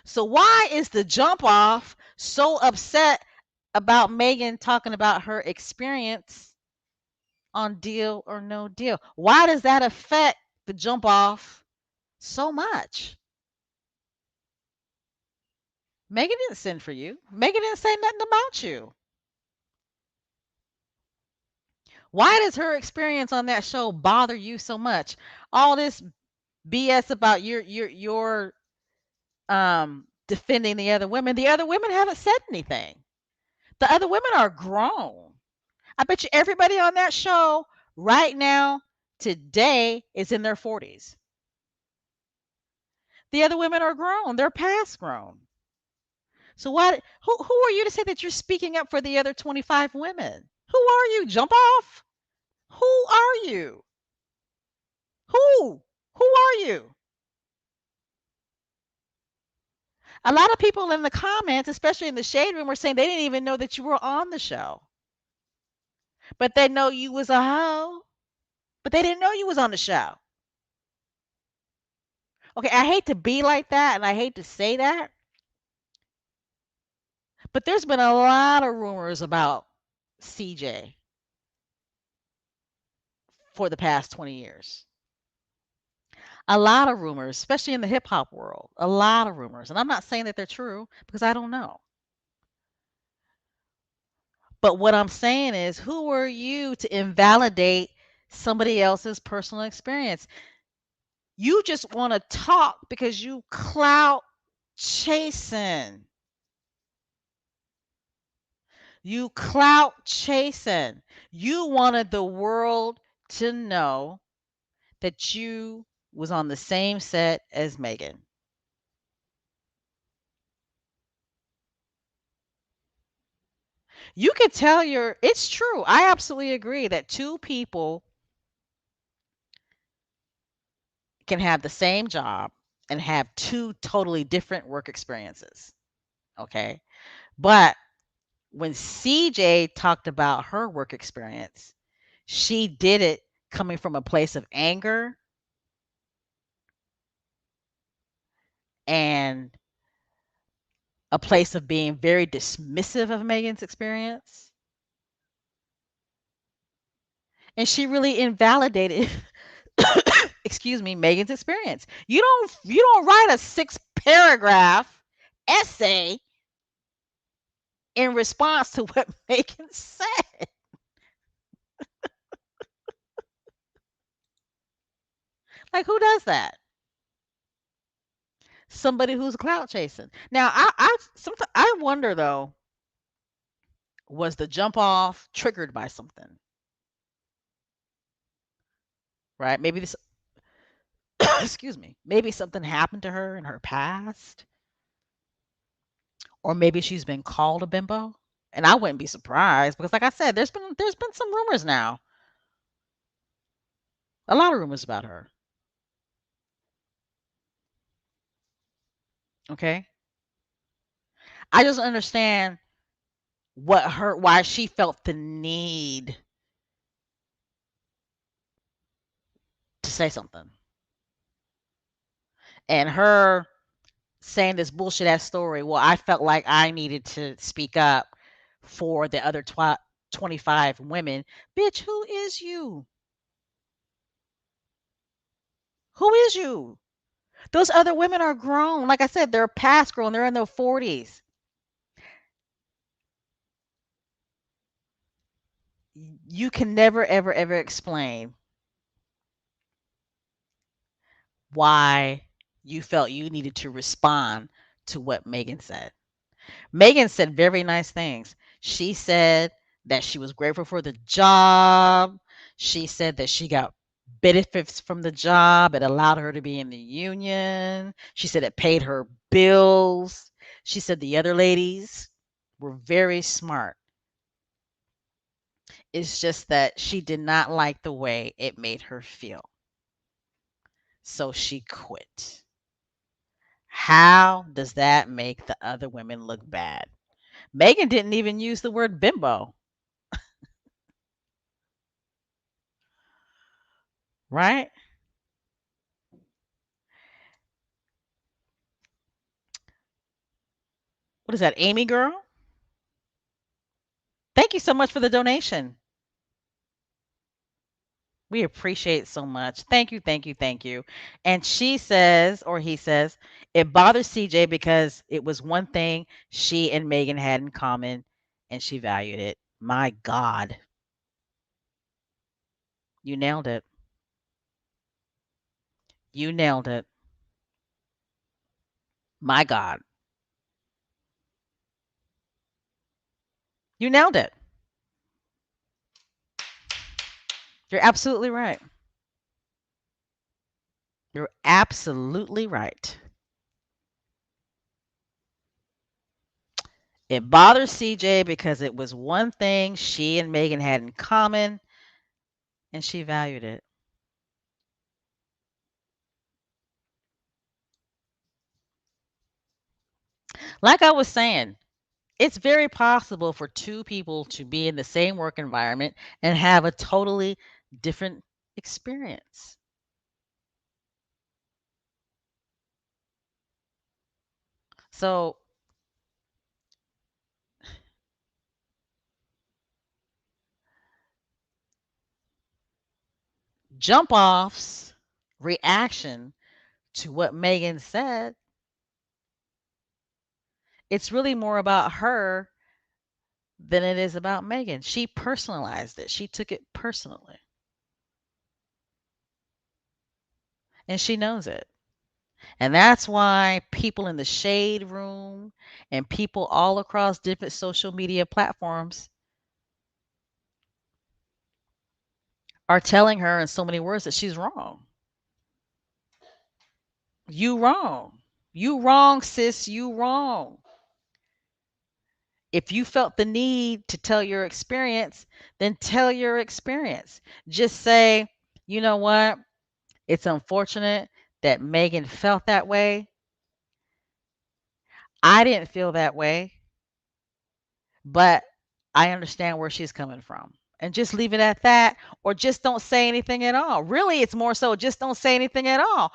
So why is the jump off so upset about Megan talking about her experience on Deal or No Deal? Why does that affect the jump off so much? Megan didn't send for you. Megan didn't say nothing about you. Why does her experience on that show bother you so much? All this BS about your defending the other women. The other women haven't said anything. The other women are grown. I bet you everybody on that show right now, today, is in their 40s. The other women are grown. They're past grown. So who are you to say that you're speaking up for the other 25 women? Who are you? Jump off? Who are you? Who? Who are you? A lot of people in the comments, especially in the shade room, were saying they didn't even know that you were on the show. But they know you was a hoe. But they didn't know you was on the show. Okay, I hate to be like that and I hate to say that, but there's been a lot of rumors about CJ for the past 20 years. A lot of rumors, especially in the hip hop world. A lot of rumors. And I'm not saying that they're true because I don't know. But what I'm saying is, who are you to invalidate somebody else's personal experience? You just want to talk because you clout chasing. You clout chasing. You wanted the world to know that you was on the same set as Meghan. You could tell it's true. I absolutely agree that two people can have the same job and have two totally different work experiences. Okay. But when CJ talked about her work experience, she did it coming from a place of anger and a place of being very dismissive of Meghan's experience. And she really invalidated excuse me, Meghan's experience. You don't write a 6 paragraph essay in response to what Meghan said. Like who does that? Somebody who's clout chasing. Now I sometimes I wonder though, was the jump off triggered by something? Right? Maybe this excuse me, maybe something happened to her in her past, or maybe she's been called a bimbo. And I wouldn't be surprised because like I said, there's been some rumors now. A lot of rumors about her. Okay? I just understand why she felt the need to say something. And her saying this bullshit ass story. Well, I felt like I needed to speak up for the other 25 women. Bitch, who is you? Who is you? Those other women are grown. Like I said, they're past grown. They're in their 40s. You can never, ever, ever explain why you felt you needed to respond to what Megan said. Megan said very nice things. She said that she was grateful for the job. She said that she got benefits from the job. It allowed her to be in the union. She said it paid her bills. She said the other ladies were very smart. It's just that she did not like the way it made her feel. So she quit. How does that make the other women look bad? Megan didn't even use the word bimbo, right? What is that, Amy girl? Thank you so much for the donation. We appreciate it so much. Thank you, thank you, thank you. And she says, or he says, it bothers CJ because it was one thing she and Megan had in common and she valued it. My God, you nailed it. You nailed it. My God, you nailed it. You're absolutely right. You're absolutely right. It bothers CJ because it was one thing she and Megan had in common and she valued it. Like I was saying, it's very possible for two people to be in the same work environment and have a totally different experience. So, jump off's reaction to what Megan said, it's really more about her than it is about Megan. She personalized it, she took it personally, and she knows it. And that's why people in the shade room and people all across different social media platforms are telling her in so many words that she's wrong. You wrong. You wrong, sis. You wrong. If you felt the need to tell your experience, then tell your experience. Just say, you know what? It's unfortunate that Megan felt that way. I didn't feel that way, but I understand where she's coming from. And just leave it at that, or just don't say anything at all. Really, it's more so just don't say anything at all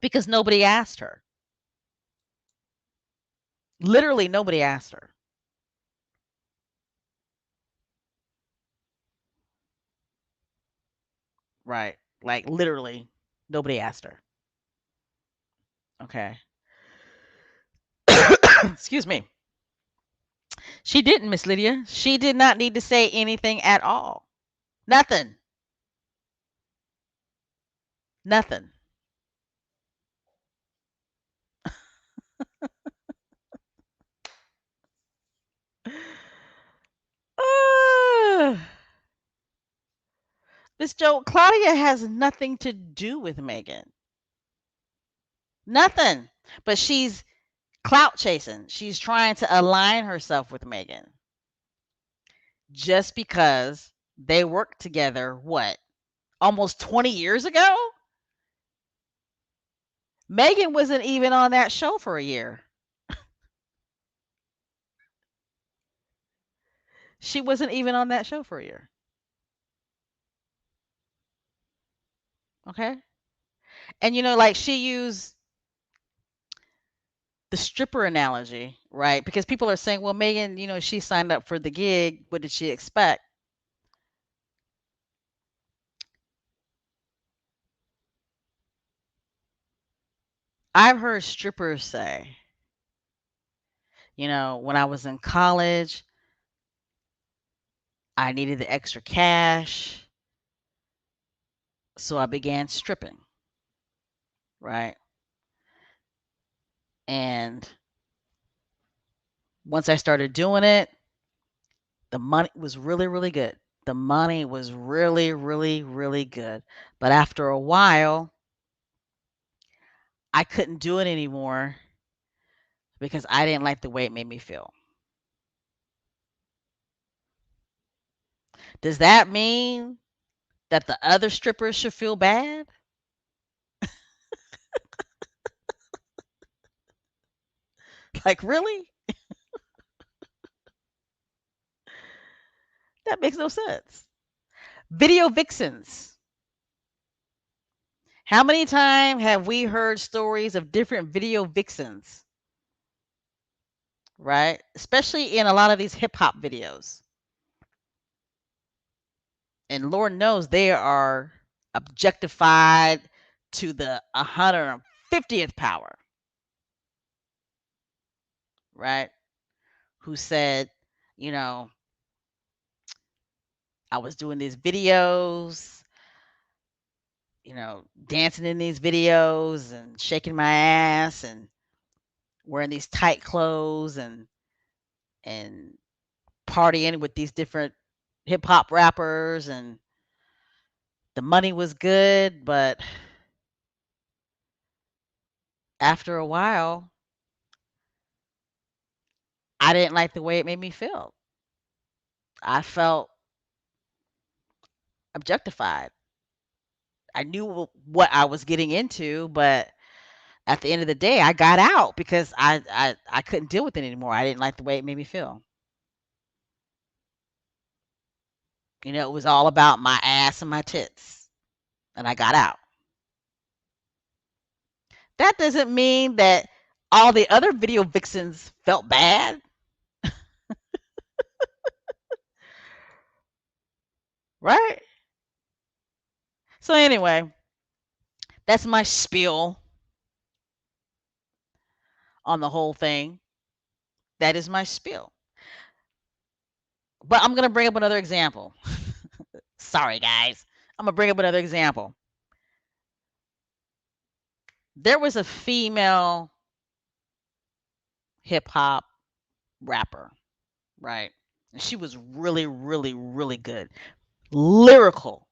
because nobody asked her. Literally, nobody asked her. Right. Like literally, nobody asked her. Okay. Excuse me. She didn't, Miss Lydia. She did not need to say anything at all. Nothing. Nothing. Uh, Miss Joe, Claudia has nothing to do with Megan. Nothing. But she's clout chasing. She's trying to align herself with Megan just because they worked together, what, almost 20 years ago? Megan wasn't even on that show for a year. She wasn't even on that show for a year. Okay. And like she used the stripper analogy, right? Because people are saying, well, Megan, she signed up for the gig. What did she expect? I've heard strippers say, when I was in college, I needed the extra cash, so I began stripping, right? And once I started doing it, the money was really, really good. The money was really, really, really good. But after a while, I couldn't do it anymore because I didn't like the way it made me feel. Does that mean that the other strippers should feel bad? Like, really? That makes no sense. Video vixens. How many times have we heard stories of different video vixens, right? Especially in a lot of these hip hop videos. And Lord knows they are objectified to the 150th power, right? Who said, you know, I was doing these videos, dancing in these videos and shaking my ass and wearing these tight clothes and partying with these different hip hop rappers, and the money was good, but after a while, I didn't like the way it made me feel. I felt objectified. I knew what I was getting into, but at the end of the day, I got out because I couldn't deal with it anymore. I didn't like the way it made me feel. It was all about my ass and my tits, and I got out. That doesn't mean that all the other video vixens felt bad, right? So anyway, that's my spiel on the whole thing. That is my spiel. But I'm going to bring up another example. Sorry, guys. I'm going to bring up another example. There was a female hip hop rapper, right? And she was really, really, really good. Lyrical.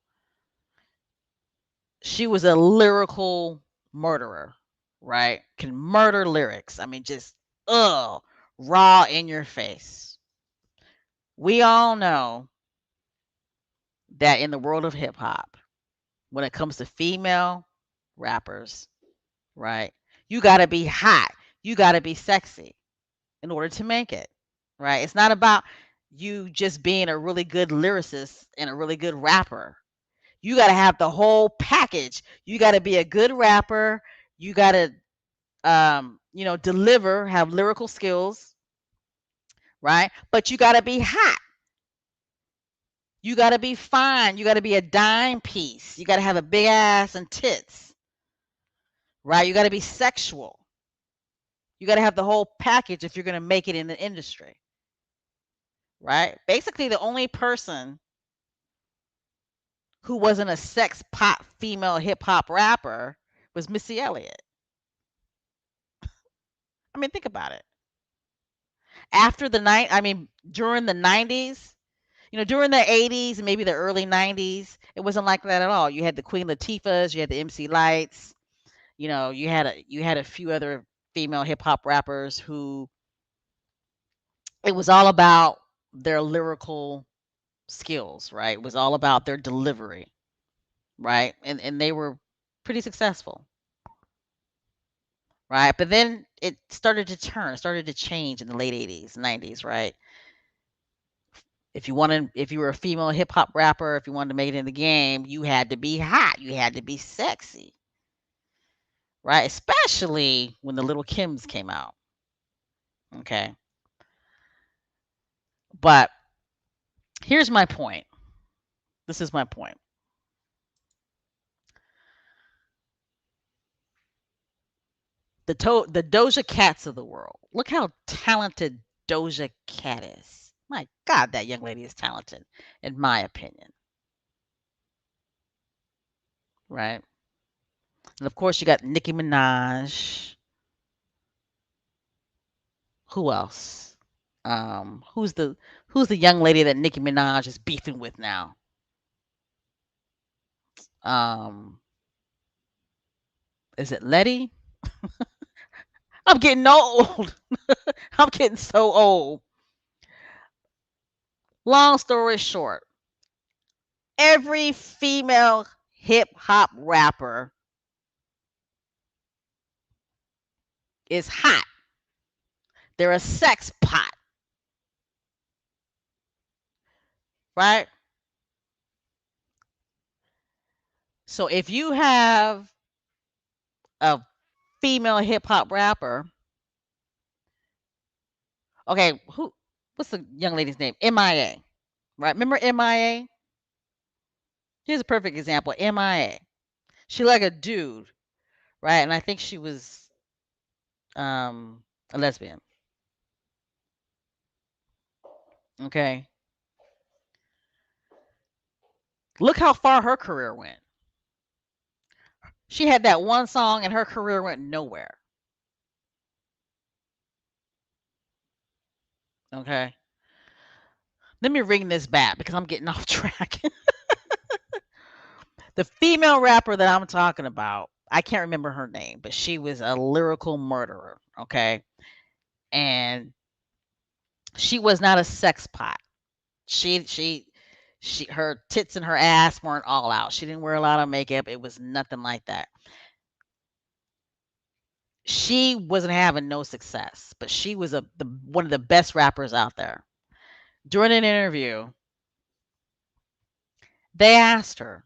She was a lyrical murderer, right? Can murder lyrics. I mean, just, raw in your face. We all know that in the world of hip hop, when it comes to female rappers, right? You got to be hot. You got to be sexy in order to make it, right? It's not about you just being a really good lyricist and a really good rapper. You got to have the whole package. You got to be a good rapper. You got to, deliver, have lyrical skills, right? But you got to be hot. You got to be fine. You got to be a dime piece. You got to have a big ass and tits, right? You got to be sexual. You got to have the whole package if you're going to make it in the industry, right? Basically, the only person who wasn't a sex pop female hip hop rapper was Missy Elliott. I mean, think about it. During the 90s, during the 80s and maybe the early 90s, it wasn't like that at all. You had the Queen Latifahs, you had the MC Lights, you had a few other female hip hop rappers who it was all about their lyrical skills, right? It was all about their delivery, right? And they were pretty successful, right? But then it started to change in the late 80s, 90s, right? If you were a female hip hop rapper, if you wanted to make it in the game, you had to be hot, you had to be sexy, right? Especially when the Little Kims came out. Okay. But here's my point. This is my point. The Doja Cats of the world. Look how talented Doja Cat is. My God, that young lady is talented, in my opinion. Right? And of course, you got Nicki Minaj. Who else? Who's the young lady that Nicki Minaj is beefing with now? Um, is it Letty? I'm getting old. I'm getting so old. Long story short, every female hip hop rapper is hot. They're a sex pot, right? So if you have a female hip hop rapper, okay, what's the young lady's name? MIA, right? Remember MIA? Here's a perfect example. MIA. She like a dude, right? And I think she was a lesbian. Okay. Look how far her career went. She had that one song and her career went nowhere. Okay. Let me ring this back because I'm getting off track. The female rapper that I'm talking about, I can't remember her name, but she was a lyrical murderer. Okay. And she was not a sex pot. She she her tits and her ass weren't all out. She didn't wear a lot of makeup. It was nothing like that. She wasn't having no success, but she was one of the best rappers out there. During an interview, they asked her,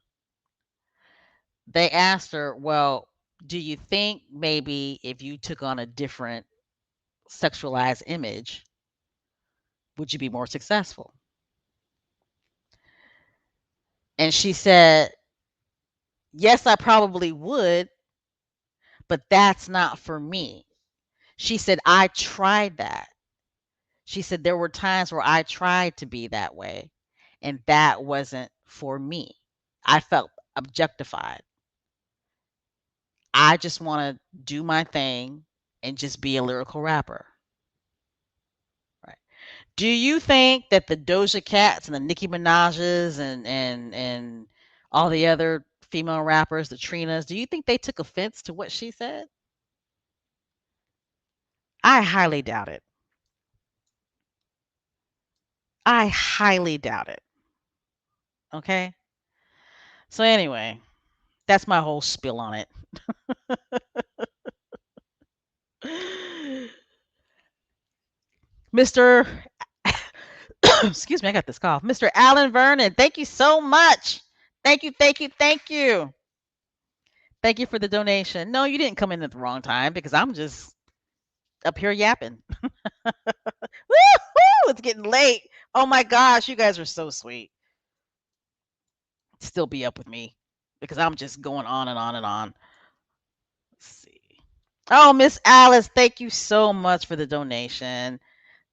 well, do you think maybe if you took on a different sexualized image, would you be more successful? And she said, yes, I probably would, but that's not for me. She said, I tried that. She said, there were times where I tried to be that way, and that wasn't for me. I felt objectified. I just want to do my thing and just be a lyrical rapper. Right. Do you think that the Doja Cats and the Nicki Minaj's and all the other female rappers, the Trinas, do you think they took offense to what she said? I highly doubt it. I highly doubt it. Okay? So anyway, that's my whole spiel on it. Mr. Excuse me, I got this cough. Mr. Alan Vernon, thank you so much. Thank you, thank you, thank you. Thank you for the donation. No, you didn't come in at the wrong time because I'm just up here yapping. Woo-hoo! It's getting late. Oh my gosh, you guys are so sweet. Still be up with me because I'm just going on and on and on. Let's see. Oh, Miss Alice, thank you so much for the donation.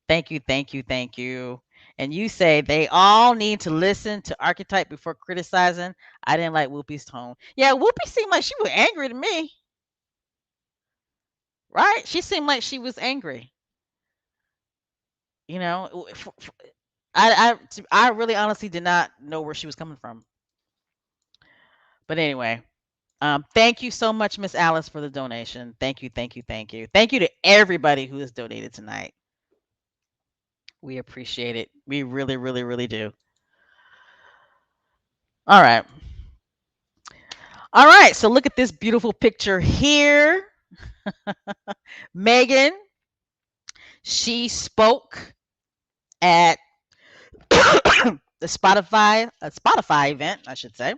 Thank you, thank you, thank you. And you say they all need to listen to Archetype before criticizing. I didn't like Whoopi's tone. Yeah, Whoopi seemed like she was angry to me, right? She seemed like she was angry. You know, I really honestly did not know where she was coming from. But anyway, thank you so much, Miss Alice, for the donation. Thank you, thank you, thank you. Thank you to everybody who has donated tonight. We appreciate it. We really, really, really do. All right. All right. So look at this beautiful picture here. Meghan, she spoke at the Spotify event, I should say.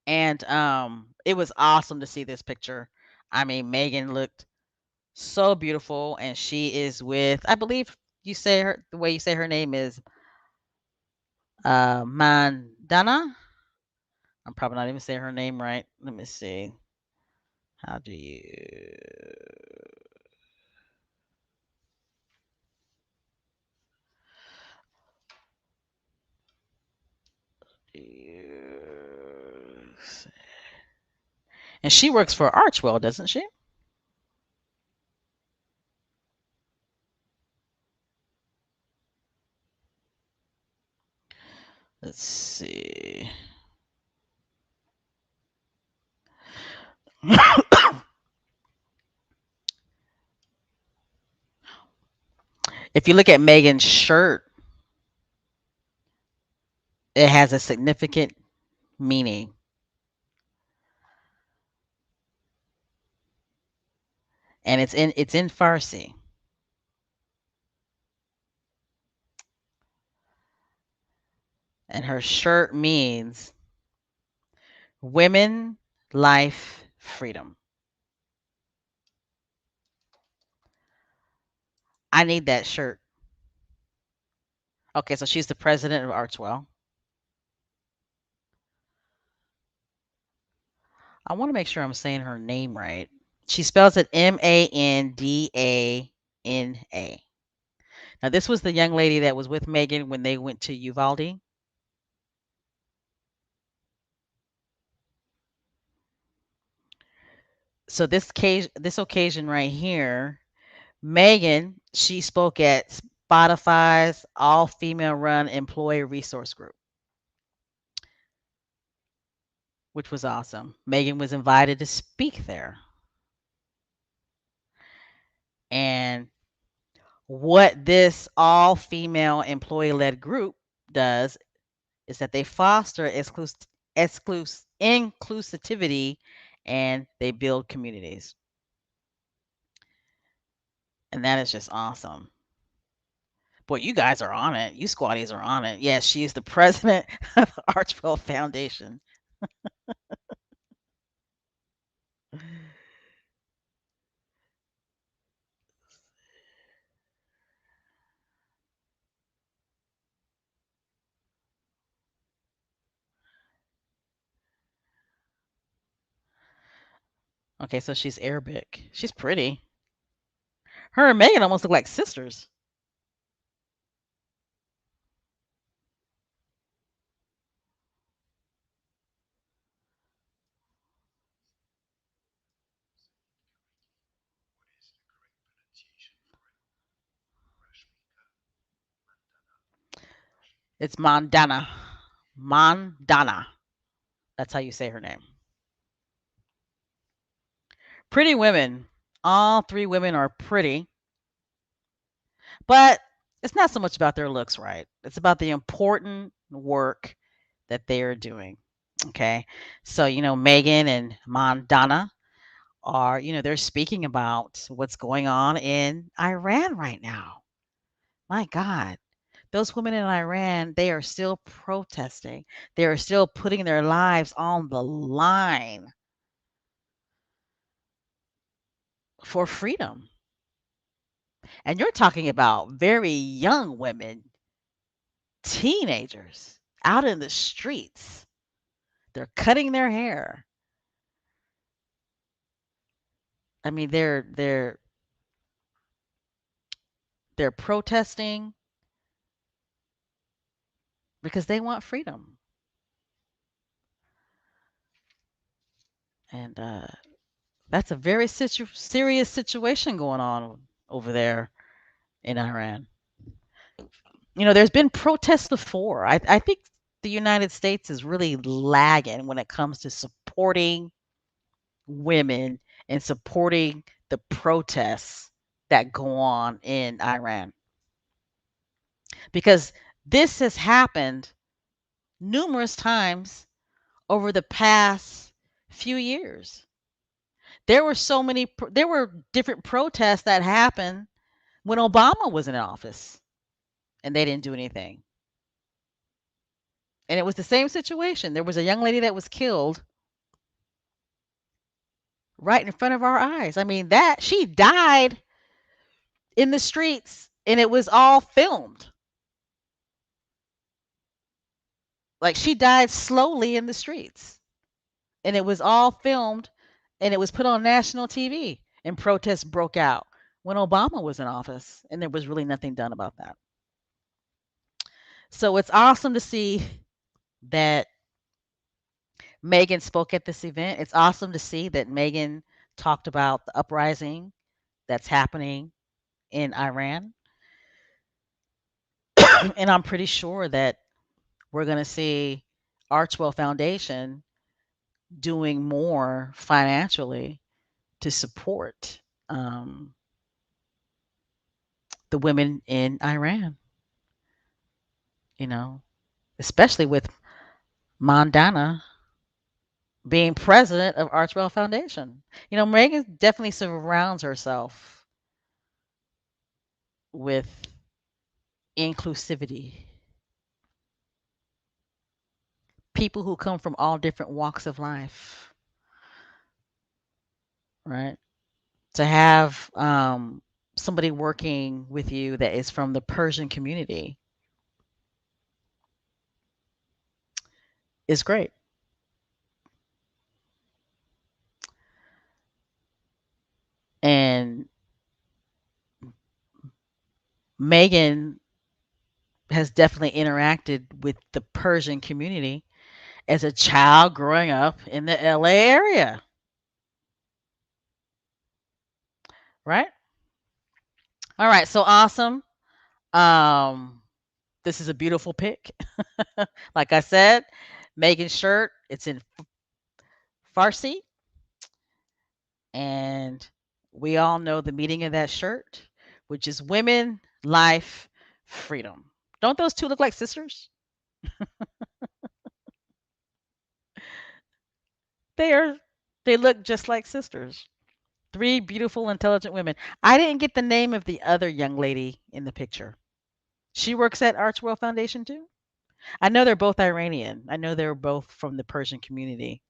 And it was awesome to see this picture. I mean, Meghan looked So beautiful, and she is with, I believe you say her the way you say her name is Mandana. I'm probably not even saying her name right. Let me see. How do you and she works for Archwell, doesn't she? Let's see. If you look at Megan's shirt, it has a significant meaning, and it's in Farsi, and her shirt means women, life, freedom. I need that shirt. Okay, so she's the president of Archwell. I want to make sure I'm saying her name right. She spells it Mandana. Now, this was the young lady that was with Megan when they went to Uvalde. So this occasion right here, Megan, she spoke at Spotify's all-female run employee resource group, which was awesome. Megan was invited to speak there. And what this all-female employee-led group does is that they foster inclusivity and they build communities. And that is just awesome. Boy, you guys are on it. You squatties are on it. Yes, she is the president of the Archwell Foundation. Okay, so she's Arabic. She's pretty. Her and Megan almost look like sisters. It's Mandana. Mandana. That's how you say her name. Pretty women. All three women are pretty, but it's not so much about their looks, right? It's about the important work that they are doing. Okay. So, Megan and Mandana are, they're speaking about what's going on in Iran right now. My God. Those women in Iran, they are still protesting. They are still putting their lives on the line for freedom. And you're talking about very young women, teenagers out in the streets. They're cutting their hair. I mean, they're protesting because they want freedom. And that's a very serious situation going on over there in Iran. There's been protests before. I think the United States is really lagging when it comes to supporting women and supporting the protests that go on in Iran. Because this has happened numerous times over the past few years. There were different protests that happened when Obama was in office and they didn't do anything. And it was the same situation. There was a young lady that was killed right in front of our eyes. I mean, that she died in the streets and it was all filmed. Like she died slowly in the streets and it was all filmed and it was put on national TV and protests broke out when Obama was in office and there was really nothing done about that. So it's awesome to see that Meghan spoke at this event. It's awesome to see that Meghan talked about the uprising that's happening in Iran. And I'm pretty sure that we're going to see Archwell Foundation doing more financially to support um, the women in Iran, you know, especially with Mandana being president of Archwell Foundation. You know, Megan definitely surrounds herself with inclusivity, people who come from all different walks of life, right? To have somebody working with you that is from the Persian community is great. And Megan has definitely interacted with the Persian community as a child growing up in the LA area, right? All right, so awesome. Um, this is a beautiful pic. Like I said, Megan's shirt, it's in Farsi, and we all know the meaning of that shirt, which is women, life, freedom. Don't those two look like sisters? They are. They look just like sisters. Three beautiful, intelligent women. I didn't get the name of the other young lady in the picture. She works at Archwell Foundation too? I know they're both Iranian. I know they're both from the Persian community.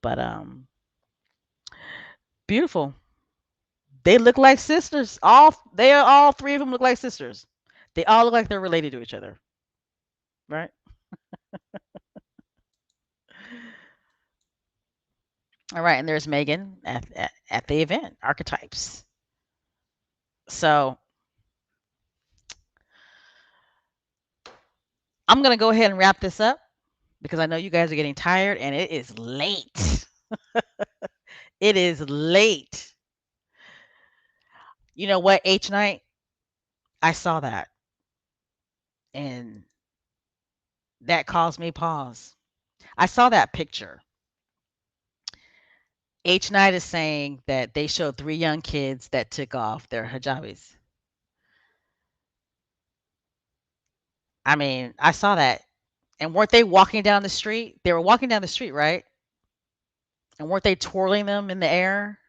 But beautiful. They look like sisters. All three of them look like sisters. They all look like they're related to each other, right? All right, and there's Megan at the event, archetypes. So I'm gonna go ahead and wrap this up because I know you guys are getting tired and it is late. It is late. You know what, H night? I saw that and that caused me pause. I saw that picture. H night is saying that they showed three young kids that took off their hijabis. I mean, I saw that. And weren't they walking down the street? They were walking down the street, right? And weren't they twirling them in the air?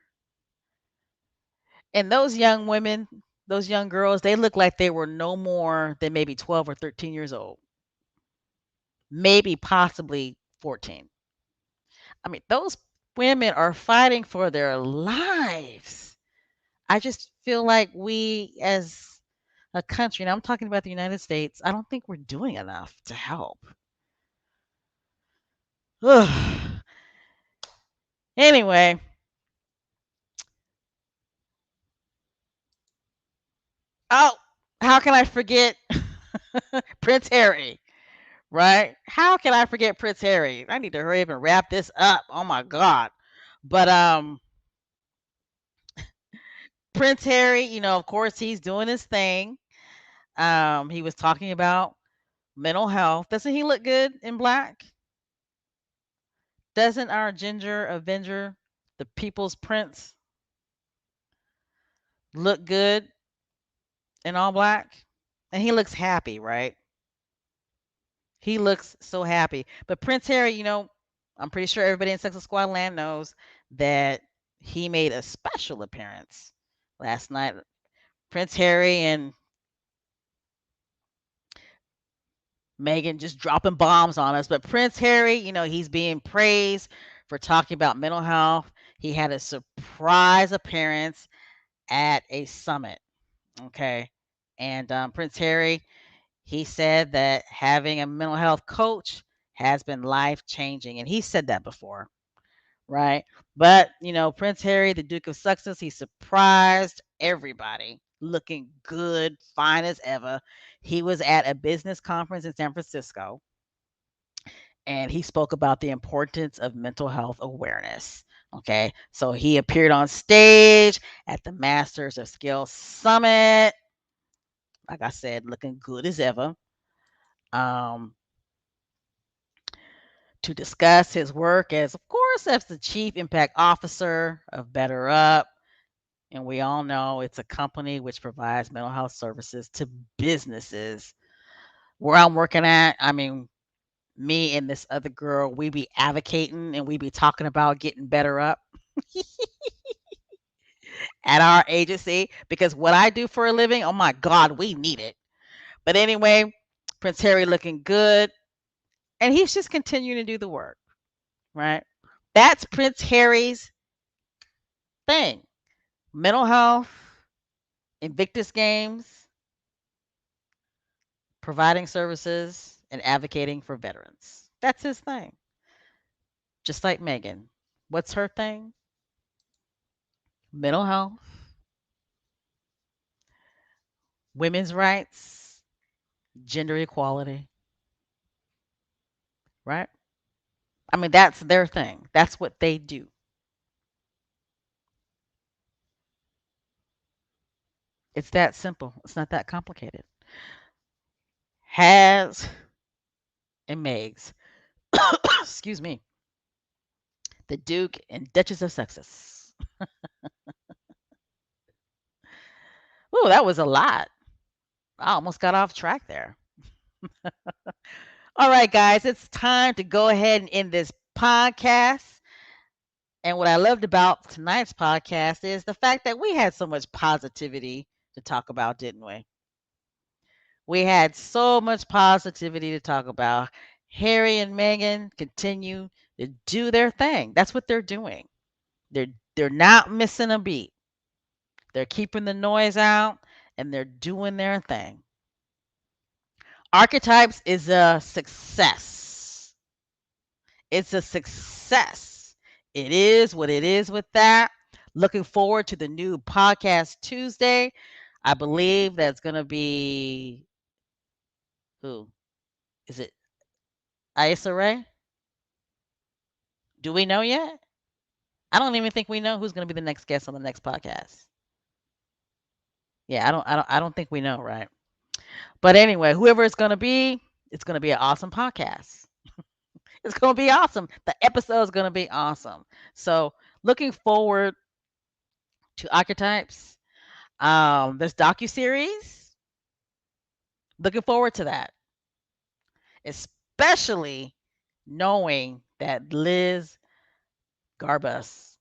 And those young women, those young girls, they look like they were no more than maybe 12 or 13 years old, maybe possibly 14. I mean, those women are fighting for their lives. I just feel like we as a country, and I'm talking about the United States, I don't think we're doing enough to help. Ugh. Anyway, oh, how can I forget Prince Harry? Right? How can I forget Prince Harry? I need to hurry up and wrap this up. Oh my god. But Prince Harry, of course he's doing his thing. He was talking about mental health. Doesn't he look good in black? Doesn't our Ginger Avenger, the People's Prince, look good in all black? And he looks happy, right? He looks so happy. But Prince Harry, I'm pretty sure everybody in Success Squad land knows that he made a special appearance last night. Prince Harry and Meghan just dropping bombs on us. But Prince Harry, he's being praised for talking about mental health. He had a surprise appearance at a summit. Okay. And Prince Harry, he said that having a mental health coach has been life changing. And he said that before, right? But, Prince Harry, the Duke of Sussex, he surprised everybody looking good, fine as ever. He was at a business conference in San Francisco and he spoke about the importance of mental health awareness. Okay. So he appeared on stage at the Masters of Skill Summit, like I said, looking good as ever. Um, to discuss his work as, of course, as the chief impact officer of Better Up. And we all know it's a company which provides mental health services to businesses. Where I'm working at, I mean, me and this other girl, we be advocating and we be talking about getting better up at our agency because what I do for a living, oh my God, we need it. But anyway, Prince Harry looking good and he's just continuing to do the work, right? That's Prince Harry's thing. Mental health, Invictus Games, providing services, and advocating for veterans. That's his thing. Just like Meghan. What's her thing? Mental health, women's rights, gender equality, right? I mean, that's their thing. That's what they do. It's that simple. It's not that complicated. Has and Megs, excuse me, the Duke and Duchess of Sussex. Ooh, that was a lot. I almost got off track there. All right, guys, it's time to go ahead and end this podcast. And what I loved about tonight's podcast is the fact that we had so much positivity to talk about, didn't we? We had so much positivity to talk about. Harry and Meghan continue to do their thing. That's what they're doing. They're they're not missing a beat. They're keeping the noise out and they're doing their thing. Archetypes is a success. It's a success. It is what it is with that. Looking forward to the new podcast Tuesday. I believe that's going to be who? Is it Issa Rae? Do we know yet? I don't even think we know who's going to be the next guest on the next podcast. Yeah, I don't think we know, right? But anyway, whoever it's going to be, it's going to be an awesome podcast. It's going to be awesome. The episode is going to be awesome. So, looking forward to Archetypes. This docu series. Looking forward to that, especially knowing that Liz Garbus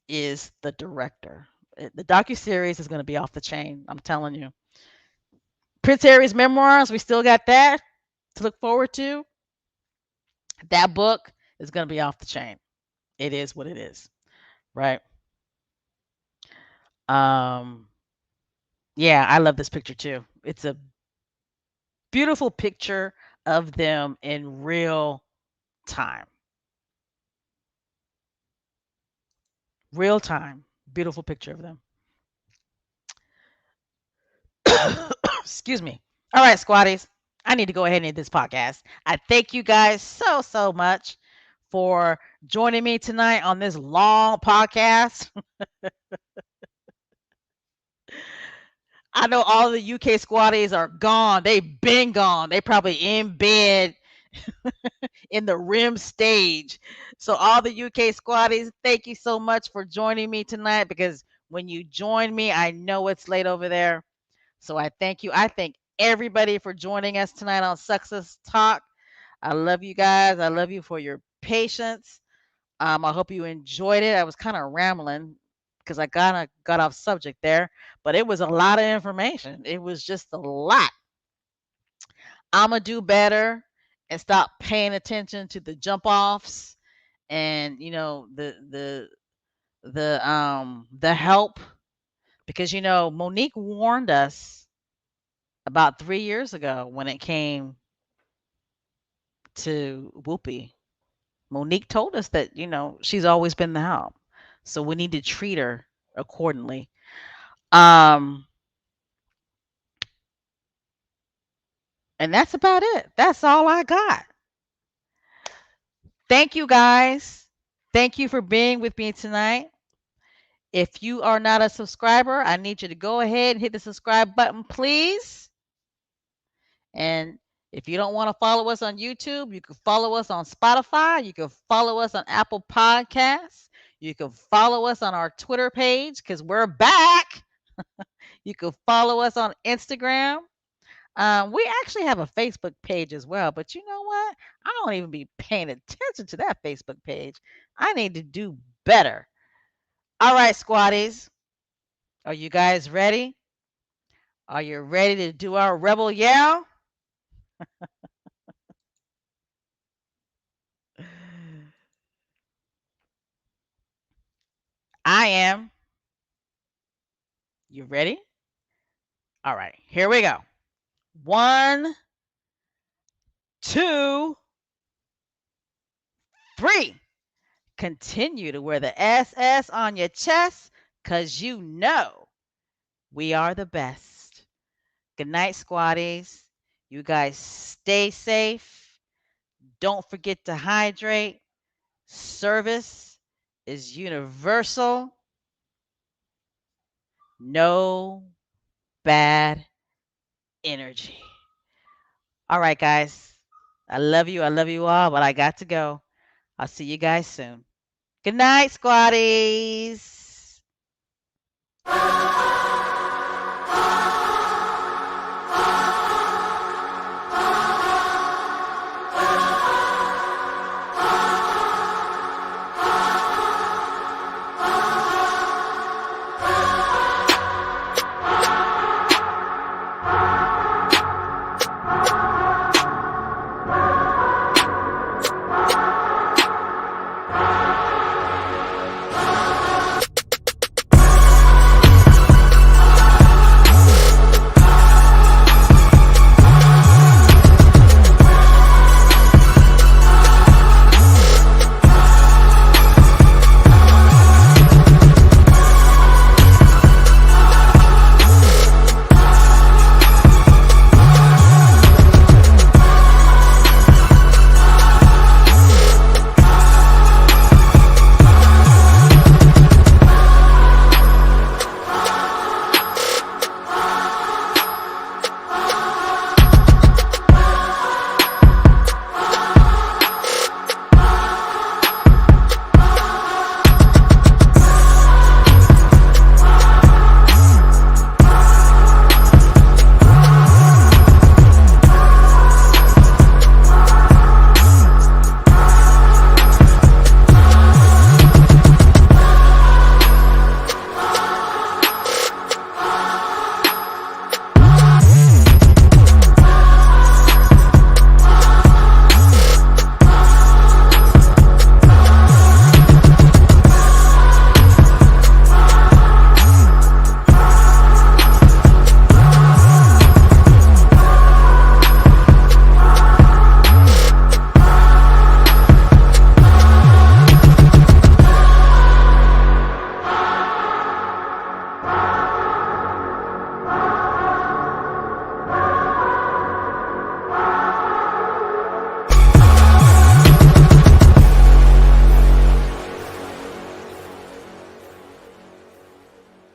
is the director. The docu series is going to be off the chain. I'm telling you. Prince Harry's memoirs. We still got that to look forward to. That book is going to be off the chain. It is what it is, right? Um, yeah, I love this picture too. It's a beautiful picture of them in real time. Real time. Beautiful picture of them. Excuse me. All right, squatties. I need to go ahead and end this podcast. I thank you guys so much for joining me tonight on this long podcast. I know all the UK squatties are gone. They've been gone. They probably in bed in the RIM stage. So all the UK squatties, thank you so much for joining me tonight because when you join me, I know it's late over there. So I thank you. I thank everybody for joining us tonight on Success Talk. I love you guys. I love you for your patience. I hope you enjoyed it. I was kind of rambling because I kind of got off subject there, but it was a lot of information. It was just a lot. I'm going to do better and stop paying attention to the jump offs and the help, because Monique warned us about 3 years ago when it came to Whoopi. Monique told us that she's always been the help, so we need to treat her accordingly. Um, and that's about it. That's all I got. Thank you guys. Thank you for being with me tonight. If you are not a subscriber, I need you to go ahead and hit the subscribe button, please. And if you don't want to follow us on YouTube, you can follow us on Spotify. You can follow us on Apple Podcasts. You can follow us on our Twitter page because we're back. You can follow us on Instagram. We actually have a Facebook page as well, but you know what? I don't even be paying attention to that Facebook page. I need to do better. All right, squatties. Are you guys ready? Are you ready to do our rebel yell? I am. You ready? All right, here we go. One, two, three. Continue to wear the SS on your chest because you know we are the best. Good night, squatties. You guys stay safe. Don't forget to hydrate. Service is universal. No bad energy. All right, guys. I love you. I love you all, but I got to go. I'll see you guys soon. Good night, squatties.